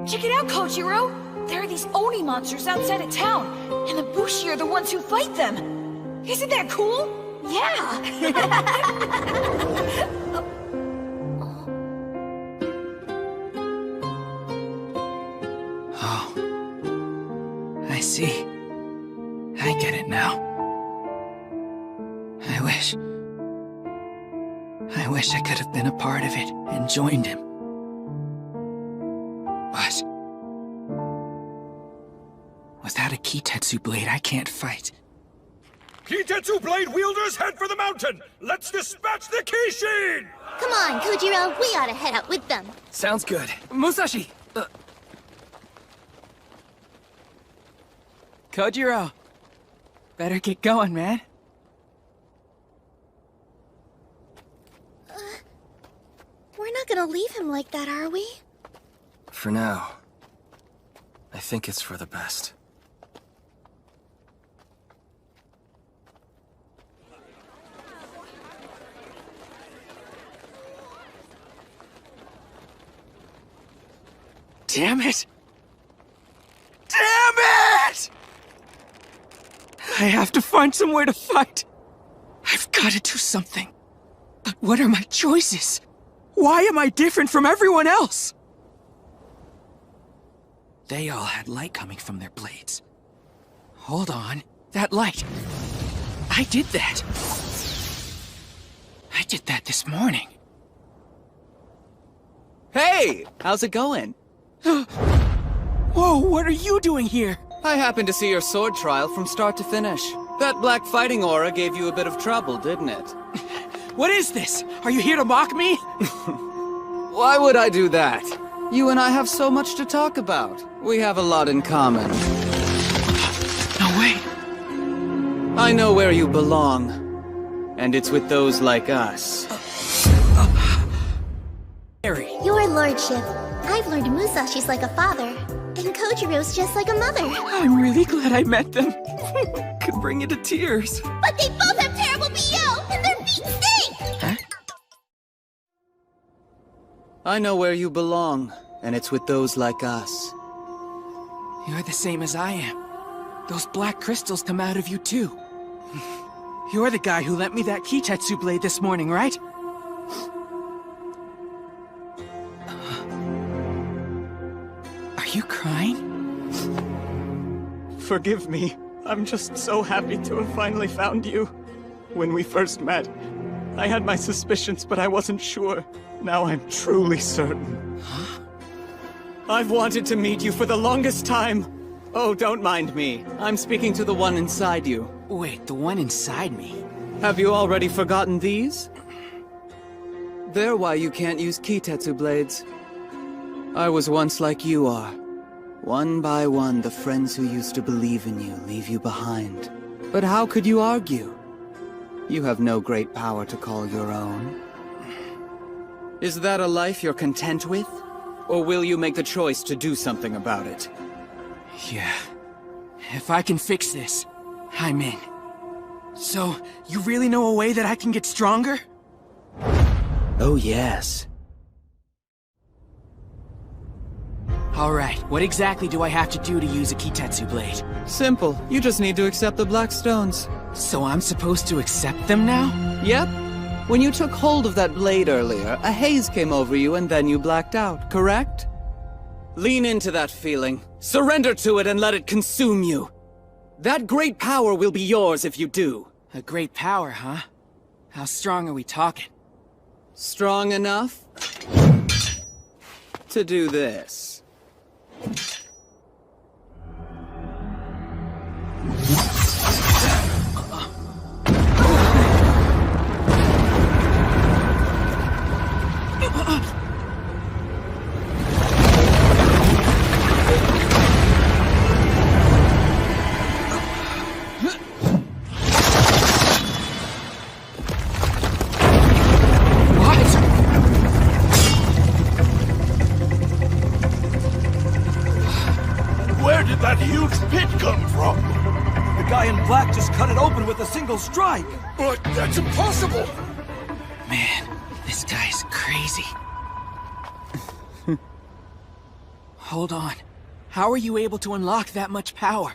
Check it out, Kojiro! There are these Oni monsters outside of town, and the Bushi are the ones who fight them. Isn't that cool? Yeah! Oh. I see. I get it now. I wish I could have been a part of it and joined him. But... without a Kitetsu blade, I can't fight. Kitetsu blade wielders, head for the mountain! Let's dispatch the Kishin! Come on, Kojiro, we ought to head out with them. Sounds good. Musashi! Kojiro! Better get going, man. We're not gonna leave him like that, are we? For now, I think it's for the best. Damn it! Damn it! I have to find somewhere to fight. I've got to do something. But what are my choices? Why am I different from everyone else? They all had light coming from their blades. Hold on. That light. I did that. I did that this morning. Hey! How's it going? Whoa, what are you doing here? I happened to see your sword trial from start to finish. That black fighting aura gave you a bit of trouble, didn't it? What is this? Are you here to mock me? Why would I do that? You and I have so much to talk about. We have a lot in common. No way. I know where you belong. And it's with those like us. Harry. Your lordship, I've learned Musashi's like a father, and Kojiro's just like a mother. I'm really glad I met them. Could bring you to tears. But they both have terrible BO, and their feet stink! Huh? I know where you belong, and it's with those like us. You're the same as I am. Those black crystals come out of you too. You're the guy who lent me that Kitetsu blade this morning, right? Are you crying? Forgive me. I'm just so happy to have finally found you. When we first met, I had my suspicions, but I wasn't sure. Now I'm truly certain. Huh? I've wanted to meet you for the longest time. Oh, don't mind me. I'm speaking to the one inside you. Wait, the one inside me? Have you already forgotten these? They're why you can't use Kitetsu blades. I was once like you are. One by one, the friends who used to believe in you leave you behind. But how could you argue? You have no great power to call your own. Is that a life you're content with? Or will you make the choice to do something about it? Yeah. If I can fix this, I'm in. So, you really know a way that I can get stronger? Oh, yes. Alright, what exactly do I have to do to use a Kitetsu blade? Simple. You just need to accept the black stones. So I'm supposed to accept them now? Yep. When you took hold of that blade earlier, a haze came over you and then you blacked out, correct? Lean into that feeling. Surrender to it and let it consume you. That great power will be yours if you do. A great power, huh? How strong are we talking? Strong enough to do this. That huge pit come from? The guy in black just cut it open with a single strike. But that's impossible! Man, this guy's crazy. Hold on. How are you able to unlock that much power?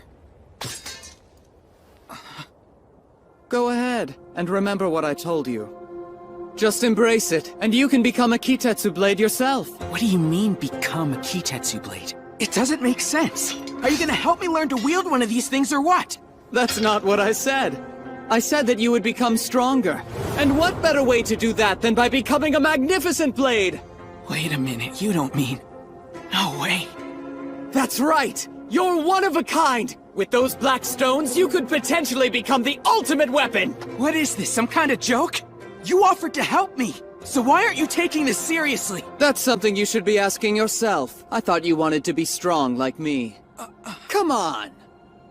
Go ahead, and remember what I told you. Just embrace it, and you can become a Kitetsu blade yourself. What do you mean, become a Kitetsu blade? It doesn't make sense. Are you gonna help me learn to wield one of these things or what? That's not what I said. I said that you would become stronger. And what better way to do that than by becoming a magnificent blade? Wait a minute, you don't mean... No way. That's right! You're one of a kind! With those black stones, you could potentially become the ultimate weapon! What is this, some kind of joke? You offered to help me! So why aren't you taking this seriously? That's something you should be asking yourself. I thought you wanted to be strong like me. Come on!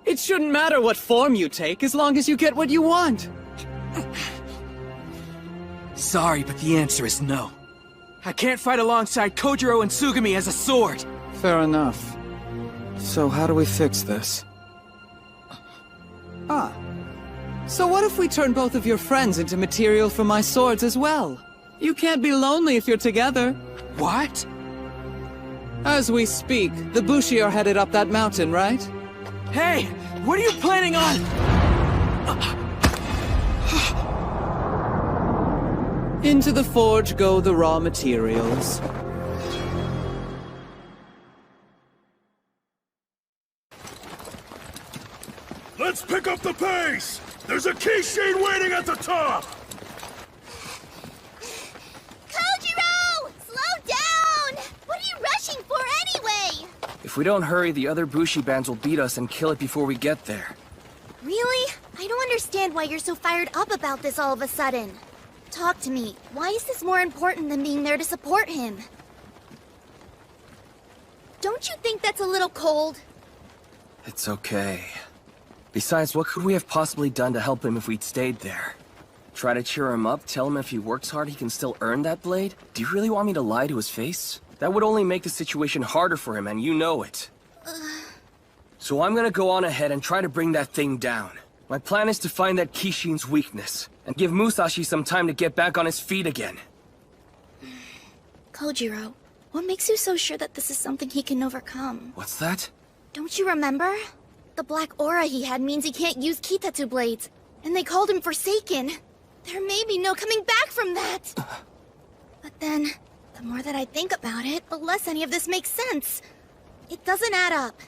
It shouldn't matter what form you take, as long as you get what you want. Sorry, but the answer is no. I can't fight alongside Kojiro and Tsugumi as a sword! Fair enough. So how do we fix this? So what if we turn both of your friends into material for my swords as well? You can't be lonely if you're together. What? As we speak, the Bushi are headed up that mountain, right? Hey! What are you planning on? Into the forge go the raw materials. Let's pick up the pace! There's a Kishin waiting at the top! Kojiro! Slow down! What are you rushing for anyway? If we don't hurry, the other Bushi bands will beat us and kill it before we get there. Really? I don't understand why you're so fired up about this all of a sudden. Talk to me. Why is this more important than being there to support him? Don't you think that's a little cold? It's okay. Besides, what could we have possibly done to help him if we'd stayed there? Try to cheer him up, tell him if he works hard he can still earn that blade? Do you really want me to lie to his face? That would only make the situation harder for him, and you know it. So I'm gonna go on ahead and try to bring that thing down. My plan is to find that Kishin's weakness, and give Musashi some time to get back on his feet again. Kojiro, what makes you so sure that this is something he can overcome? What's that? Don't you remember? The black aura he had means he can't use Kitetsu blades, and they called him Forsaken. There may be no coming back from that! But then, the more that I think about it, the less any of this makes sense. It doesn't add up.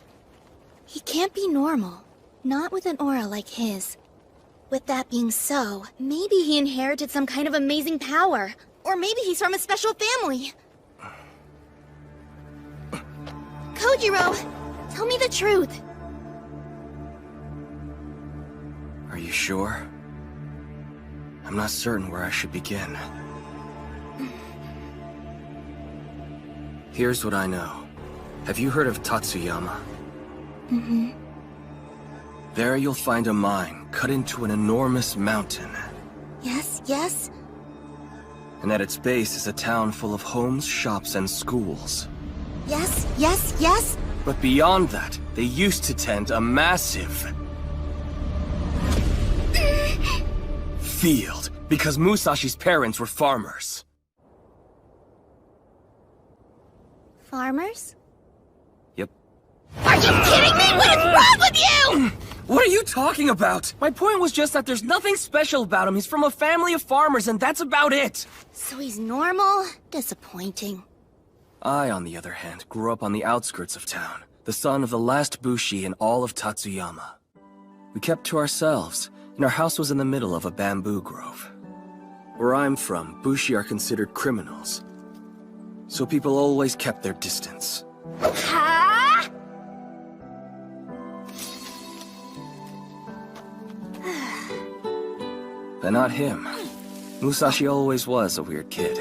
He can't be normal. Not with an aura like his. With that being so, maybe he inherited some kind of amazing power. Or maybe he's from a special family. Kojiro, tell me the truth. Are you sure? I'm not certain where I should begin. Here's what I know. Have you heard of Tatsuyama? Mm-hmm. There you'll find a mine cut into an enormous mountain. Yes, yes? And at its base is a town full of homes, shops, and schools. Yes, yes, yes? But beyond that, they used to tend a massive field, because Musashi's parents were farmers. Farmers? Yep. Are you kidding me? What is wrong with you? What are you talking about? My point was just that there's nothing special about him. He's from a family of farmers, and that's about it. So he's normal? Disappointing. I, on the other hand, grew up on the outskirts of town, the son of the last Bushi in all of Tatsuyama. We kept to ourselves, and our house was in the middle of a bamboo grove. Where I'm from, Bushi are considered criminals. So people always kept their distance. Huh? But not him. Musashi always was a weird kid.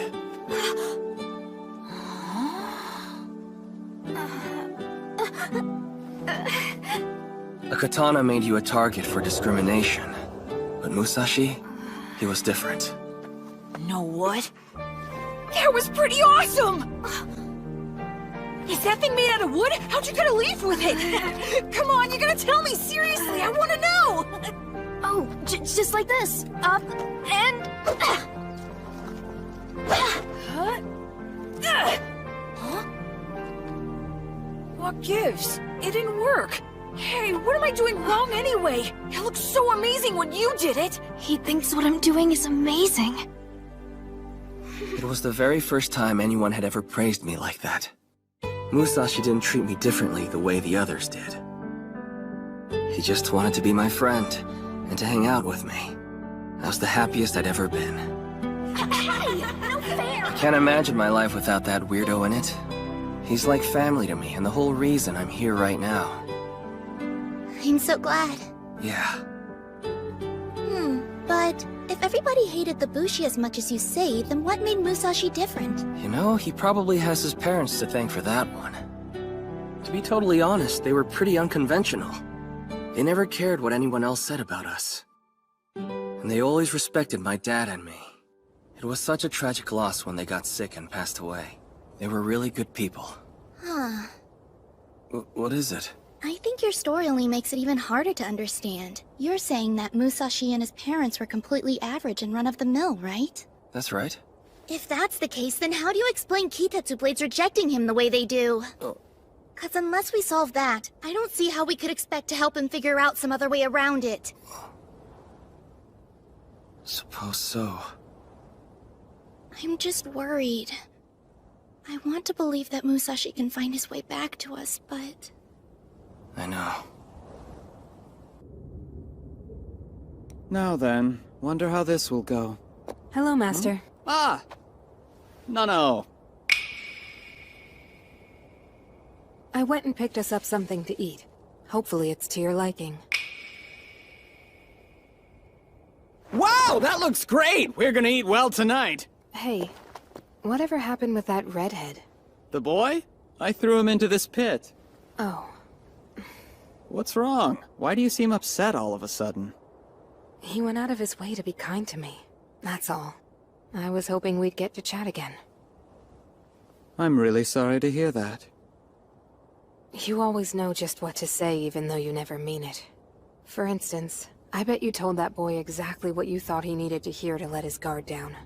A katana made you a target for discrimination. But Musashi, he was different. Know what? That was pretty awesome! Is that thing made out of wood? How'd you get a leaf with it? Come on, you gotta tell me, seriously, I wanna know! Oh, just like this. Up, and... Huh? What gives? It didn't work. Hey, what am I doing wrong anyway? It looks so amazing when you did it! He thinks what I'm doing is amazing. It was the very first time anyone had ever praised me like that. Musashi didn't treat me differently the way the others did. He just wanted to be my friend, and to hang out with me. I was the happiest I'd ever been. Hey, no fair! I can't imagine my life without that weirdo in it. He's like family to me, and the whole reason I'm here right now. I'm so glad. Yeah. But if everybody hated the Bushi as much as you say, then what made Musashi different? You know, he probably has his parents to thank for that one. To be totally honest, they were pretty unconventional. They never cared what anyone else said about us. And they always respected my dad and me. It was such a tragic loss when they got sick and passed away. They were really good people. Huh. What is it? I think your story only makes it even harder to understand. You're saying that Musashi and his parents were completely average and run-of-the-mill, right? That's right. If that's the case, then how do you explain Kitetsu Blades rejecting him the way they do? Cause unless we solve that, I don't see how we could expect to help him figure out some other way around it. Suppose so. I'm just worried. I want to believe that Musashi can find his way back to us, but... I know. Now then, wonder how this will go. Hello, Master. Ah! No. I went and picked us up something to eat. Hopefully it's to your liking. Wow! Wow, that looks great! We're gonna eat well tonight. Hey, whatever happened with that redhead? The boy? I threw him into this pit. Oh. What's wrong? Why do you seem upset all of a sudden? He went out of his way to be kind to me. That's all. I was hoping we'd get to chat again. I'm really sorry to hear that. You always know just what to say even though you never mean it. For instance, I bet you told that boy exactly what you thought he needed to hear to let his guard down.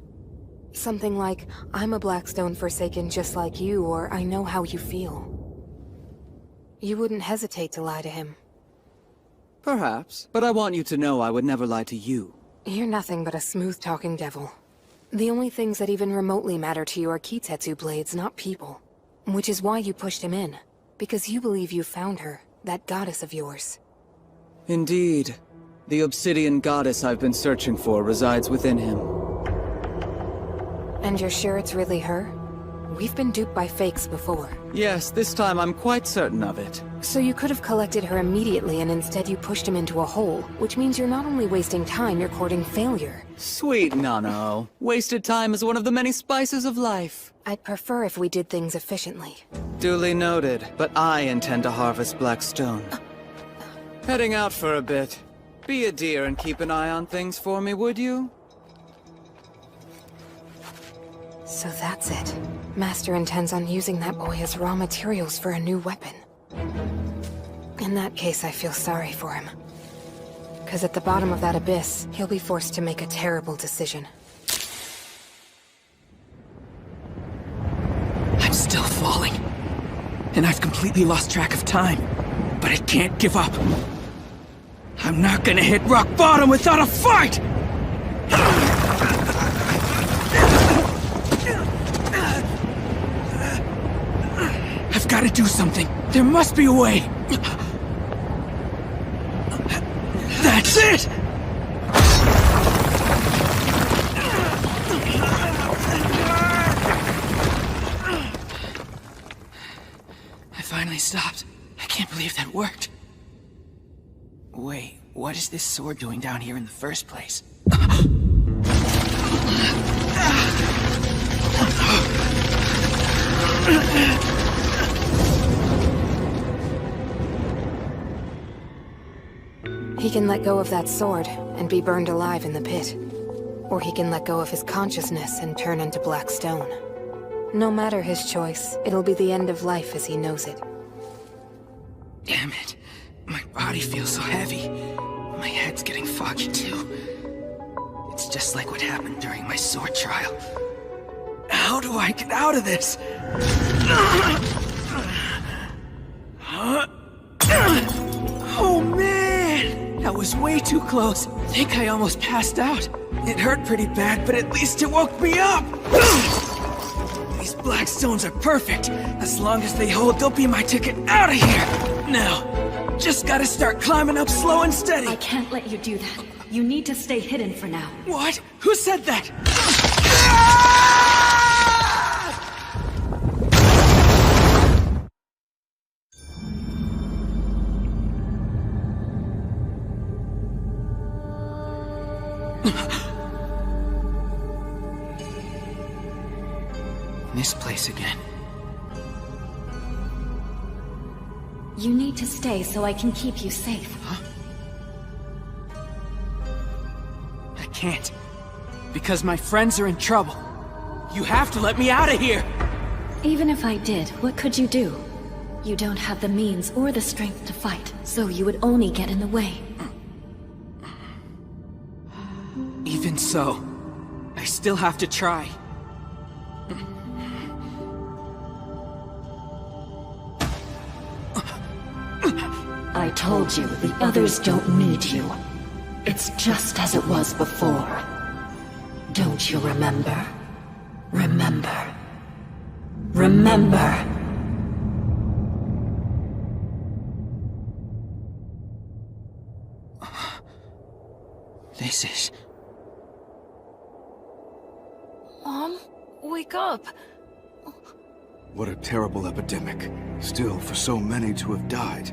Something like, I'm a Blackstone Forsaken just like you, or I know how you feel. You wouldn't hesitate to lie to him. Perhaps, but I want you to know I would never lie to you. You're nothing but a smooth-talking devil. The only things that even remotely matter to you are Kitetsu blades, not people. Which is why you pushed him in. Because you believe you found her, that goddess of yours. Indeed. The obsidian goddess I've been searching for resides within him. And you're sure it's really her? We've been duped by fakes before. Yes, this time I'm quite certain of it. So you could have collected her immediately and instead you pushed him into a hole, which means you're not only wasting time, you're courting failure. Sweet Nano. Wasted time is one of the many spices of life. I'd prefer if we did things efficiently. Duly noted, but I intend to harvest black stone. Heading out for a bit. Be a dear and keep an eye on things for me, would you? So that's it. Master intends on using that boy as raw materials for a new weapon. In that case, I feel sorry for him. 'Cause at the bottom of that abyss, he'll be forced to make a terrible decision. I'm still falling. And I've completely lost track of time. But I can't give up. I'm not gonna hit rock bottom without a fight! I've got to do something. There must be a way. That's it! I finally stopped. I can't believe that worked. Wait, what is this sword doing down here in the first place? He can let go of that sword and be burned alive in the pit. Or he can let go of his consciousness and turn into black stone. No matter his choice, it'll be the end of life as he knows it. Damn it. My body feels so heavy. My head's getting foggy too. It's just like what happened during my sword trial. How do I get out of this? Oh man! That was way too close. I think I almost passed out. It hurt pretty bad, but at least it woke me up! These black stones are perfect. As long as they hold, they'll be my ticket out of here! Now, just gotta start climbing up slow and steady. I can't let you do that. You need to stay hidden for now. What? Who said that? This place again. You need to stay so I can keep you safe. Huh? I can't. Because my friends are in trouble. You have to let me out of here! Even if I did, what could you do? You don't have the means or the strength to fight, so you would only get in the way. Even so, I still have to try. I told you, the others don't need you. It's just as it was before. Don't you remember? Remember. Remember! This is... Mom? Wake up! What a terrible epidemic. Still, for so many to have died.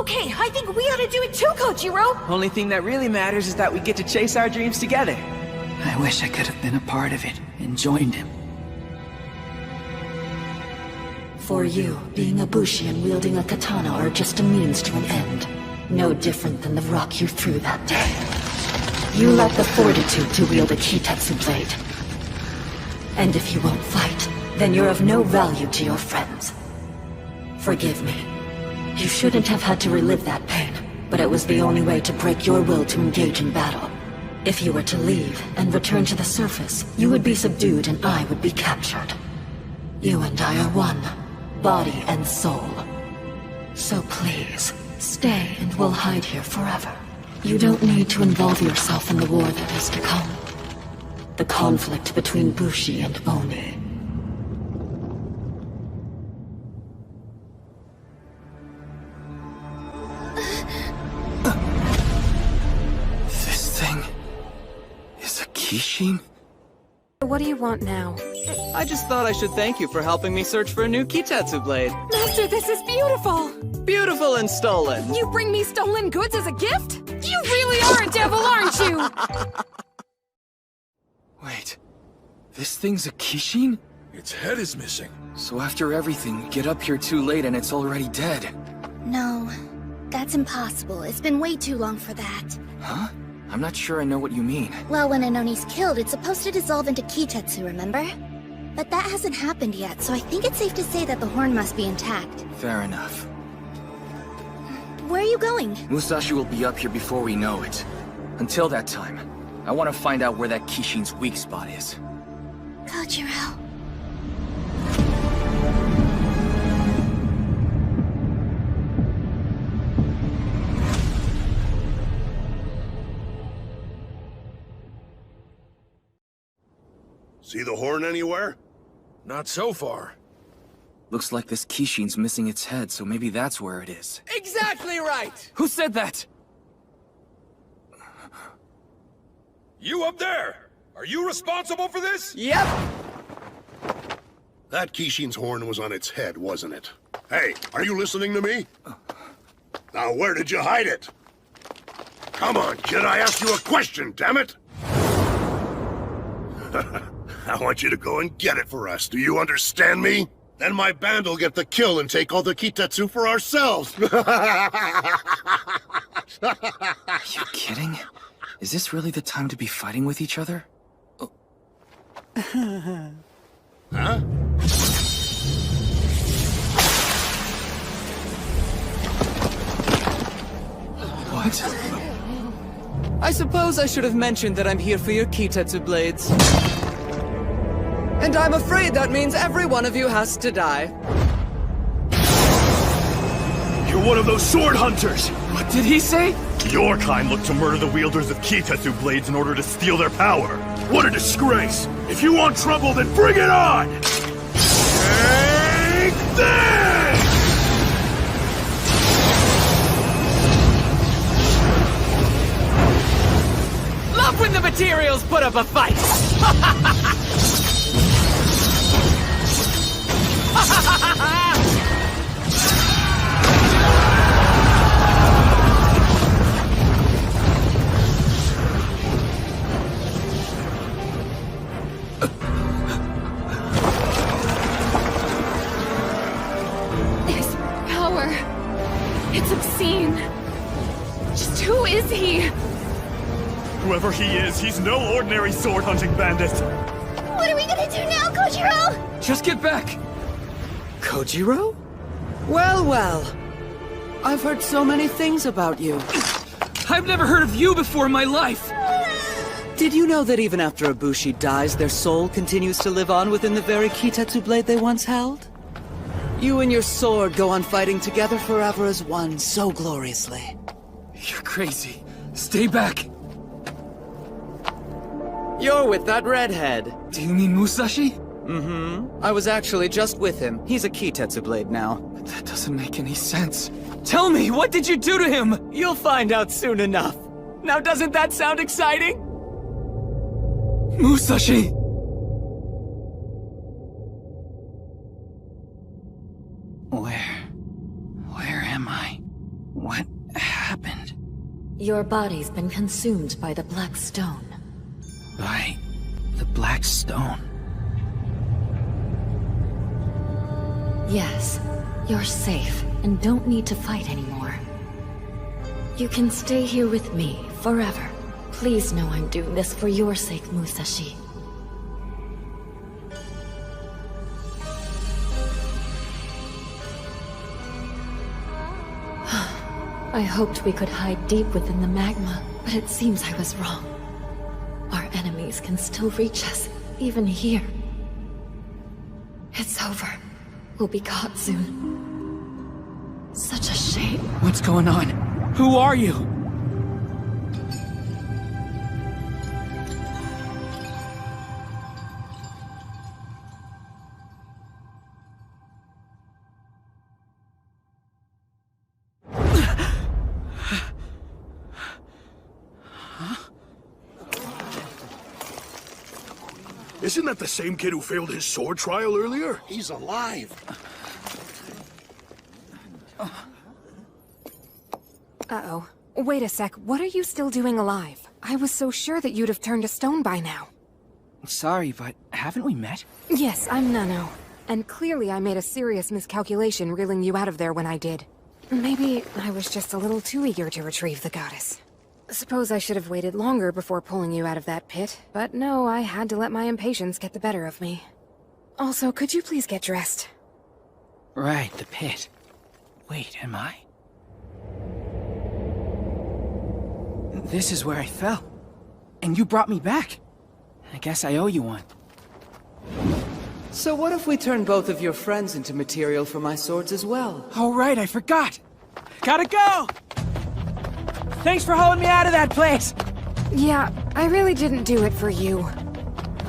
Okay, I think we ought to do it too, Kojiro! Only thing that really matters is that we get to chase our dreams together. I wish I could have been a part of it and joined him. For you, being a Bushi and wielding a katana are just a means to an end. No different than the rock you threw that day. You lack the fortitude to wield a Kitetsu blade. And if you won't fight, then you're of no value to your friends. Forgive me. You shouldn't have had to relive that pain, but it was the only way to break your will to engage in battle. If you were to leave and return to the surface, you would be subdued and I would be captured. You and I are one, body and soul. So please, stay and we'll hide here forever. You don't need to involve yourself in the war that is to come. The conflict between Bushi and Oni. This thing is a Kishin? What do you want now? I just thought I should thank you for helping me search for a new Kitetsu blade. Master, this is beautiful! Beautiful and stolen. You bring me stolen goods as a gift? You really are a devil, aren't you? Wait, this thing's a Kishin? Its head is missing. So after everything, we get up here too late and it's already dead. No, that's impossible. It's been way too long for that. Huh? I'm not sure I know what you mean. Well, when an Oni's killed, it's supposed to dissolve into Kitetsu, remember? But that hasn't happened yet, so I think it's safe to say that the horn must be intact. Fair enough. Where are you going? Musashi will be up here before we know it. Until that time, I want to find out where that Kishin's weak spot is. Kojiro. See the horn anywhere? Not so far. Looks like this Kishin's missing its head, so maybe that's where it is. Exactly right! Who said that? You up there! Are you responsible for this? Yep! That Kishin's horn was on its head, wasn't it? Hey, are you listening to me? Now where did you hide it? Come on, kid, I asked you a question, damn it! I want you to go and get it for us, do you understand me? Then my band will get the kill and take all the Kitetsu for ourselves! Are you kidding? Is this really the time to be fighting with each other? Oh. Huh? What? I suppose I should have mentioned that I'm here for your Kitetsu blades. And I'm afraid that means every one of you has to die. You're one of those sword hunters! What did he say? Your kind look to murder the wielders of Kitetsu blades in order to steal their power. What a disgrace! If you want trouble, then bring it on! Take this! Love when the materials put up a fight! His power... It's obscene. Just who is he? Whoever he is, he's no ordinary sword hunting bandit. What are we gonna do now, Kojiro? Just get back! Kojiro? Well, well. I've heard so many things about you. I've never heard of you before in my life! Did you know that even after a Bushi dies, their soul continues to live on within the very Kitetsu blade they once held? You and your sword go on fighting together forever as one, so gloriously. You're crazy. Stay back! You're with that redhead. Do you mean Musashi? Mm-hmm. I was actually just with him. He's a Kitetsu blade now. That doesn't make any sense. Tell me, what did you do to him? You'll find out soon enough. Now doesn't that sound exciting? Musashi! Where am I? When? Your body's been consumed by the Black Stone. By the Black Stone? Yes, you're safe and don't need to fight anymore. You can stay here with me forever. Please know I'm doing this for your sake, Musashi. I hoped we could hide deep within the magma, but it seems I was wrong. Our enemies can still reach us, even here. It's over. We'll be caught soon. Such a shame. What's going on? Who are you? Isn't that the same kid who failed his sword trial earlier? He's alive. Uh-oh. Wait a sec, what are you still doing alive? I was so sure that you'd have turned to stone by now. Sorry, but haven't we met? Yes, I'm Nano. And clearly I made a serious miscalculation reeling you out of there when I did. Maybe I was just a little too eager to retrieve the goddess. Suppose I should have waited longer before pulling you out of that pit, but no, I had to let my impatience get the better of me. Also, could you please get dressed? Right, the pit. Wait, am I? This is where I fell. And you brought me back. I guess I owe you one. So what if we turn both of your friends into material for my swords as well? Oh right, I forgot! Gotta go! Thanks for hauling me out of that place! Yeah, I really didn't do it for you.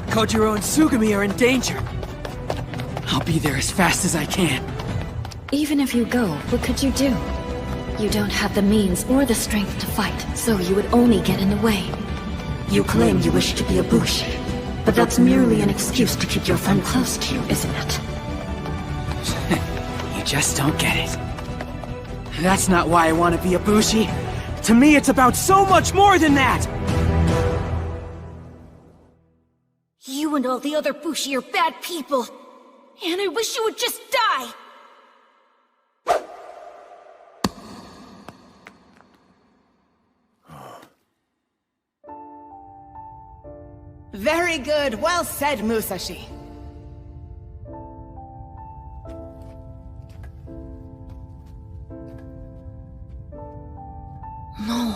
Kojiro and Sugami are in danger. I'll be there as fast as I can. Even if you go, what could you do? You don't have the means or the strength to fight, so you would only get in the way. You claim you wish to be a Bushi, but that's merely an excuse to keep your friend close to you, isn't it? You just don't get it. That's not why I want to be a Bushi. To me, it's about so much more than that! You and all the other Bushi are bad people. And I wish you would just die! Very good. Well said, Musashi. No.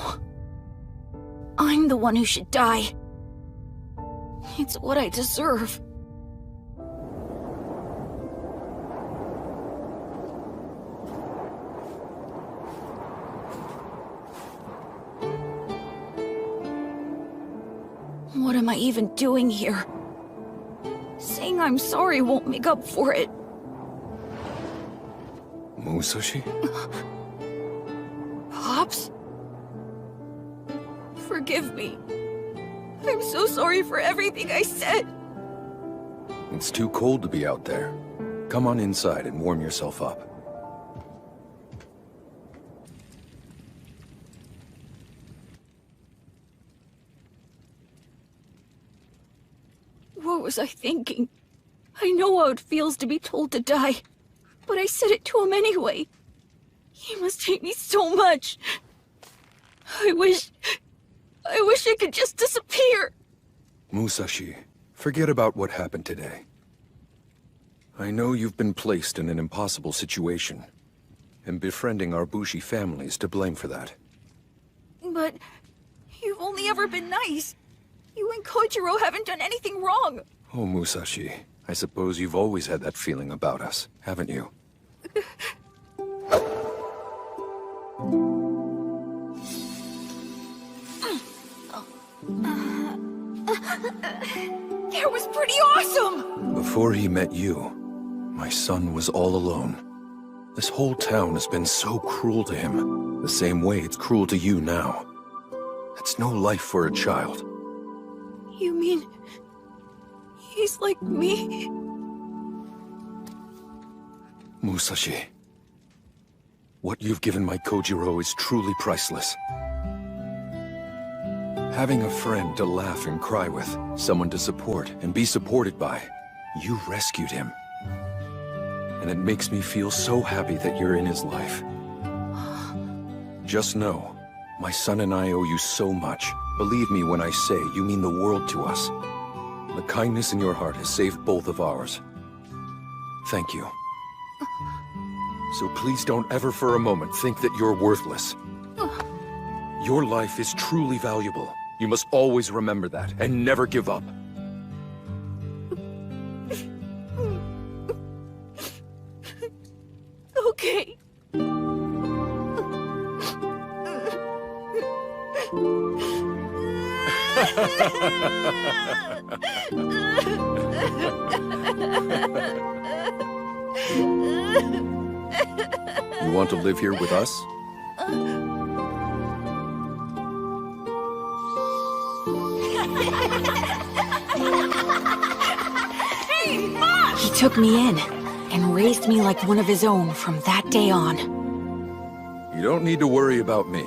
I'm the one who should die. It's what I deserve. What am I even doing here? Saying I'm sorry won't make up for it. Musashi? Pops? Forgive me. I'm so sorry for everything I said. It's too cold to be out there. Come on inside and warm yourself up. What was I thinking? I know how it feels to be told to die, but I said it to him anyway. He must hate me so much. I wish I could just disappear. Musashi, forget about what happened today. I know you've been placed in an impossible situation, and befriending our Bushi family is to blame for that. But you've only ever been nice. You and Kojiro haven't done anything wrong. Oh, Musashi, I suppose you've always had that feeling about us, haven't you? That was pretty awesome! Before he met you, my son was all alone. This whole town has been so cruel to him, the same way it's cruel to you now. It's no life for a child. You mean... he's like me? Musashi, what you've given my Kojiro is truly priceless. Having a friend to laugh and cry with, someone to support and be supported by. You rescued him. And it makes me feel so happy that you're in his life. Just know, my son and I owe you so much. Believe me when I say you mean the world to us. The kindness in your heart has saved both of ours. Thank you. So please don't ever for a moment think that you're worthless. Your life is truly valuable. You must always remember that, and never give up. Okay. You want to live here with us? Hey, Mom! He took me in and raised me like one of his own from that day on. You don't need to worry about me.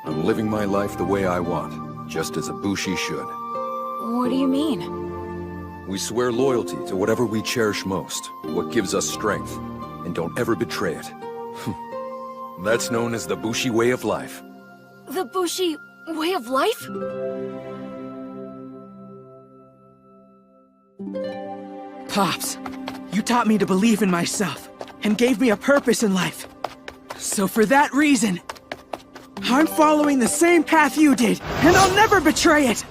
I'm living my life the way I want, just as a Bushi should. What do you mean? We swear loyalty to whatever we cherish most, what gives us strength, and don't ever betray it. That's known as the Bushi way of life. The Bushi way of life? Pops, you taught me to believe in myself, and gave me a purpose in life. So for that reason, I'm following the same path you did, and I'll never betray it!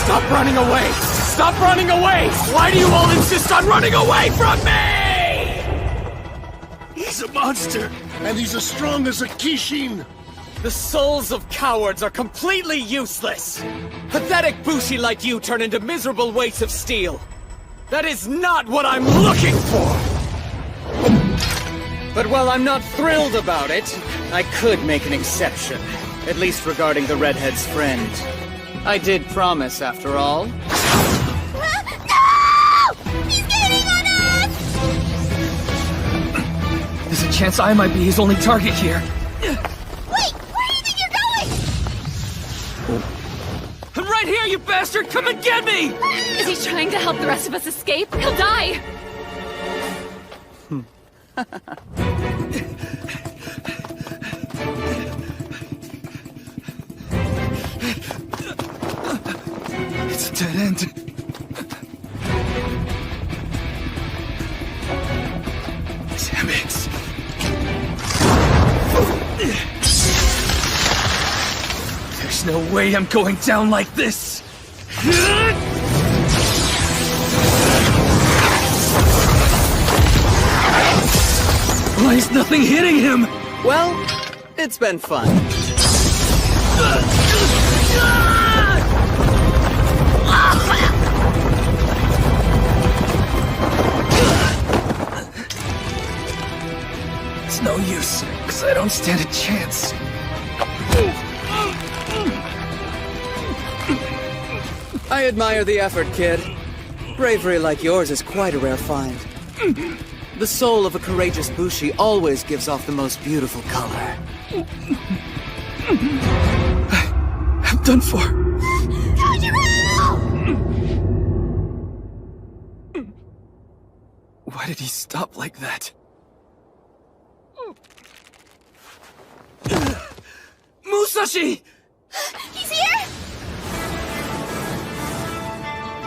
Stop running away! Stop running away! Why do you all insist on running away from me? He's a monster, and he's as strong as a Kishin! The souls of cowards are completely useless! Pathetic Bushi like you turn into miserable weights of steel! That is not what I'm looking for! But while I'm not thrilled about it, I could make an exception. At least regarding the redhead's friend. I did promise, after all. No! He's getting on us! There's a chance I might be his only target here. Wait! Where do you think you're going? I'm right here, you bastard! Come and get me! Is he trying to help the rest of us escape? He'll die! It's a dead end. Damn it. There's no way I'm going down like this. Why is nothing hitting him? Well, it's been fun. It's no use, because I don't stand a chance. I admire the effort, kid. Bravery like yours is quite a rare find. The soul of a courageous Bushi always gives off the most beautiful color. I'm done for. Why did he stop like that? Musashi! He's here!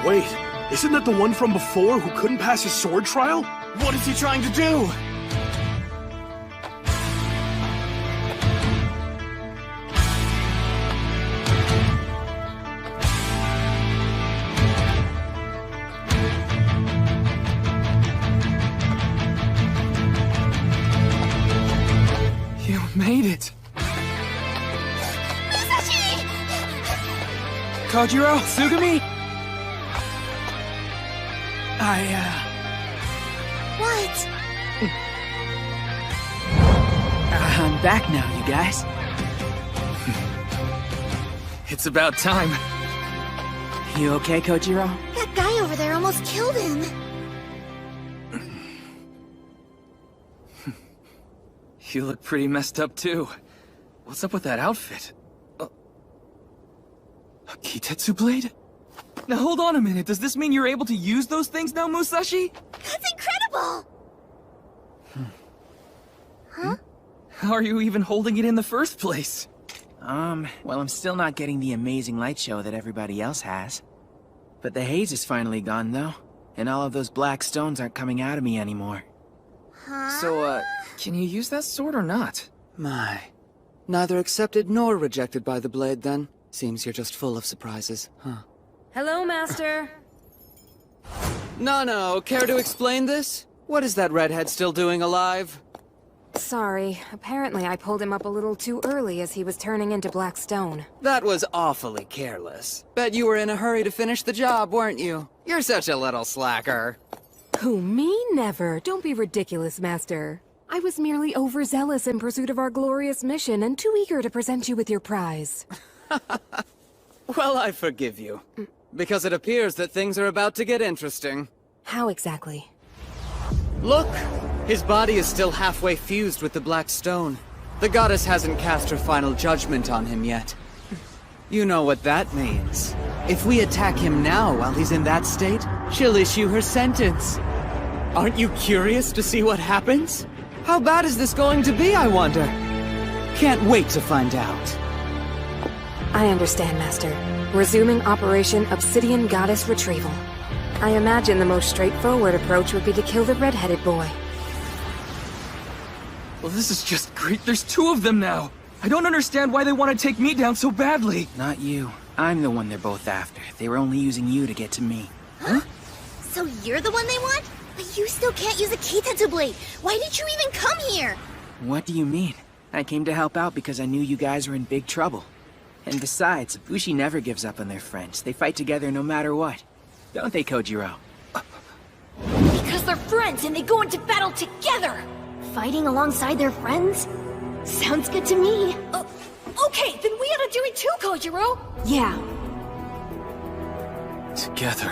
Wait, isn't that the one from before who couldn't pass his sword trial? What is he trying to do? You made it. Musashi! Kojiro, Tsugumi? What? I'm back now, you guys. It's about time. You okay, Kojiro? That guy over there almost killed him. You look pretty messed up too. What's up with that outfit? A Kitetsu blade? Now hold on a minute, does this mean you're able to use those things now, Musashi? That's incredible! Huh? How are you even holding it in the first place? Well, I'm still not getting the amazing light show that everybody else has. But the haze is finally gone, though. And all of those black stones aren't coming out of me anymore. Huh? So, can you use that sword or not? My. Neither accepted nor rejected by the blade, then. Seems you're just full of surprises, huh? Hello, Master. No, care to explain this? What is that redhead still doing alive? Sorry, apparently I pulled him up a little too early as he was turning into black stone. That was awfully careless. Bet you were in a hurry to finish the job, weren't you? You're such a little slacker. Who, me? Never. Don't be ridiculous, Master. I was merely overzealous in pursuit of our glorious mission and too eager to present you with your prize. Well, I forgive you. Because it appears that things are about to get interesting. How exactly? Look! His body is still halfway fused with the black stone. The goddess hasn't cast her final judgment on him yet. You know what that means. If we attack him now while he's in that state, she'll issue her sentence. Aren't you curious to see what happens? How bad is this going to be, I wonder? Can't wait to find out. I understand, Master. Resuming Operation Obsidian Goddess Retrieval. I imagine the most straightforward approach would be to kill the red-headed boy. Well, this is just great. There's two of them now. I don't understand why they want to take me down so badly. Not you. I'm the one they're both after. They were only using you to get to me. Huh? So you're the one they want? But you still can't use a Kitetsu blade. Why did you even come here? What do you mean? I came to help out because I knew you guys were in big trouble. And besides, Bushi never gives up on their friends. They fight together no matter what. Don't they, Kojiro? Because they're friends and they go into battle together! Fighting alongside their friends? Sounds good to me. Okay, then we ought to do it too, Kojiro! Yeah. Together.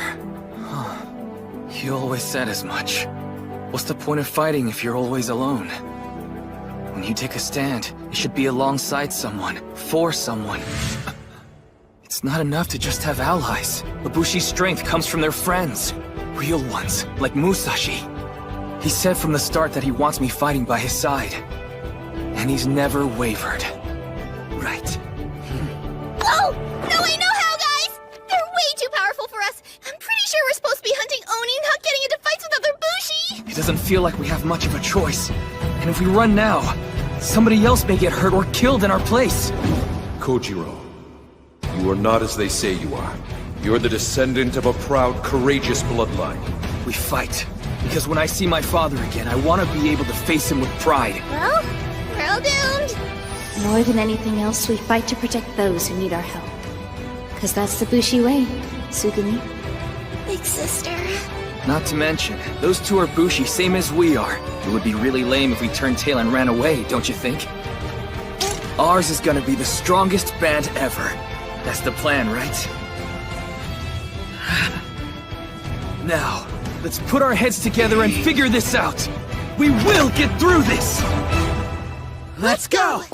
Huh. You always said as much. What's the point of fighting if you're always alone? When you take a stand, it should be alongside someone, for someone. It's not enough to just have allies. Ibushi's strength comes from their friends. Real ones, like Musashi. He said from the start that he wants me fighting by his side. And he's never wavered. Right. Oh! No, I know how, guys! They're way too powerful for us. I'm pretty sure we're supposed to be hunting Oni, not getting into fights with other Bushi! It doesn't feel like we have much of a choice. And if we run now, somebody else may get hurt or killed in our place. Kojiro, you are not as they say you are. You're the descendant of a proud, courageous bloodline. We fight. Because when I see my father again, I want to be able to face him with pride. Well, we're all doomed. More than anything else, we fight to protect those who need our help. Because that's the Bushi way, Tsugumi. Big sister. Not to mention, those two are Bushi, same as we are. It would be really lame if we turned tail and ran away, don't you think? Ours is gonna be the strongest band ever. That's the plan, right? Now, let's put our heads together and figure this out! We will get through this! Let's go!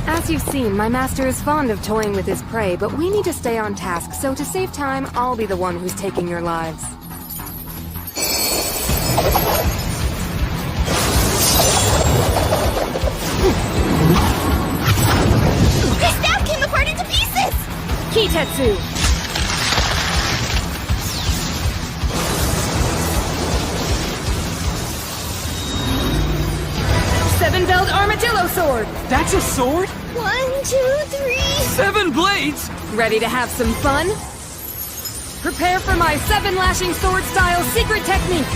As you've seen, my master is fond of toying with his prey, but we need to stay on task, so to save time, I'll be the one who's taking your lives. His staff came apart into pieces! Kitetsu! Seven-belled armadillo sword! That's a sword? 1, 2, 3... 7 blades? Ready to have some fun? Prepare for my 7-lashing sword-style secret technique!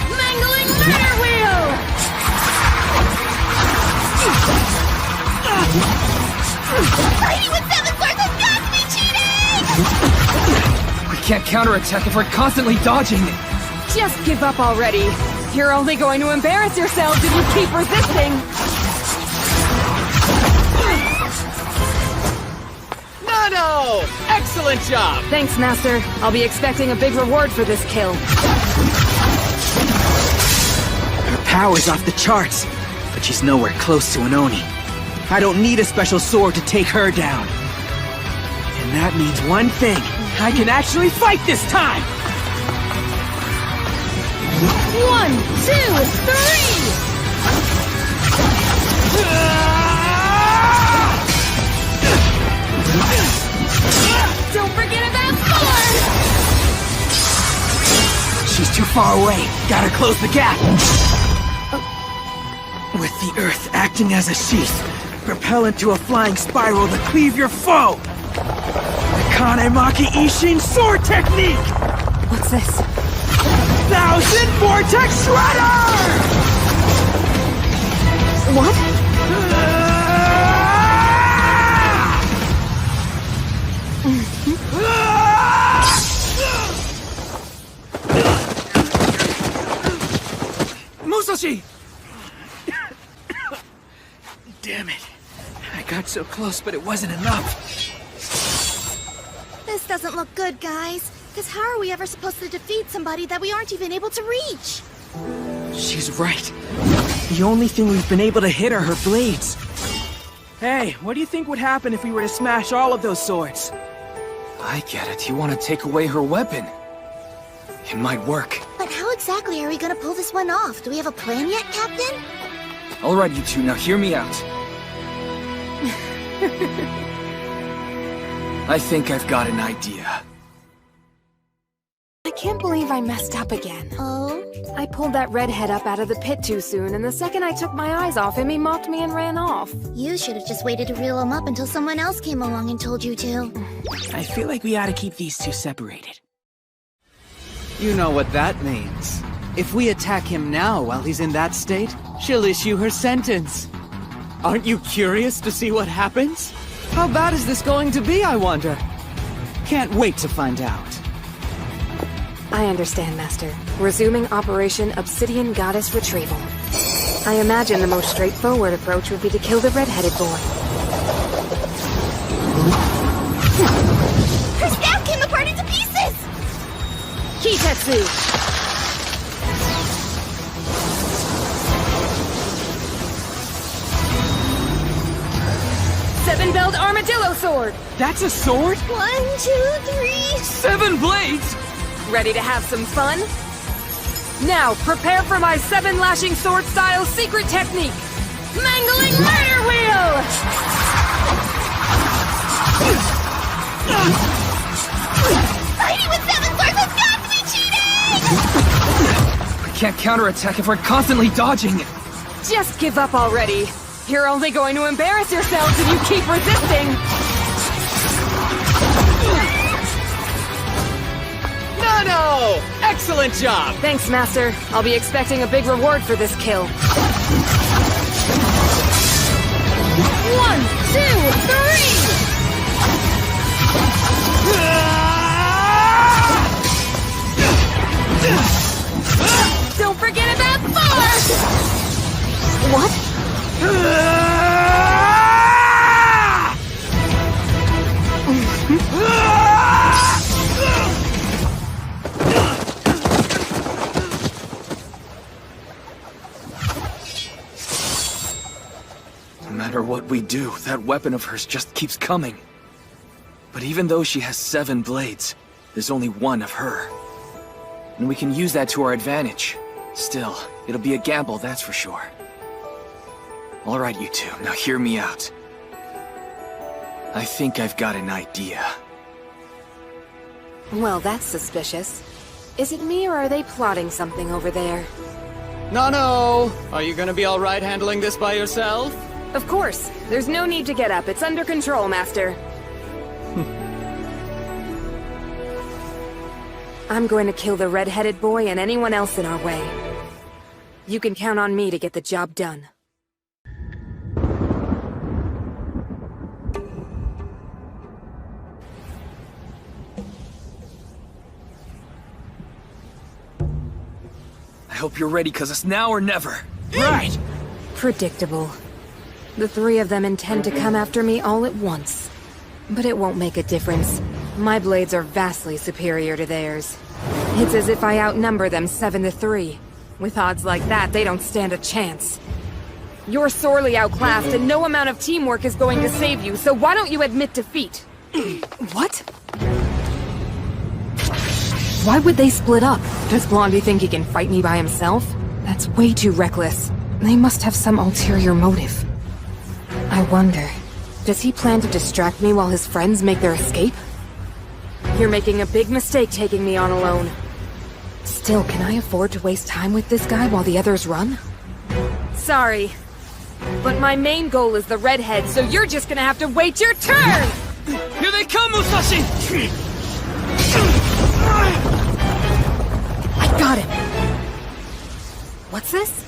Mangling Murder Wheel! Fighting with 7 swords has got to be cheating! We can't counterattack if we're constantly dodging. Just give up already. You're only going to embarrass yourselves if you keep resisting. No! Excellent job! Thanks, Master. I'll be expecting a big reward for this kill. Her power's off the charts. but she's nowhere close to an Oni. I don't need a special sword to take her down. And that means one thing. I can actually fight this time! 1, 2, 3! Don't forget about 4! She's too far away. Gotta close the gap. With the earth acting as a sheath, propel into a flying spiral to cleave your foe. The Kanemaki Ishin sword technique! What's this? 1000 Vortex Shredder! What? Musashi! Damn it. I got so close, but it wasn't enough. This doesn't look good, guys. Because how are we ever supposed to defeat somebody that we aren't even able to reach? She's right. The only thing we've been able to hit are her blades. Hey, what do you think would happen if we were to smash all of those swords? I get it. You want to take away her weapon. It might work. But how exactly are we gonna pull this one off? Do we have a plan yet, Captain? Alright, you two, now hear me out. I think I've got an idea. I can't believe I messed up again. Oh? I pulled that redhead up out of the pit too soon, and the second I took my eyes off him, he mocked me and ran off. You should have just waited to reel him up until someone else came along and told you to. I feel like we ought to keep these two separated. You know what that means. If we attack him now while he's in that state, she'll issue her sentence. Aren't you curious to see what happens? How bad is this going to be, I wonder? Can't wait to find out. I understand, Master. Resuming Operation Obsidian Goddess Retrieval. I imagine the most straightforward approach would be to kill the red-headed boy. Her staff came apart into pieces! Kitetsu! Seven-belled armadillo sword! That's a sword? 1, 2, 3... 7 blades! Ready to have some fun? Now, prepare for my 7-lashing sword-style secret technique! Mangling Murder Wheel! Fighting with 7 swords has got to be cheating! We can't counterattack if we're constantly dodging. Just give up already. You're only going to embarrass yourselves if you keep resisting! No! Excellent job! Thanks, Master. I'll be expecting a big reward for this kill. 1, 2, 3! Don't forget about 4! What? No matter what we do, that weapon of hers just keeps coming. But even though she has 7 blades, there's only 1 of her. And we can use that to our advantage. Still, it'll be a gamble, that's for sure. Alright, you two, now hear me out. I think I've got an idea. Well, that's suspicious. Is it me, or are they plotting something over there? No! Are you gonna be alright handling this by yourself? Of course. There's no need to get up. It's under control, Master. I'm going to kill the red-headed boy and anyone else in our way. You can count on me to get the job done. I hope you're ready, cause it's now or never. Right! Predictable. The 3 of them intend to come after me all at once. But it won't make a difference. My blades are vastly superior to theirs. It's as if I outnumber them 7 to 3. With odds like that, they don't stand a chance. You're sorely outclassed, and no amount of teamwork is going to save you, so why don't you admit defeat? What? Why would they split up? Does Blondie think he can fight me by himself? That's way too reckless. They must have some ulterior motive. I wonder, does he plan to distract me while his friends make their escape? You're making a big mistake taking me on alone. Still, can I afford to waste time with this guy while the others run? Sorry, but my main goal is the redhead, so you're just gonna have to wait your turn! Here they come, Musashi! I got him! What's this?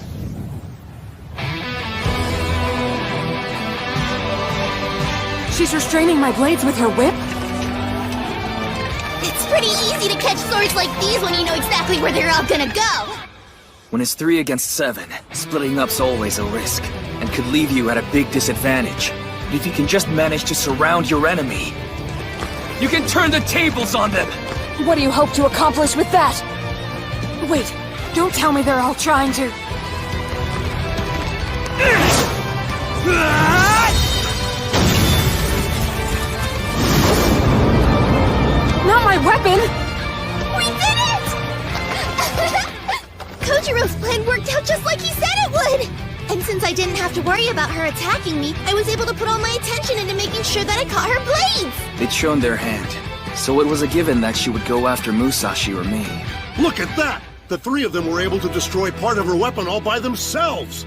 She's restraining my blades with her whip? It's pretty easy to catch swords like these when you know exactly where they're all gonna go. When it's 3 against 7, splitting up's always a risk, and could leave you at a big disadvantage. But if you can just manage to surround your enemy, you can turn the tables on them! What do you hope to accomplish with that? Wait, don't tell me they're all trying to... Not my weapon! We did it! Kojiro's plan worked out just like he said it would! And since I didn't have to worry about her attacking me, I was able to put all my attention into making sure that I caught her blades! They'd shown their hand, so it was a given that she would go after Musashi or me. Look at that! The 3 of them were able to destroy part of her weapon all by themselves!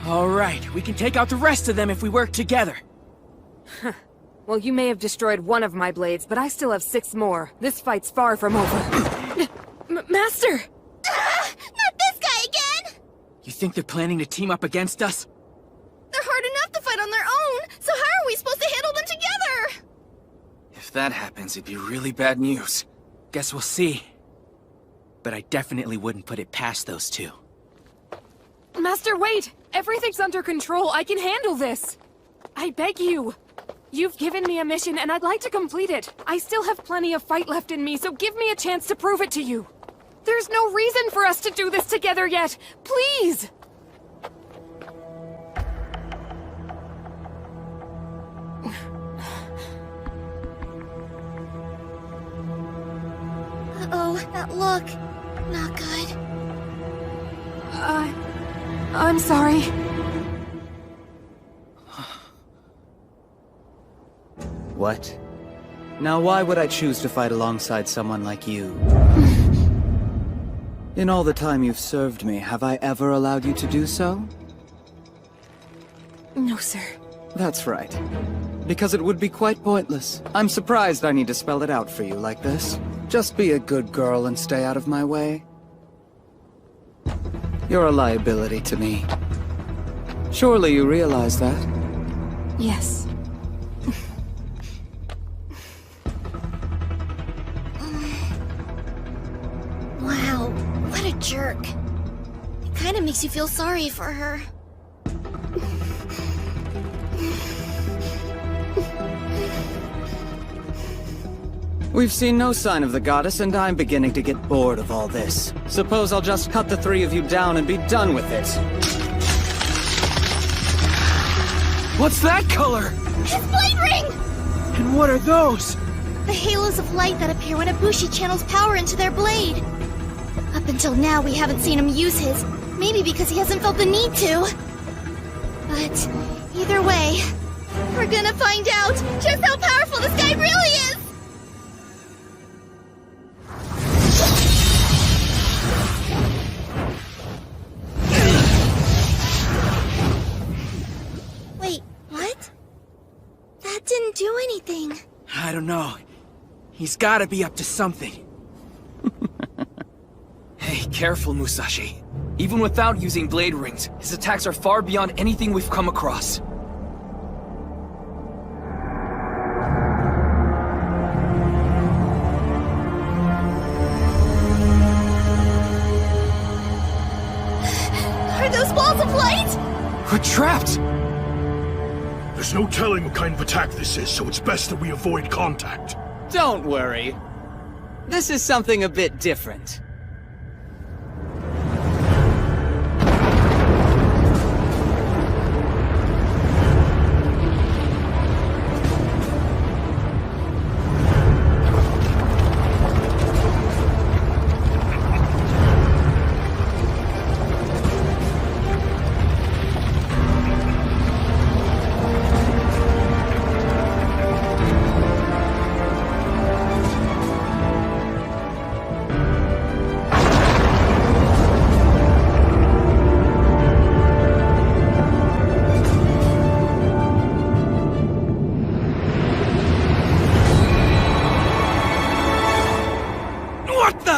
Alright, we can take out the rest of them if we work together. Well, you may have destroyed one of my blades, but I still have 6 more. This fight's far from over. Master! Not this guy again! You think they're planning to team up against us? They're hard enough to fight on their own, so how are we supposed to handle them together? If that happens, it'd be really bad news. Guess we'll see. But I definitely wouldn't put it past those 2. Master, wait! Everything's under control. I can handle this. I beg you. You've given me a mission, and I'd like to complete it. I still have plenty of fight left in me, so give me a chance to prove it to you. There's no reason for us to do this together yet. Please! Uh-oh, that look. Not good. I'm sorry. What? Now why would I choose to fight alongside someone like you? In all the time you've served me, have I ever allowed you to do so? No, sir. That's right. Because it would be quite pointless. I'm surprised I need to spell it out for you like this. Just be a good girl and stay out of my way. You're a liability to me. Surely you realize that? Yes. Wow, what a jerk. It kinda makes you feel sorry for her. We've seen no sign of the goddess, and I'm beginning to get bored of all this. Suppose I'll just cut the 3 of you down and be done with it. What's that color? His blade ring! And what are those? The halos of light that appear when Ibushi channels power into their blade. Up until now, we haven't seen him use his. Maybe because he hasn't felt the need to. But either way, we're gonna find out just how powerful this guy really is! Wait, what? That didn't do anything. I don't know. He's gotta be up to something. Hey, careful, Musashi. Even without using blade rings, his attacks are far beyond anything we've come across. Are those balls of light? We're trapped! There's no telling what kind of attack this is, so it's best that we avoid contact. Don't worry. This is something a bit different. What the?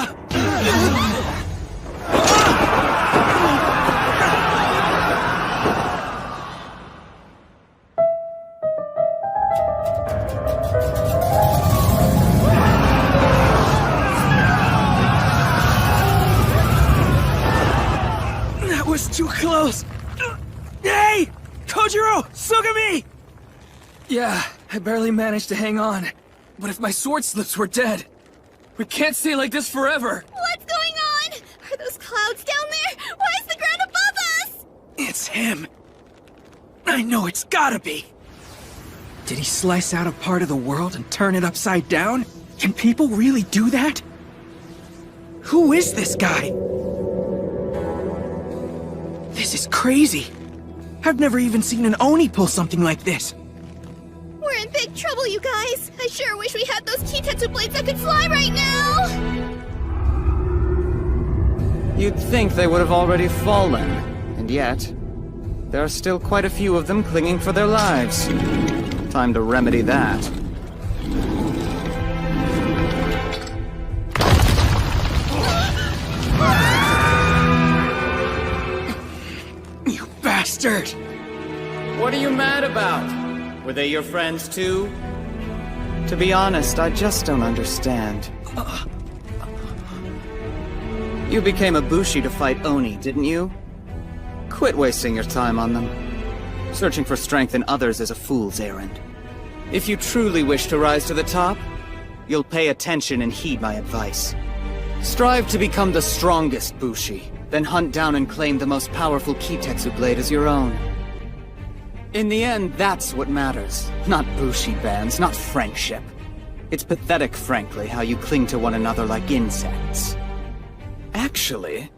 That was too close. Hey! Kojiro! Sugami! Yeah, I barely managed to hang on. But if my sword slips, we're dead. We can't stay like this forever. What's going on? Are those clouds down there? Why is the ground above us? It's him. I know it's gotta be. Did he slice out a part of the world and turn it upside down? Can people really do that? Who is this guy? This is crazy. I've never even seen an Oni pull something like this. We're in big trouble, you guys. I sure wish we had those Kitetsu blades that could fly right now. You'd think they would have already fallen, and yet, there are still quite a few of them clinging for their lives. Time to remedy that. You bastard! What are you mad about? Were they your friends too? To be honest, I just don't understand. You became a Bushi to fight Oni, didn't you? Quit wasting your time on them. Searching for strength in others is a fool's errand. If you truly wish to rise to the top, you'll pay attention and heed my advice. Strive to become the strongest Bushi, then hunt down and claim the most powerful Kitetsu blade as your own. In the end, that's what matters. Not Bushi bands, not friendship. It's pathetic, frankly, how you cling to one another like insects. Actually,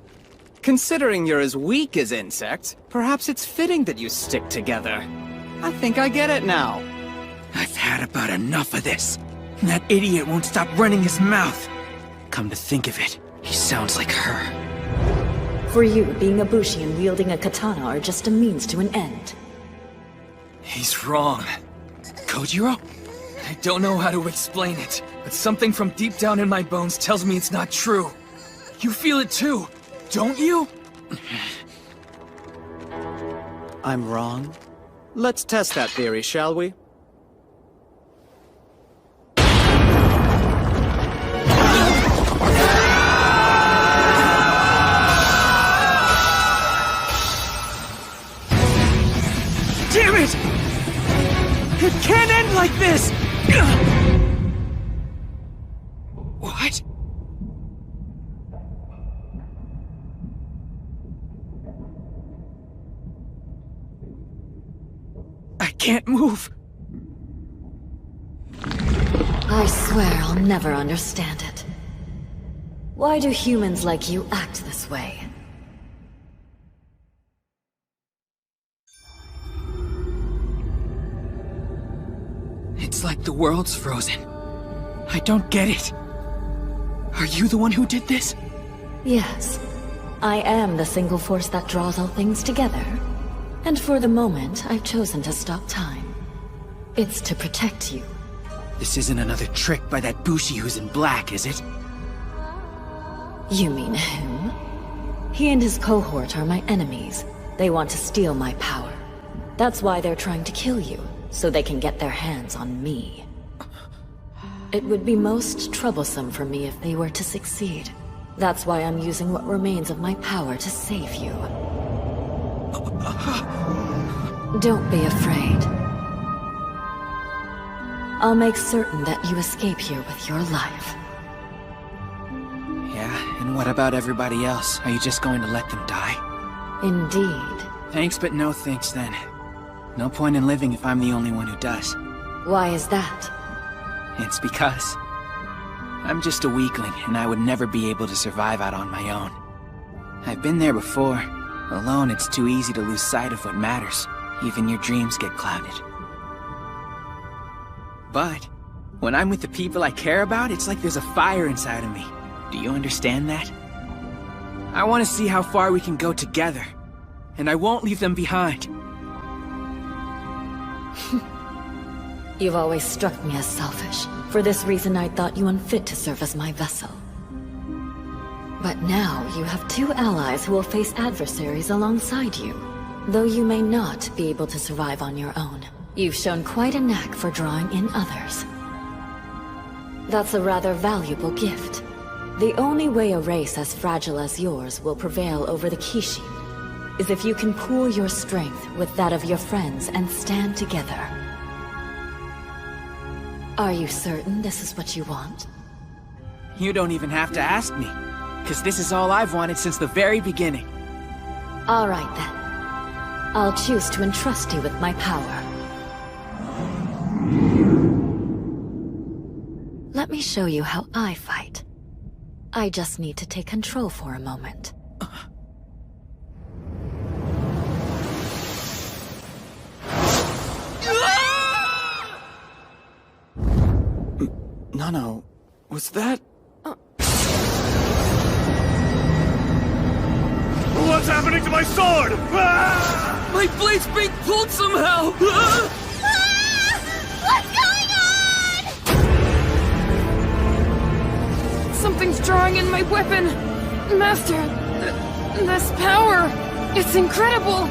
considering you're as weak as insects, perhaps it's fitting that you stick together. I think I get it now. I've had about enough of this. That idiot won't stop running his mouth. Come to think of it, he sounds like her. For you, being a Bushi and wielding a katana are just a means to an end. He's wrong. Kojiro? I don't know how to explain it, but something from deep down in my bones tells me it's not true. You feel it too, don't you? I'm wrong? Let's test that theory, shall we? Damn it! It can't end like this! What? I can't move. I swear I'll never understand it. Why do humans like you act this way? It's like the world's frozen. I don't get it. Are you the one who did this? Yes. I am the single force that draws all things together. And for the moment, I've chosen to stop time. It's to protect you. This isn't another trick by that Bushi who's in black, is it? You mean him? He and his cohort are my enemies. They want to steal my power. That's why they're trying to kill you, so they can get their hands on me. It would be most troublesome for me if they were to succeed. That's why I'm using what remains of my power to save you. Don't be afraid. I'll make certain that you escape here with your life. Yeah, and what about everybody else? Are you just going to let them die? Indeed. Thanks, but no thanks then. No point in living if I'm the only one who does. Why is that? It's because I'm just a weakling, and I would never be able to survive out on my own. I've been there before. Alone, it's too easy to lose sight of what matters. Even your dreams get clouded. But when I'm with the people I care about, it's like there's a fire inside of me. Do you understand that? I want to see how far we can go together, and I won't leave them behind. You've always struck me as selfish. For this reason, I thought you unfit to serve as my vessel. But now you have 2 allies who will face adversaries alongside you. Though you may not be able to survive on your own, you've shown quite a knack for drawing in others. That's a rather valuable gift. The only way a race as fragile as yours will prevail over the Kishin is if you can pool your strength with that of your friends and stand together. Are you certain this is what you want? You don't even have to ask me, because this is all I've wanted since the very beginning. All right then. I'll choose to entrust you with my power. Let me show you how I fight. I just need to take control for a moment. Nano, was that... What's happening to my sword? Ah! My blade's being pulled somehow! What's going on? Something's drawing in my weapon! Master, this power, it's incredible!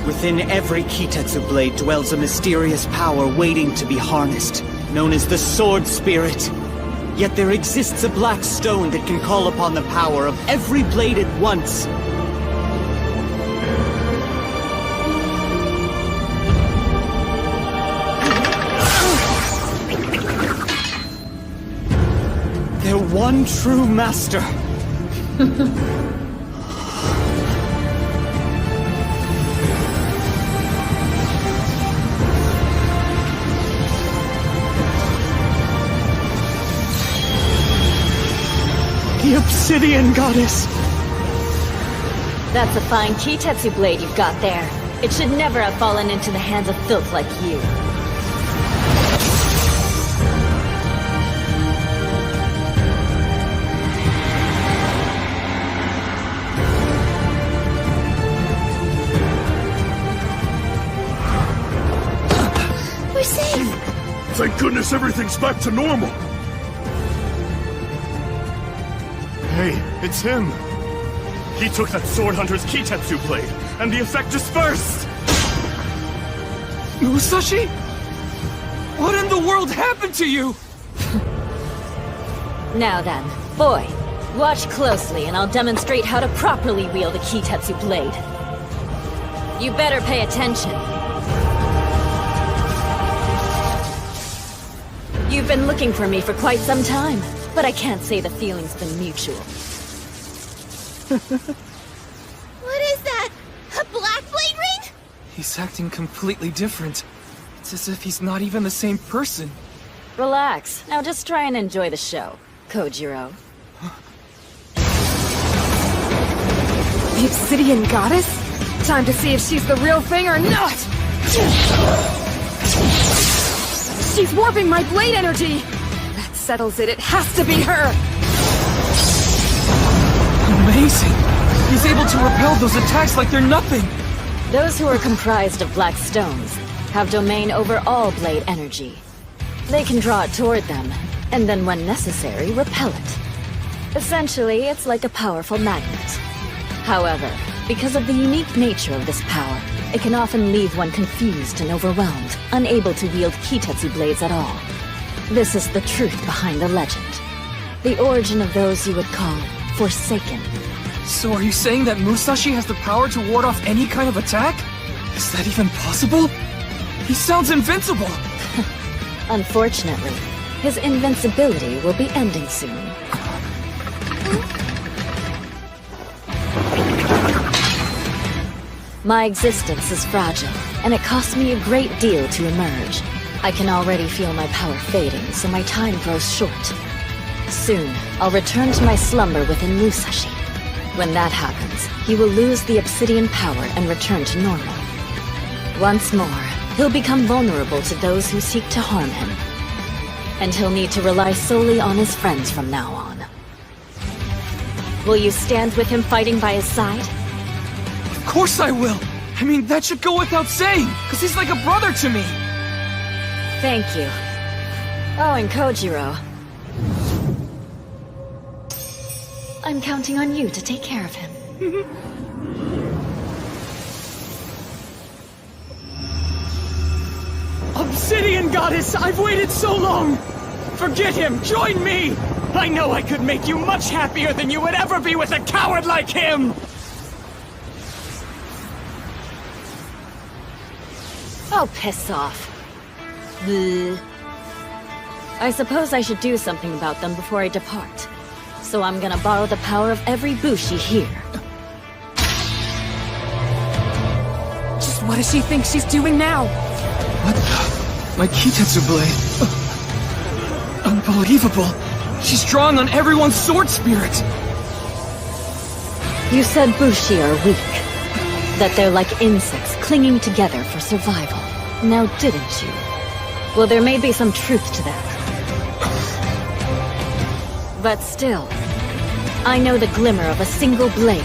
Within every Kitetsu blade dwells a mysterious power waiting to be harnessed, known as the Sword Spirit. Yet there exists a black stone that can call upon the power of every blade at once. Their one true master. The Obsidian Goddess! That's a fine Kitetsu blade you've got there. It should never have fallen into the hands of filth like you. We're safe! Thank goodness everything's back to normal! Hey, it's him! He took that Sword Hunter's Kitetsu blade, and the effect dispersed! Musashi? What in the world happened to you? Now then, boy, watch closely and I'll demonstrate how to properly wield the Kitetsu blade. You better pay attention. You've been looking for me for quite some time, but I can't say the feeling's been mutual. What is that? A black blade ring? He's acting completely different. It's as if he's not even the same person. Relax. Now just try and enjoy the show, Kojiro. The Obsidian Goddess? Time to see if she's the real thing or not! She's warping my blade energy! That settles it, it has to be her! Amazing! He's able to repel those attacks like they're nothing! Those who are comprised of black stones have domain over all blade energy. They can draw it toward them, and then when necessary, repel it. Essentially, it's like a powerful magnet. However, because of the unique nature of this power, it can often leave one confused and overwhelmed, unable to wield Kitetsu blades at all. This is the truth behind the legend. The origin of those you would call Forsaken. So are you saying that Musashi has the power to ward off any kind of attack? Is that even possible? He sounds invincible! Unfortunately, his invincibility will be ending soon. My existence is fragile, and it costs me a great deal to emerge. I can already feel my power fading, so my time grows short. Soon, I'll return to my slumber within Musashi. When that happens, he will lose the obsidian power and return to normal. Once more, he'll become vulnerable to those who seek to harm him. And he'll need to rely solely on his friends from now on. Will you stand with him fighting by his side? Of course I will! I mean, that should go without saying, because he's like a brother to me. Thank you. Oh, and Kojiro. I'm counting on you to take care of him. Obsidian Goddess, I've waited so long! Forget him, join me! I know I could make you much happier than you would ever be with a coward like him! Oh, piss off. Bleh. I suppose I should do something about them before I depart. So I'm gonna borrow the power of every Bushi here. Just what does she think she's doing now? What the? My Kitetsu blade. Unbelievable. She's drawing on everyone's sword spirit. You said Bushi are weak. That they're like insects clinging together for survival. Now didn't you? Well, there may be some truth to that. But still, I know the glimmer of a single blade,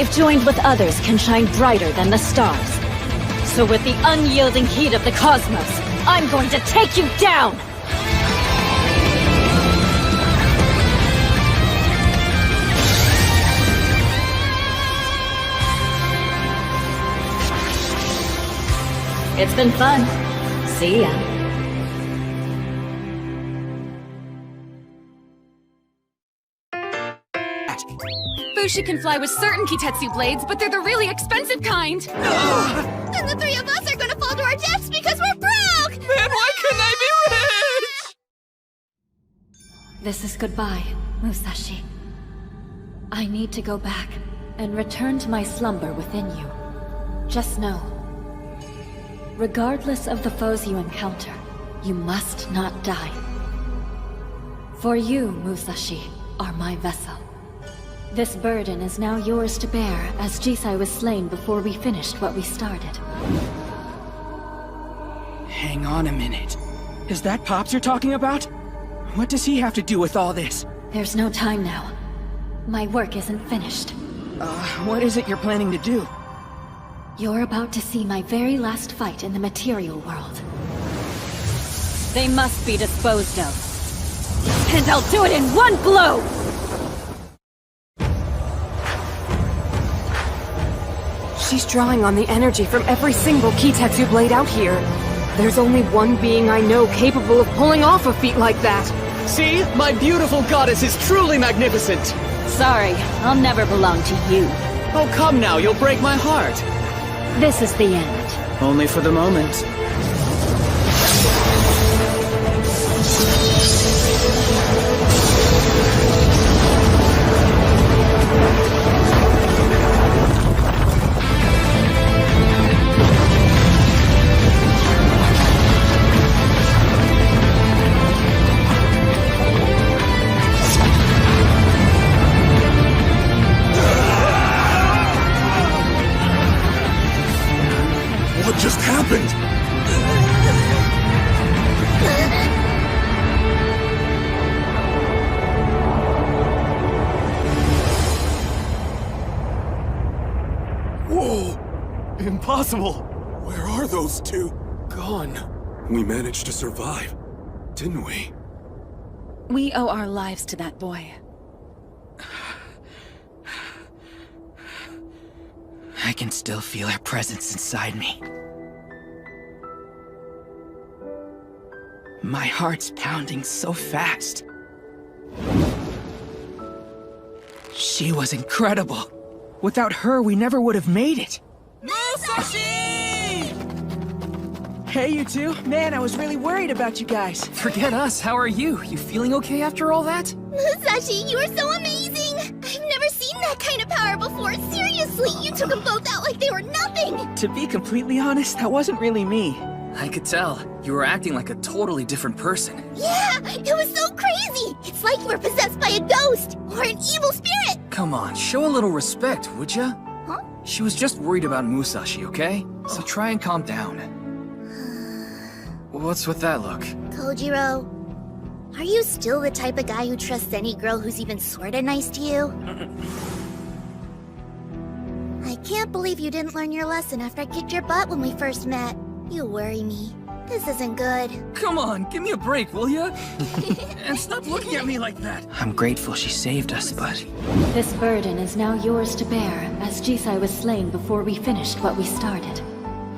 if joined with others, can shine brighter than the stars. So with the unyielding heat of the cosmos, I'm going to take you down! It's been fun. See ya. Bushi can fly with certain Kitetsu blades, but they're the really expensive kind. And the three of us are gonna fall to our deaths because we're broke! Man, why couldn't I be rich? This is goodbye, Musashi. I need to go back and return to my slumber within you. Just know, regardless of the foes you encounter, you must not die. For you, Musashi, are my vessel. This burden is now yours to bear, as Jisai was slain before we finished what we started. Hang on a minute. Is that Pops you're talking about? What does he have to do with all this? There's no time now. My work isn't finished. What is it you're planning to do? You're about to see my very last fight in the material world. They must be disposed of. And I'll do it in one blow! She's drawing on the energy from every single Kitetsu blade out here. There's only one being I know capable of pulling off a feat like that. See? My beautiful goddess is truly magnificent! Sorry, I'll never belong to you. Oh, come now, you'll break my heart. This is the end. Only for the moment. What just happened? Whoa! Impossible! Where are those two? Gone. We managed to survive, didn't we? We owe our lives to that boy. I can still feel her presence inside me. My heart's pounding so fast. She was incredible. Without her, we never would have made it. Musashi! Hey, you two. Man, I was really worried about you guys. Forget us, how are you? You feeling okay after all that? Musashi, you are so amazing! I've never seen that kind of power before. Seriously, you took them both out like they were nothing! To be completely honest, that wasn't really me. I could tell. You were acting like a totally different person. Yeah, it was so crazy! It's like you were possessed by a ghost, or an evil spirit! Come on, show a little respect, would ya? Huh? She was just worried about Musashi, okay? So try and calm down. What's with that look? Kojiro, are you still the type of guy who trusts any girl who's even sorta nice to you? I can't believe you didn't learn your lesson after I kicked your butt when we first met. You worry me. This isn't good. Come on, give me a break, will ya? And stop looking at me like that. I'm grateful she saved us, but... This burden is now yours to bear, as Jisai was slain before we finished what we started.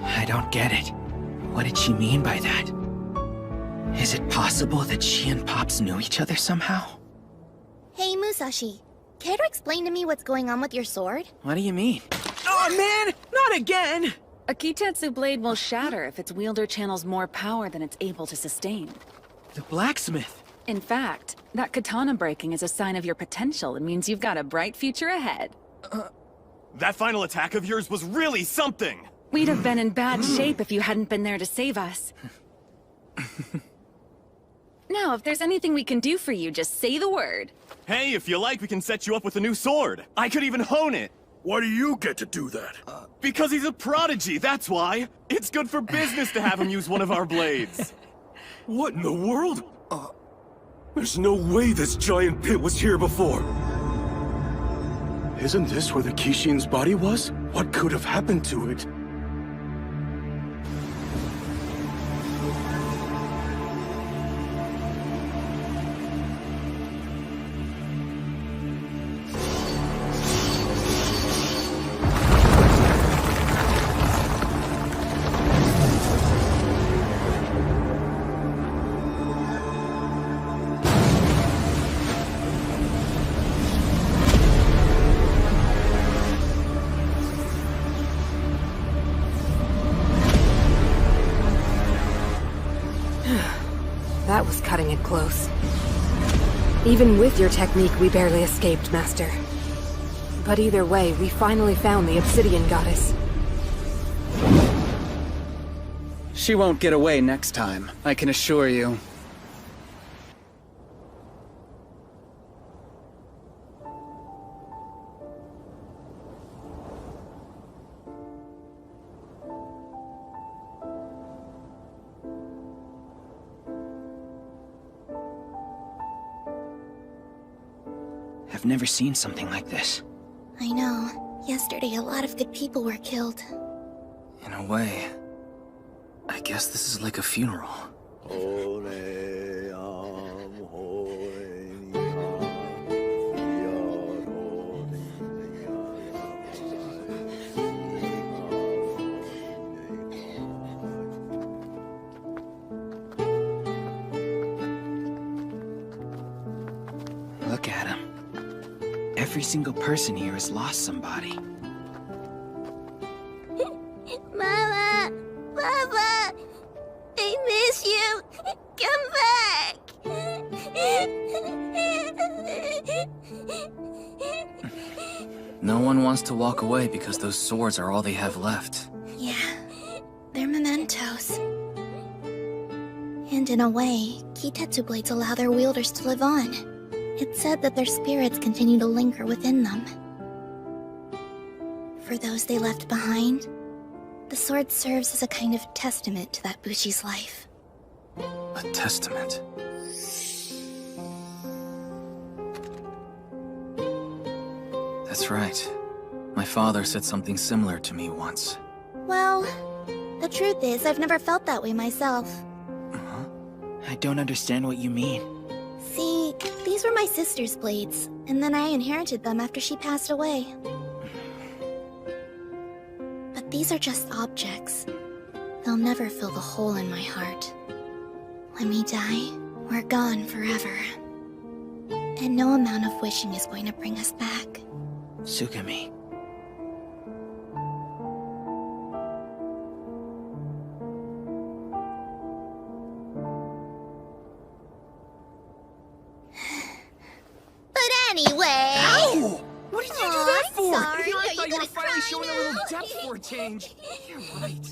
I don't get it. What did she mean by that? Is it possible that she and Pops knew each other somehow? Hey, Musashi. Care to explain to me what's going on with your sword? What do you mean? Oh man, not again! A Kitetsu blade will shatter if its wielder channels more power than it's able to sustain. The blacksmith. In fact, that katana breaking is a sign of your potential. It means you've got a bright future ahead. That final attack of yours was really something! We'd have been in bad shape if you hadn't been there to save us. Now, if there's anything we can do for you, just say the word. Hey, if you like, we can set you up with a new sword. I could even hone it. Why do you get to do that? Because he's a prodigy, that's why. It's good for business to have him use one of our blades. What in the world? There's no way this giant pit was here before. Isn't this where the Kishin's body was? What could have happened to it? That was cutting it close. Even with your technique, we barely escaped, Master. But either way, we finally found the Obsidian Goddess. She won't get away next time, I can assure you. I've never seen something like this. I know. Yesterday, a lot of good people were killed. In a way, I guess this is like a funeral. Look at him. Every single person here has lost somebody. Mama! Papa! I miss you! Come back! No one wants to walk away because those swords are all they have left. Yeah, they're mementos. And in a way, Kitetsu blades allow their wielders to live on. It's said that their spirits continue to linger within them. For those they left behind, the sword serves as a kind of testament to that Bushi's life. A testament. That's right. My father said something similar to me once. Well, the truth is, I've never felt that way myself. I don't understand what you mean. See, these were my sister's blades, and then I inherited them after she passed away. But these are just objects. They'll never fill the hole in my heart. When we die, we're gone forever. And no amount of wishing is going to bring us back. Tsugumi. Anyway... Ow! What did you do that for? Sorry. Here I Are thought you you were gonna finally cry showing a now? little depth for a change. You're right.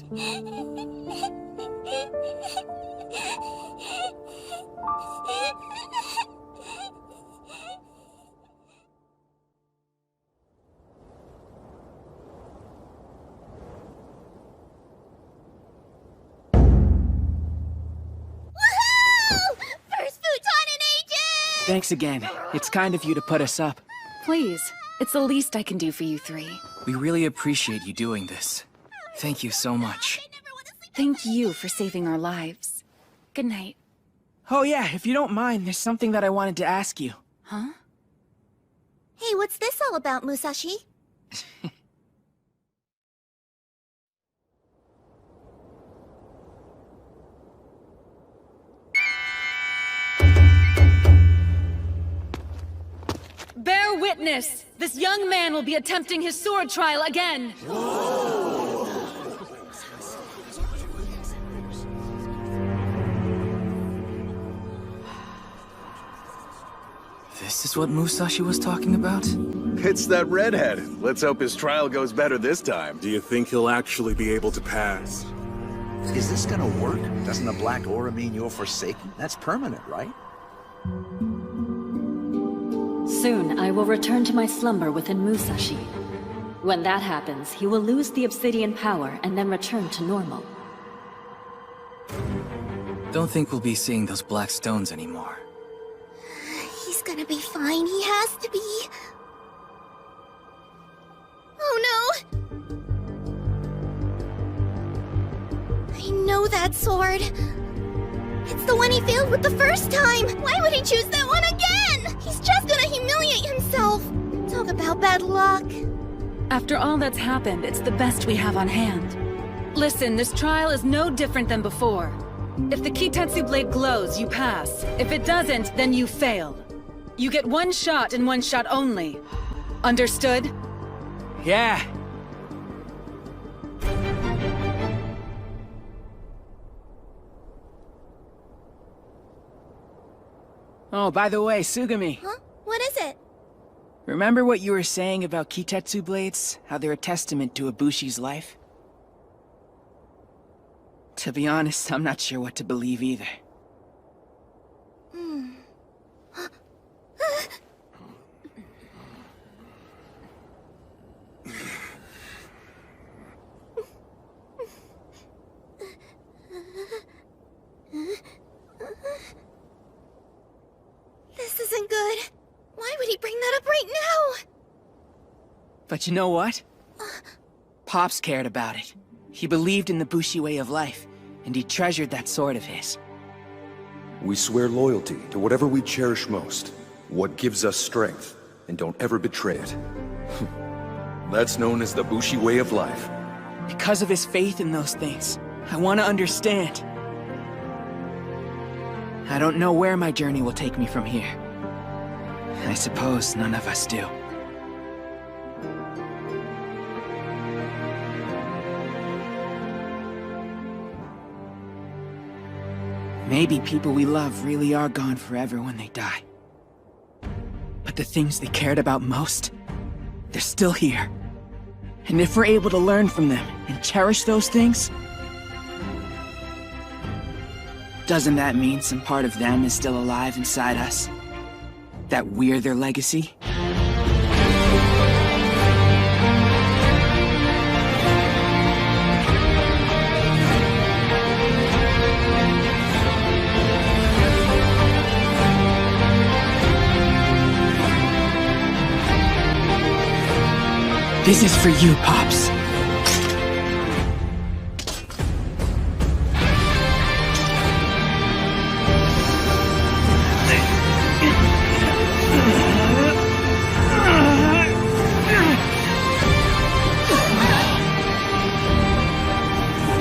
First futon in ages! Thanks again. It's kind of you to put us up. Please, it's the least I can do for you three. We really appreciate you doing this. Thank you so much. Thank you for saving our lives. Good night. Oh yeah, if you don't mind, there's something that I wanted to ask you. Huh? Hey, what's this all about, Musashi? Bear witness! This young man will be attempting his sword trial again! This is what Musashi was talking about? It's that redhead. Let's hope his trial goes better this time. Do you think he'll actually be able to pass? Is this gonna work? Doesn't the black aura mean you're forsaken? That's permanent, right? Soon, I will return to my slumber within Musashi. When that happens, he will lose the obsidian power and then return to normal. Don't think we'll be seeing those black stones anymore. He's gonna be fine. He has to be. Oh no! I know that sword. It's the one he failed with the first time! Why would he choose that one again? He's just gonna humiliate himself! Talk about bad luck. After all that's happened, it's the best we have on hand. Listen, this trial is no different than before. If the Kitetsu blade glows, you pass. If it doesn't, then you fail. You get one shot and one shot only. Understood? Yeah. Oh, by the way, Sugami. Huh? What is it? Remember what you were saying about Kitetsu blades? How they're a testament to Ibushi's life? To be honest, I'm not sure what to believe either. This isn't good. Why would he bring that up right now? But you know what? Pops cared about it. He believed in the Bushi way of life, and he treasured that sword of his. We swear loyalty to whatever we cherish most, what gives us strength, and don't ever betray it. That's known as the Bushi way of life. Because of his faith in those things, I want to understand. I don't know where my journey will take me from here. I suppose none of us do. Maybe people we love really are gone forever when they die. But the things they cared about most, they're still here. And if we're able to learn from them and cherish those things, doesn't that mean some part of them is still alive inside us? That we're their legacy? This is for you, Pops.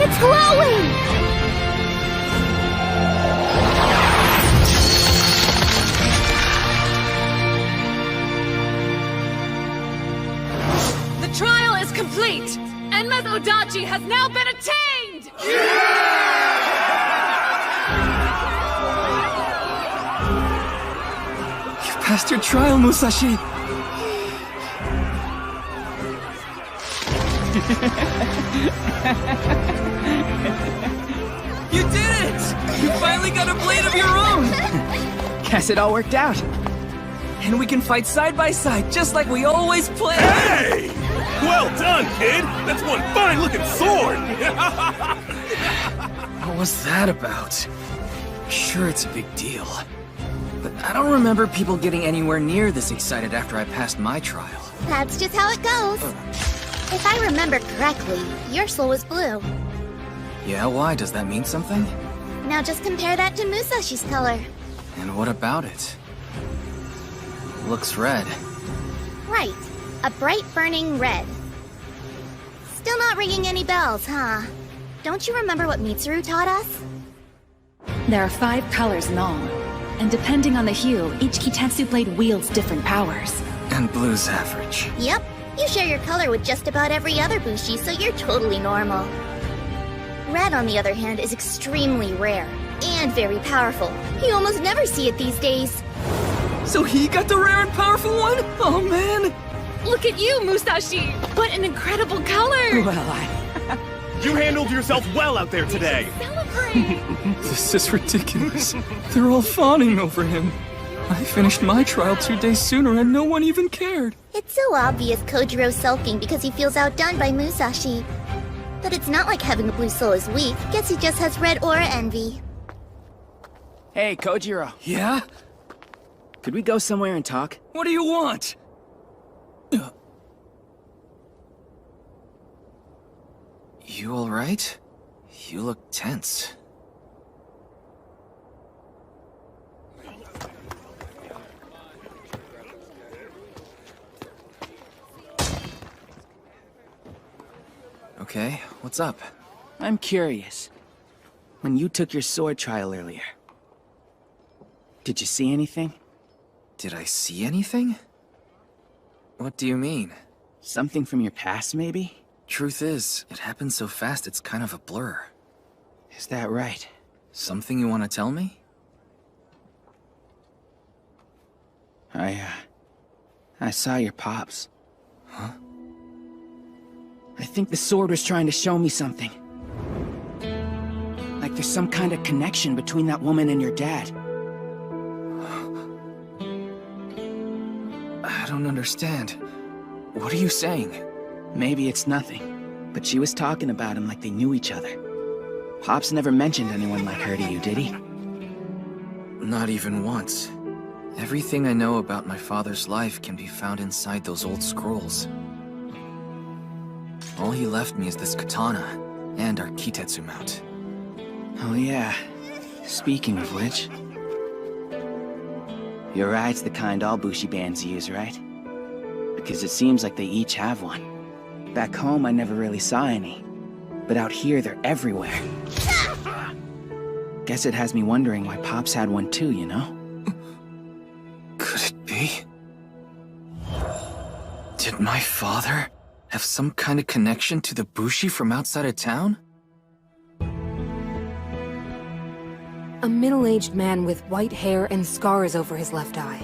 It's glowing! The trial is complete! Enma's Odachi has now been attained! You passed your trial, Musashi! You did it! You finally got a blade of your own! Guess it all worked out. And we can fight side by side, just like we always planned! Hey! Well done, kid! That's one fine-looking sword! What was that about? Sure, it's a big deal. But I don't remember people getting anywhere near this excited after I passed my trial. That's just how it goes. If I remember correctly, your soul was blue. Yeah, why? Does that mean something? Now just compare that to Musashi's color. And what about it? Looks red. Right. A bright burning red. Still not ringing any bells, huh? Don't you remember what Mitsuru taught us? There are 5 colors in all, and depending on the hue, each Kitetsu blade wields different powers. And blue's average. Yep. You share your color with just about every other Bushi, so you're totally normal. Red, on the other hand, is extremely rare, and very powerful. You almost never see it these days. So he got the rare and powerful one? Oh man! Look at you, Musashi! What an incredible color! Well, You handled yourself well out there today! This is ridiculous. They're all fawning over him. I finished my trial 2 days sooner and no one even cared. It's so obvious Kojiro's sulking because he feels outdone by Musashi. But it's not like having a blue soul is weak. Guess he just has red aura envy. Hey, Kojiro. Yeah? Could we go somewhere and talk? What do you want? You alright? You look tense. Okay, what's up? I'm curious. When you took your sword trial earlier, did you see anything? Did I see anything? What do you mean? Something from your past, maybe? Truth is, it happened so fast it's kind of a blur. Is that right? Something you want to tell me? I saw your pops. Huh? I think the sword was trying to show me something. Like there's some kind of connection between that woman and your dad. I don't understand. What are you saying? Maybe it's nothing, but she was talking about him like they knew each other. Pops never mentioned anyone like her to you, did he? Not even once. Everything I know about my father's life can be found inside those old scrolls. All he left me is this katana, and our Kitetsu mount. Oh yeah. Speaking of which... Your ride's the kind all Bushi bands use, right? Because it seems like they each have one. Back home, I never really saw any. But out here, they're everywhere. Guess it has me wondering why Pops had one too, you know? Could it be? Did my father have some kind of connection to the Bushi from outside of town? A middle-aged man with white hair and scars over his left eye.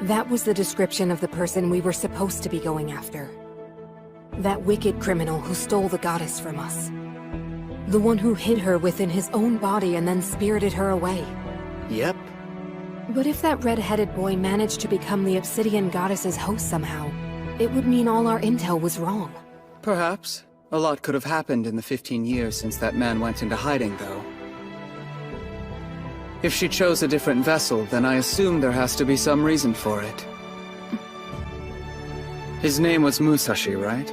That was the description of the person we were supposed to be going after. That wicked criminal who stole the goddess from us. The one who hid her within his own body and then spirited her away. Yep. But if that red-headed boy managed to become the Obsidian Goddess's host somehow, it would mean all our intel was wrong. Perhaps. A lot could have happened in the 15 years since that man went into hiding, though. If she chose a different vessel, then I assume there has to be some reason for it. His name was Musashi, right?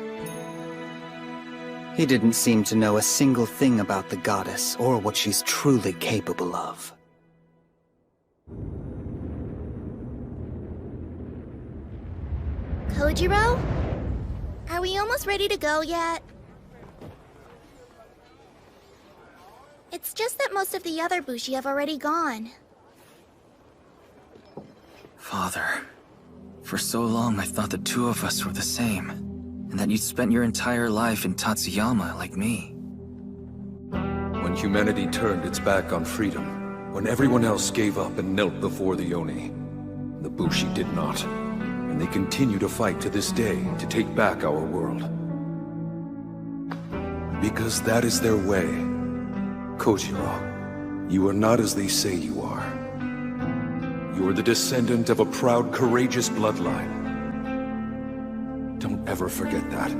He didn't seem to know a single thing about the goddess, or what she's truly capable of. Kojiro? Are we almost ready to go yet? It's just that most of the other Bushi have already gone. Father, for so long I thought the two of us were the same, and that you'd spent your entire life in Tatsuyama like me. When humanity turned its back on freedom, when everyone else gave up and knelt before the Oni, the Bushi did not, and they continue to fight to this day to take back our world. Because that is their way. Kojiro, you are not as they say you are. You are the descendant of a proud, courageous bloodline. Don't ever forget that.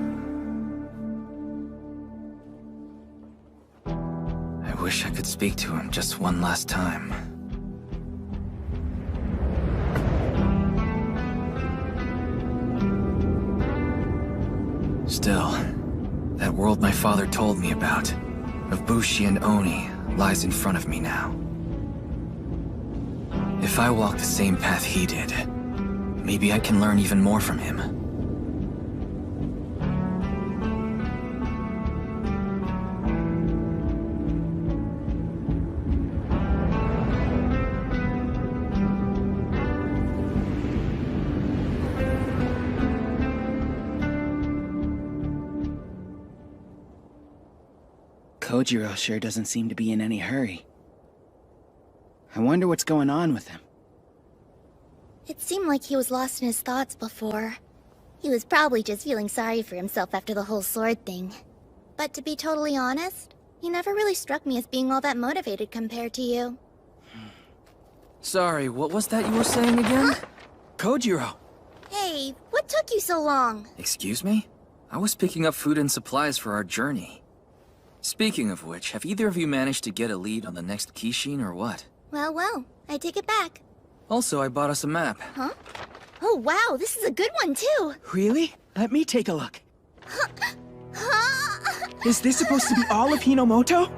I wish I could speak to him just one last time. Still, that world my father told me about, of Bushi and Oni, lies in front of me now. If I walk the same path he did, maybe I can learn even more from him. Kojiro sure doesn't seem to be in any hurry. I wonder what's going on with him. It seemed like he was lost in his thoughts before. He was probably just feeling sorry for himself after the whole sword thing. But to be totally honest, he never really struck me as being all that motivated compared to you. Sorry, what was that you were saying again? Kojiro! Hey, what took you so long? Excuse me? I was picking up food and supplies for our journey. Speaking of which, have either of you managed to get a lead on the next Kishin or what? Well, I take it back. Also, I bought us a map. Huh? Oh wow, this is a good one too! Really? Let me take a look. Is this supposed to be all of Hinomoto?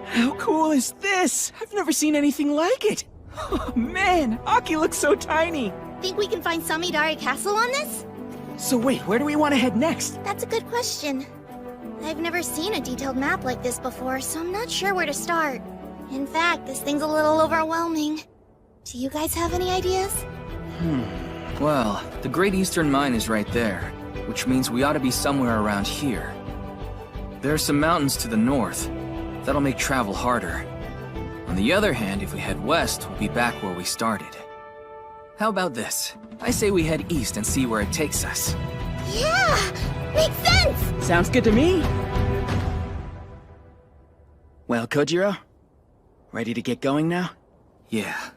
How cool is this? I've never seen anything like it! Oh man, Aki looks so tiny! Think we can find Samidare Castle on this? So wait, where do we want to head next? That's a good question. I've never seen a detailed map like this before, so I'm not sure where to start. In fact, this thing's a little overwhelming. Do you guys have any ideas? Well, the Great Eastern Mine is right there, which means we ought to be somewhere around here. There are some mountains to the north. That'll make travel harder. On the other hand, if we head west, we'll be back where we started. How about this? I say we head east and see where it takes us. Yeah! Makes sense! Sounds good to me! Well, Kojiro? Ready to get going now? Yeah.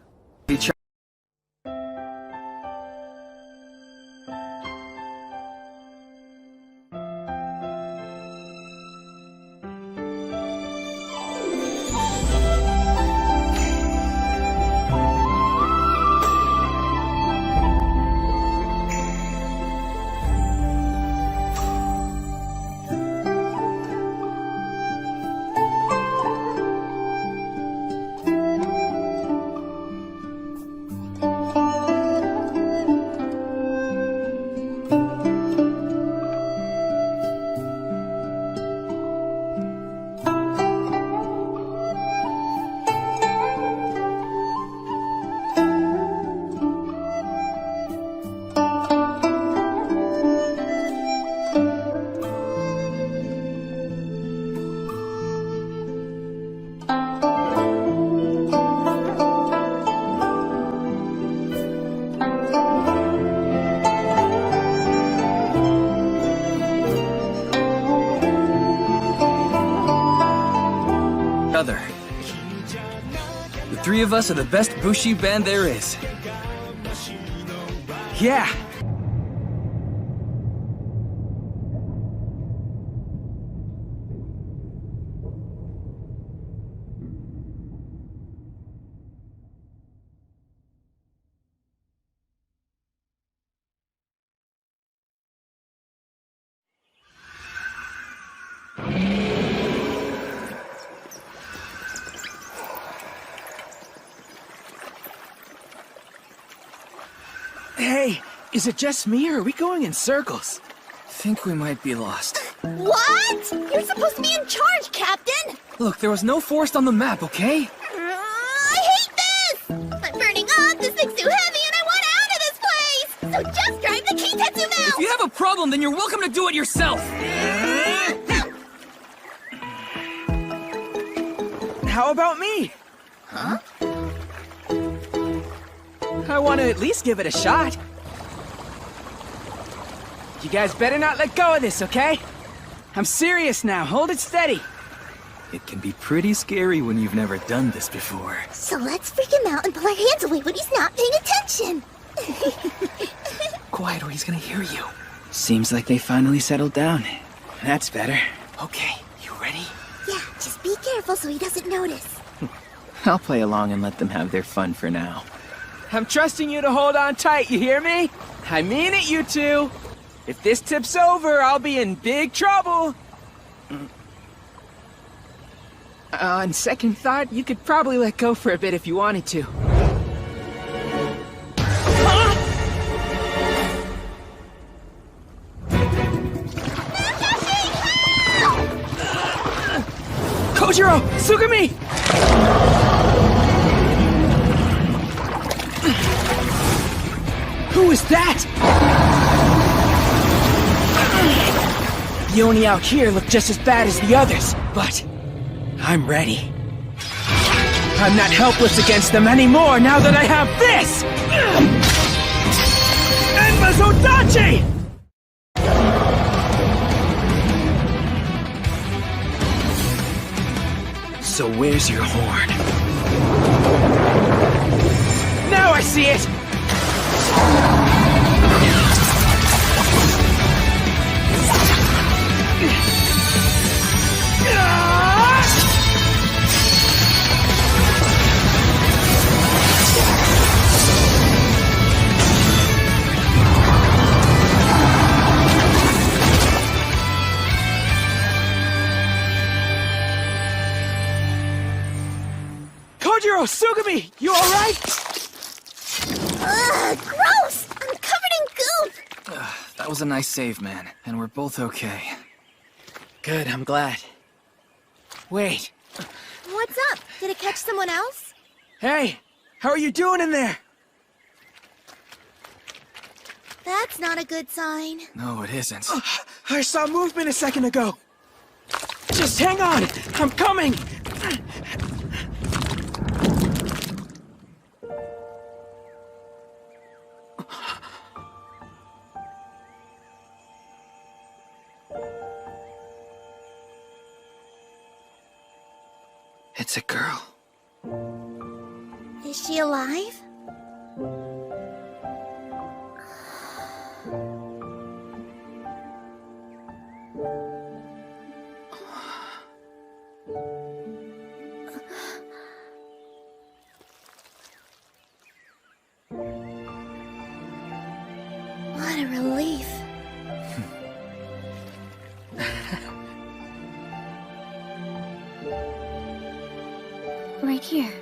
The three of us are the best Bushi band there is. Yeah! Hey, is it just me or are we going in circles? Think we might be lost. What? You're supposed to be in charge, Captain! Look, there was no forest on the map, okay? I hate this! I'm burning up, this thing's too heavy, and I want out of this place! So just drive the Keitetsu valve! If you have a problem, then you're welcome to do it yourself! How about me? Huh? I want to at least give it a shot. You guys better not let go of this, okay? I'm serious now. Hold it steady. It can be pretty scary when you've never done this before. So let's freak him out and pull our hands away when he's not paying attention. Quiet or he's gonna hear you. Seems like they finally settled down. That's better. Okay, you ready? Yeah, just be careful so he doesn't notice. I'll play along and let them have their fun for now. I'm trusting you to hold on tight, you hear me? I mean it, you two! If this tips over, I'll be in big trouble. On second thought, you could probably let go for a bit if you wanted to. Kojiro! Sugami! Who is that? The Oni out here look just as bad as the others, but I'm ready. I'm not helpless against them anymore now that I have this! Enma's Odachi! So where's your horn? Now I see it! Kojiro, Sugami, you alright? Ugh, gross! I'm covered in goop! That was a nice save, man, and we're both okay. Good, I'm glad. Wait. What's up? Did it catch someone else? Hey, how are you doing in there? That's not a good sign. No, it isn't. I saw movement a second ago. Just hang on, I'm coming! It's a girl. Is she alive? What a relief. Right here.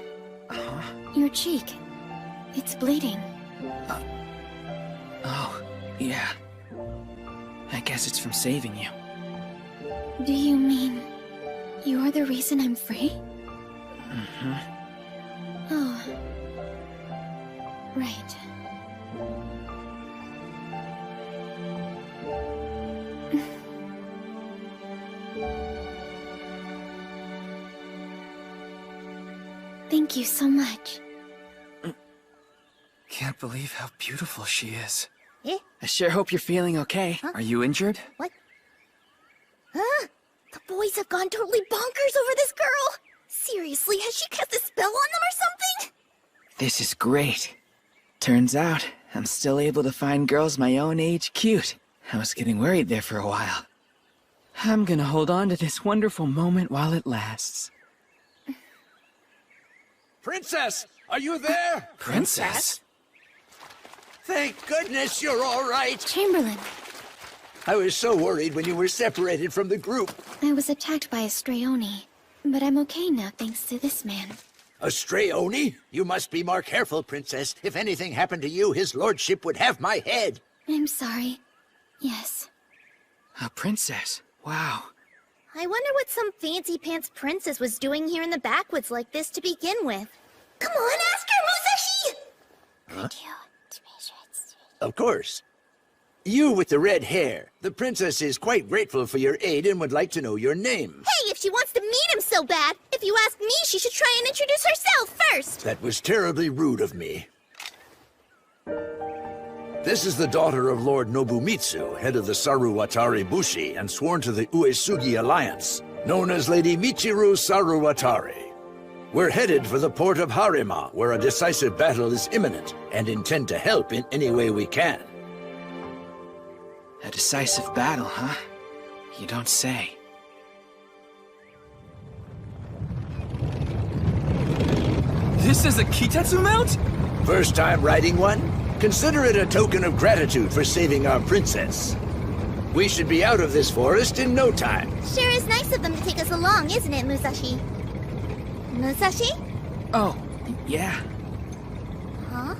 Your cheek. It's bleeding. Oh, yeah. I guess it's from saving you. Do you mean you're the reason I'm free? Mm-hmm. Oh. Right. Thank you so much. Can't believe how beautiful she is. Eh? I sure hope you're feeling okay. Are you injured? What? Huh? The boys have gone totally bonkers over this girl! Seriously, has she cast a spell on them or something? This is great. Turns out, I'm still able to find girls my own age cute. I was getting worried there for a while. I'm gonna hold on to this wonderful moment while it lasts. Princess, are you there? Princess? Thank goodness you're all right. Chamberlain. I was so worried when you were separated from the group. I was attacked by a stray Oni, but I'm okay now thanks to this man. A stray Oni? You must be more careful, Princess. If anything happened to you, his lordship would have my head. I'm sorry. Yes. A princess? Wow. I wonder what some fancy pants princess was doing here in the backwoods like this to begin with. Come on, ask her, Musashi! Huh? Of course. You with the red hair. The princess is quite grateful for your aid and would like to know your name. Hey, if she wants to meet him so bad, if you ask me, she should try and introduce herself first. That was terribly rude of me. This is the daughter of Lord Nobumitsu, head of the Saruwatari Bushi and sworn to the Uesugi Alliance, known as Lady Michiru Saruwatari. We're headed for the port of Harima, where a decisive battle is imminent, and intend to help in any way we can. A decisive battle, huh? You don't say. This is a Kitetsu mount? First time riding one? Consider it a token of gratitude for saving our princess. We should be out of this forest in no time. Sure is nice of them to take us along, isn't it, Musashi? Musashi? Oh, yeah. Huh?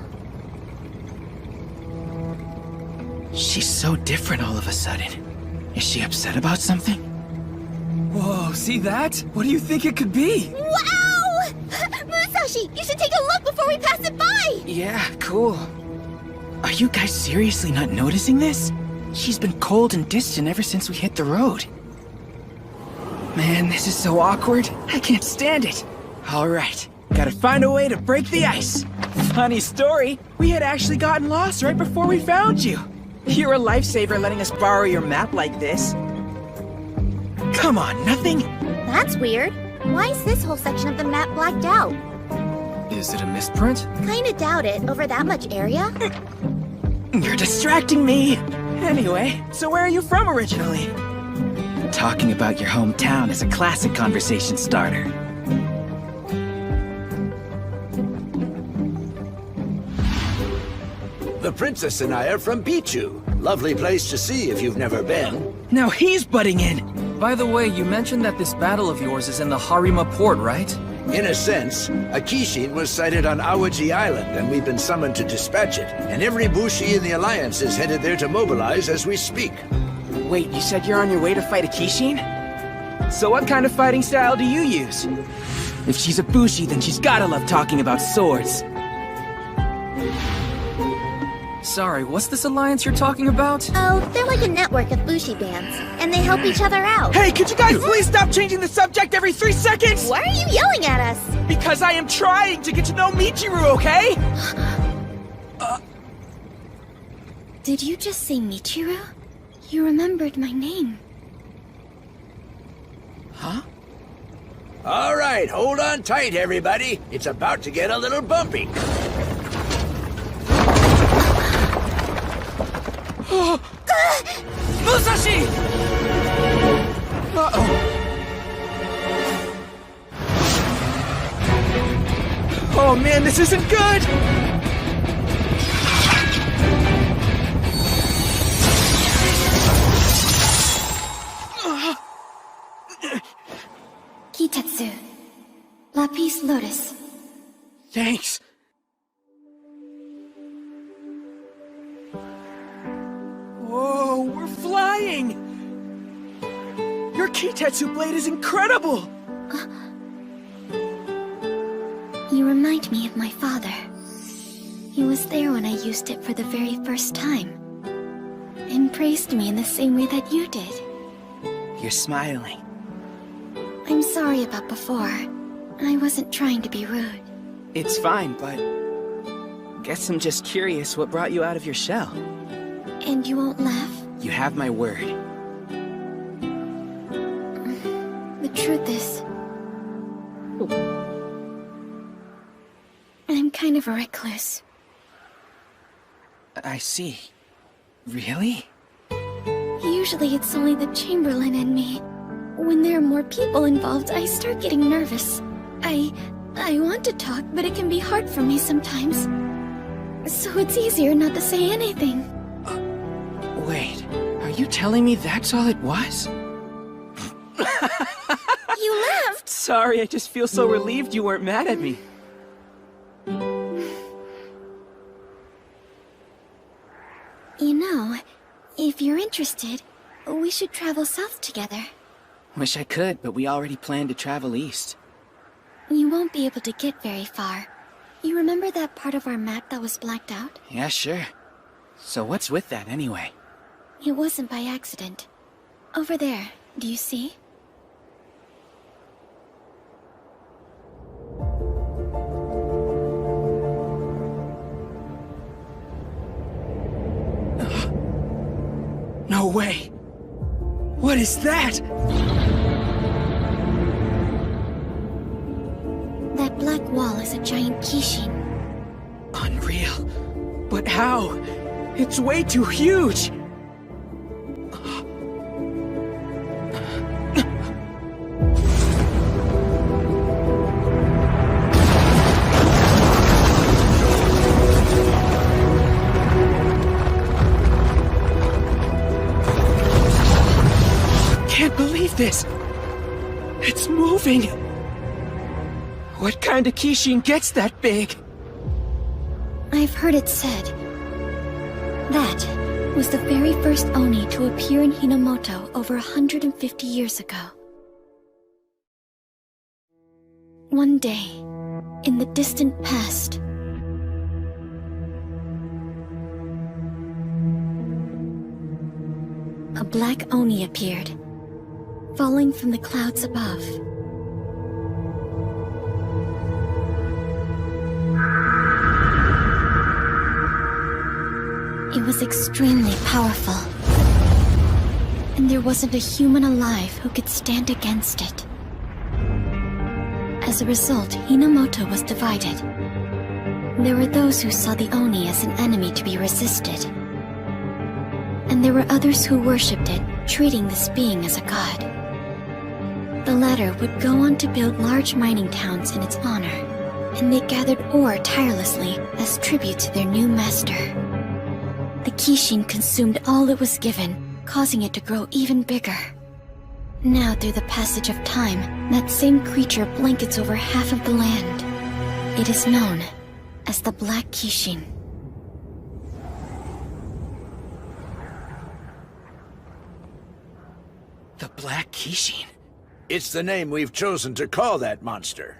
She's so different all of a sudden. Is she upset about something? Whoa, see that? What do you think it could be? Wow! Musashi, you should take a look before we pass it by! Yeah, cool. Are you guys seriously not noticing this? She's been cold and distant ever since we hit the road. Man, this is so awkward. I can't stand it. All right, gotta find a way to break the ice. Funny story, we had actually gotten lost right before we found you. You're a lifesaver letting us borrow your map like this. Come on, nothing? That's weird. Why is this whole section of the map blacked out? Is it a misprint? Kinda doubt it, over that much area. You're distracting me. Anyway, so where are you from originally? Talking about your hometown is a classic conversation starter. The princess and I are from Pichu. Lovely place to see if you've never been. Now he's butting in. By the way, you mentioned that this battle of yours is in the Harima port, right? In a sense, a Kishin was sighted on Awaji Island, and we've been summoned to dispatch it. And every Bushi in the Alliance is headed there to mobilize as we speak. Wait, you said you're on your way to fight a Kishin? So what kind of fighting style do you use? If she's a Bushi, then she's gotta love talking about swords. Sorry, what's this alliance you're talking about? Oh, they're like a network of Bushi bands, and they help each other out. Hey, could you guys please stop changing the subject every 3 seconds? Why are you yelling at us? Because I am trying to get to know Michiru, okay? Did you just say Michiru? You remembered my name. Huh? All right, hold on tight, everybody. It's about to get a little bumpy. Musashi! Uh-oh. Oh man, this isn't good! Kitetsu. Lapis Lotus. Thanks. Whoa, we're flying! Your Kitetsu blade is incredible! You remind me of my father. He was there when I used it for the very first time, and praised me in the same way that you did. You're smiling. I'm sorry about before. I wasn't trying to be rude. It's fine, but... guess I'm just curious what brought you out of your shell. And you won't laugh? You have my word. The truth is... I'm kind of a recluse. I see. Really? Usually it's only the Chamberlain and me. When there are more people involved, I start getting nervous. I want to talk, but it can be hard for me sometimes. So it's easier not to say anything. Wait, are you telling me that's all it was? You laughed! Sorry, I just feel so relieved you weren't mad at me. You know, if you're interested, we should travel south together. Wish I could, but we already planned to travel east. You won't be able to get very far. You remember that part of our map that was blacked out? Yeah, sure. So what's with that, anyway? It wasn't by accident. Over there, do you see? No way! What is that? That black wall is a giant Kishin. Unreal. But how? It's way too huge! this? It's moving! What kind of Kishin gets that big? I've heard it said that was the very first Oni to appear in Hinomoto over 150 years ago. One day, in the distant past, a black Oni appeared, falling from the clouds above. It was extremely powerful, and there wasn't a human alive who could stand against it. As a result, Hinomoto was divided. There were those who saw the Oni as an enemy to be resisted, and there were others who worshipped it, treating this being as a god. The latter would go on to build large mining towns in its honor, and they gathered ore tirelessly as tribute to their new master. The Kishin consumed all it was given, causing it to grow even bigger. Now, through the passage of time, that same creature blankets over half of the land. It is known as the Black Kishin. The Black Kishin? It's the name we've chosen to call that monster.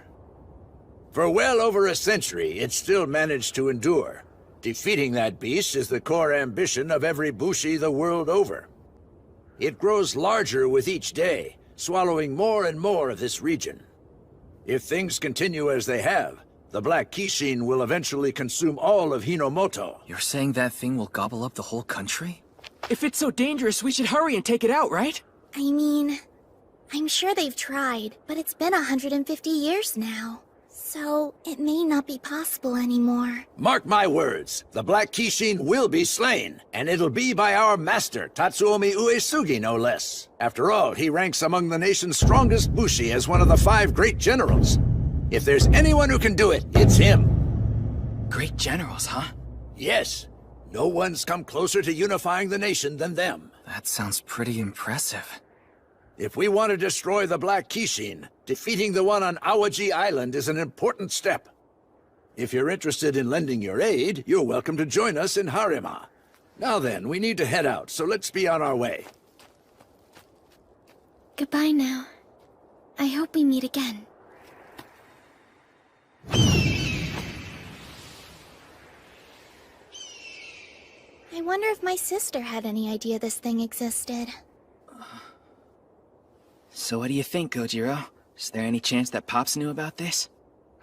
For well over a century, it's still managed to endure. Defeating that beast is the core ambition of every Bushi the world over. It grows larger with each day, swallowing more and more of this region. If things continue as they have, the Black Kishin will eventually consume all of Hinomoto. You're saying that thing will gobble up the whole country? If it's so dangerous, we should hurry and take it out, right? I mean, I'm sure they've tried, but it's been 150 years now. So, it may not be possible anymore. Mark my words, the Black Kishin will be slain, and it'll be by our master, Tatsuomi Uesugi, no less. After all, he ranks among the nation's strongest Bushi as one of the 5 great generals. If there's anyone who can do it, it's him. Great generals, huh? Yes. No one's come closer to unifying the nation than them. That sounds pretty impressive. If we want to destroy the Black Kishin, defeating the one on Awaji Island is an important step. If you're interested in lending your aid, you're welcome to join us in Harima. Now then, we need to head out, so let's be on our way. Goodbye now. I hope we meet again. I wonder if my sister had any idea this thing existed. So what do you think, Gojiro? Is there any chance that Pops knew about this?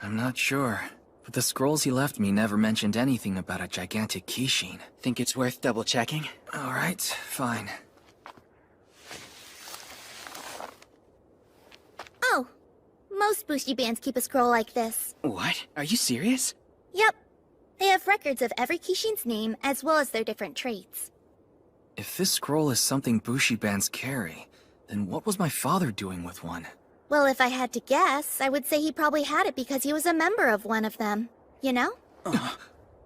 I'm not sure, but the scrolls he left me never mentioned anything about a gigantic Kishin. Think it's worth double-checking? Alright, fine. Oh, most Bushi bands keep a scroll like this. What? Are you serious? Yep. They have records of every Kishin's name, as well as their different traits. If this scroll is something Bushi bands carry, then what was my father doing with one? Well, if I had to guess, I would say he probably had it because he was a member of one of them. You know?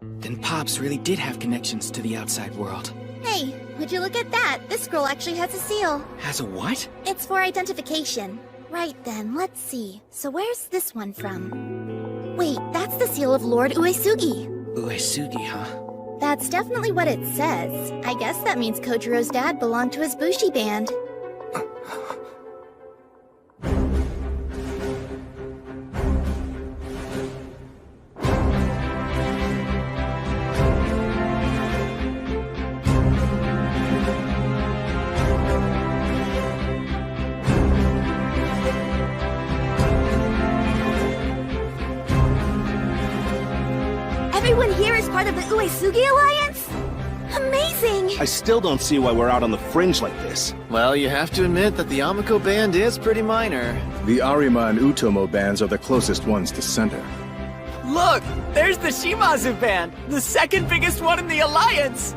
Then Pops really did have connections to the outside world. Hey, would you look at that? This scroll actually has a seal. Has a what? It's for identification. Right then, let's see. So where's this one from? Wait, that's the seal of Lord Uesugi. Uesugi, huh? That's definitely what it says. I guess that means Kojiro's dad belonged to his Bushi band. Everyone here is part of the Uesugi Alliance? Amazing! I still don't see why we're out on the fringe like this. Well, you have to admit that the Amiko band is pretty minor. The Arima and Utomo bands are the closest ones to center. Look! There's the Shimazu band! The second biggest one in the Alliance!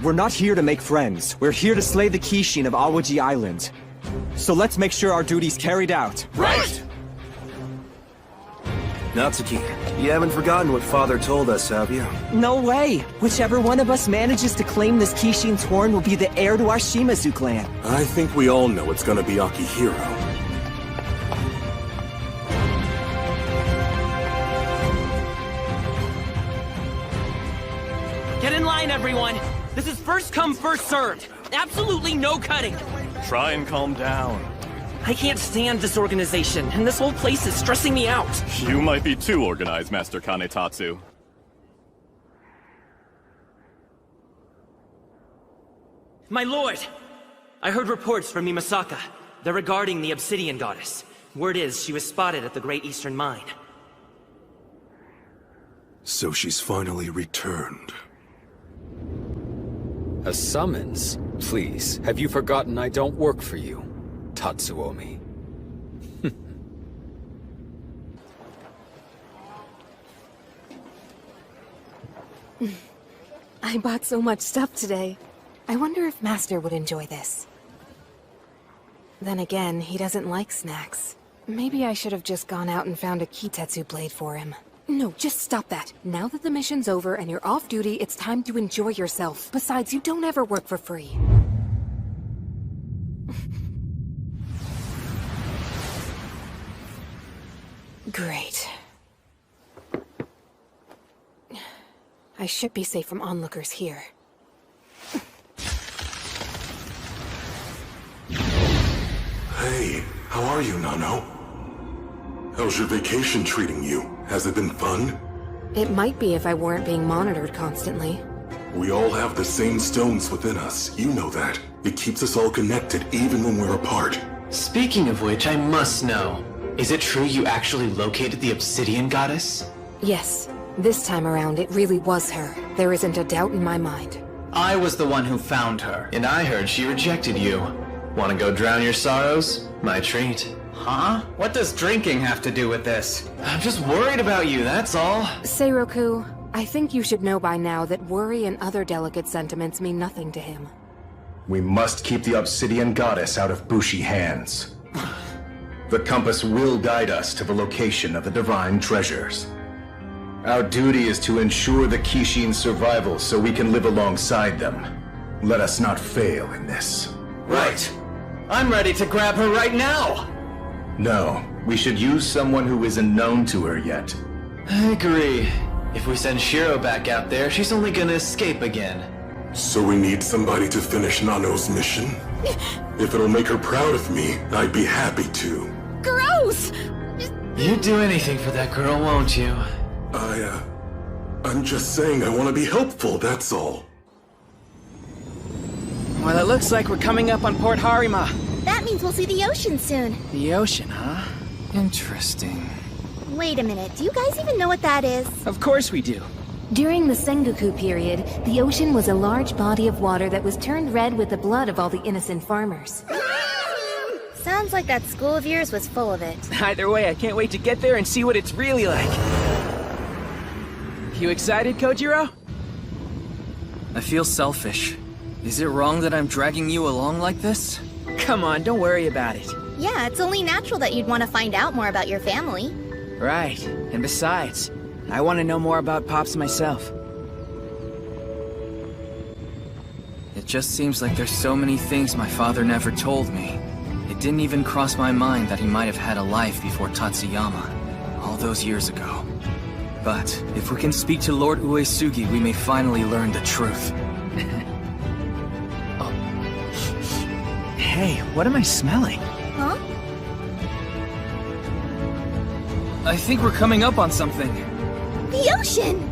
We're not here to make friends. We're here to slay the Kishin of Awaji Island. So let's make sure our duty's carried out. Right! Natsuki, You haven't forgotten what Father told us, have you? No way! Whichever one of us manages to claim this Kishin's horn will be the heir to our Shimazu clan. I think we all know it's gonna be Akihiro. Get in line, everyone! This is first come, first served! Absolutely no cutting! Try and calm down. I can't stand disorganization, and this whole place is stressing me out! You might be too organized, Master Kanetatsu. My lord! I heard reports from Mimasaka. They're regarding the Obsidian Goddess. Word is, she was spotted at the Great Eastern Mine. So she's finally returned. A summons? Please, have you forgotten I don't work for you, Tatsuomi? I bought so much stuff today. I wonder if Master would enjoy this. Then again, he doesn't like snacks. Maybe I should have just gone out and found a Kitetsu blade for him. No, just stop that. Now that the mission's over and you're off duty, it's time to enjoy yourself. Besides, you don't ever work for free. Great. I should be safe from onlookers here. Hey, how are you, Nano? How's your vacation treating you? Has it been fun? It might be if I weren't being monitored constantly. We all have the same stones within us, you know that. It keeps us all connected even when we're apart. Speaking of which, I must know. Is it true you actually located the Obsidian Goddess? Yes. This time around, it really was her. There isn't a doubt in my mind. I was the one who found her, and I heard she rejected you. Wanna go drown your sorrows? My treat. Huh? What does drinking have to do with this? I'm just worried about you, that's all. Seiroku, I think you should know by now that worry and other delicate sentiments mean nothing to him. We must keep the Obsidian Goddess out of Bushi hands. The compass will guide us to the location of the divine treasures. Our duty is to ensure the Kishin's survival so we can live alongside them. Let us not fail in this. Right. I'm ready to grab her right now! No, we should use someone who isn't known to her yet. I agree. If we send Shiro back out there, she's only gonna escape again. So we need somebody to finish Nano's mission? If it'll make her proud of me, I'd be happy to. Gross! You'd do anything for that girl, won't you? I'm just saying I want to be helpful, that's all. Well, it looks like we're coming up on Port Harima. That means we'll see the ocean soon. The ocean, huh? Interesting. Wait a minute, do you guys even know what that is? Of course we do. During the Sengoku period, the ocean was a large body of water that was turned red with the blood of all the innocent farmers. Sounds like that school of yours was full of it. Either way, I can't wait to get there and see what it's really like. You excited, Kojiro? I feel selfish. Is it wrong that I'm dragging you along like this? Come on, don't worry about it. Yeah, it's only natural that you'd want to find out more about your family. Right, and besides, I want to know more about Pops myself. It just seems like there's so many things my father never told me. It didn't even cross my mind that he might have had a life before Tatsuyama, all those years ago. But if we can speak to Lord Uesugi, we may finally learn the truth. Oh. Hey, what am I smelling? Huh? I think we're coming up on something. The ocean!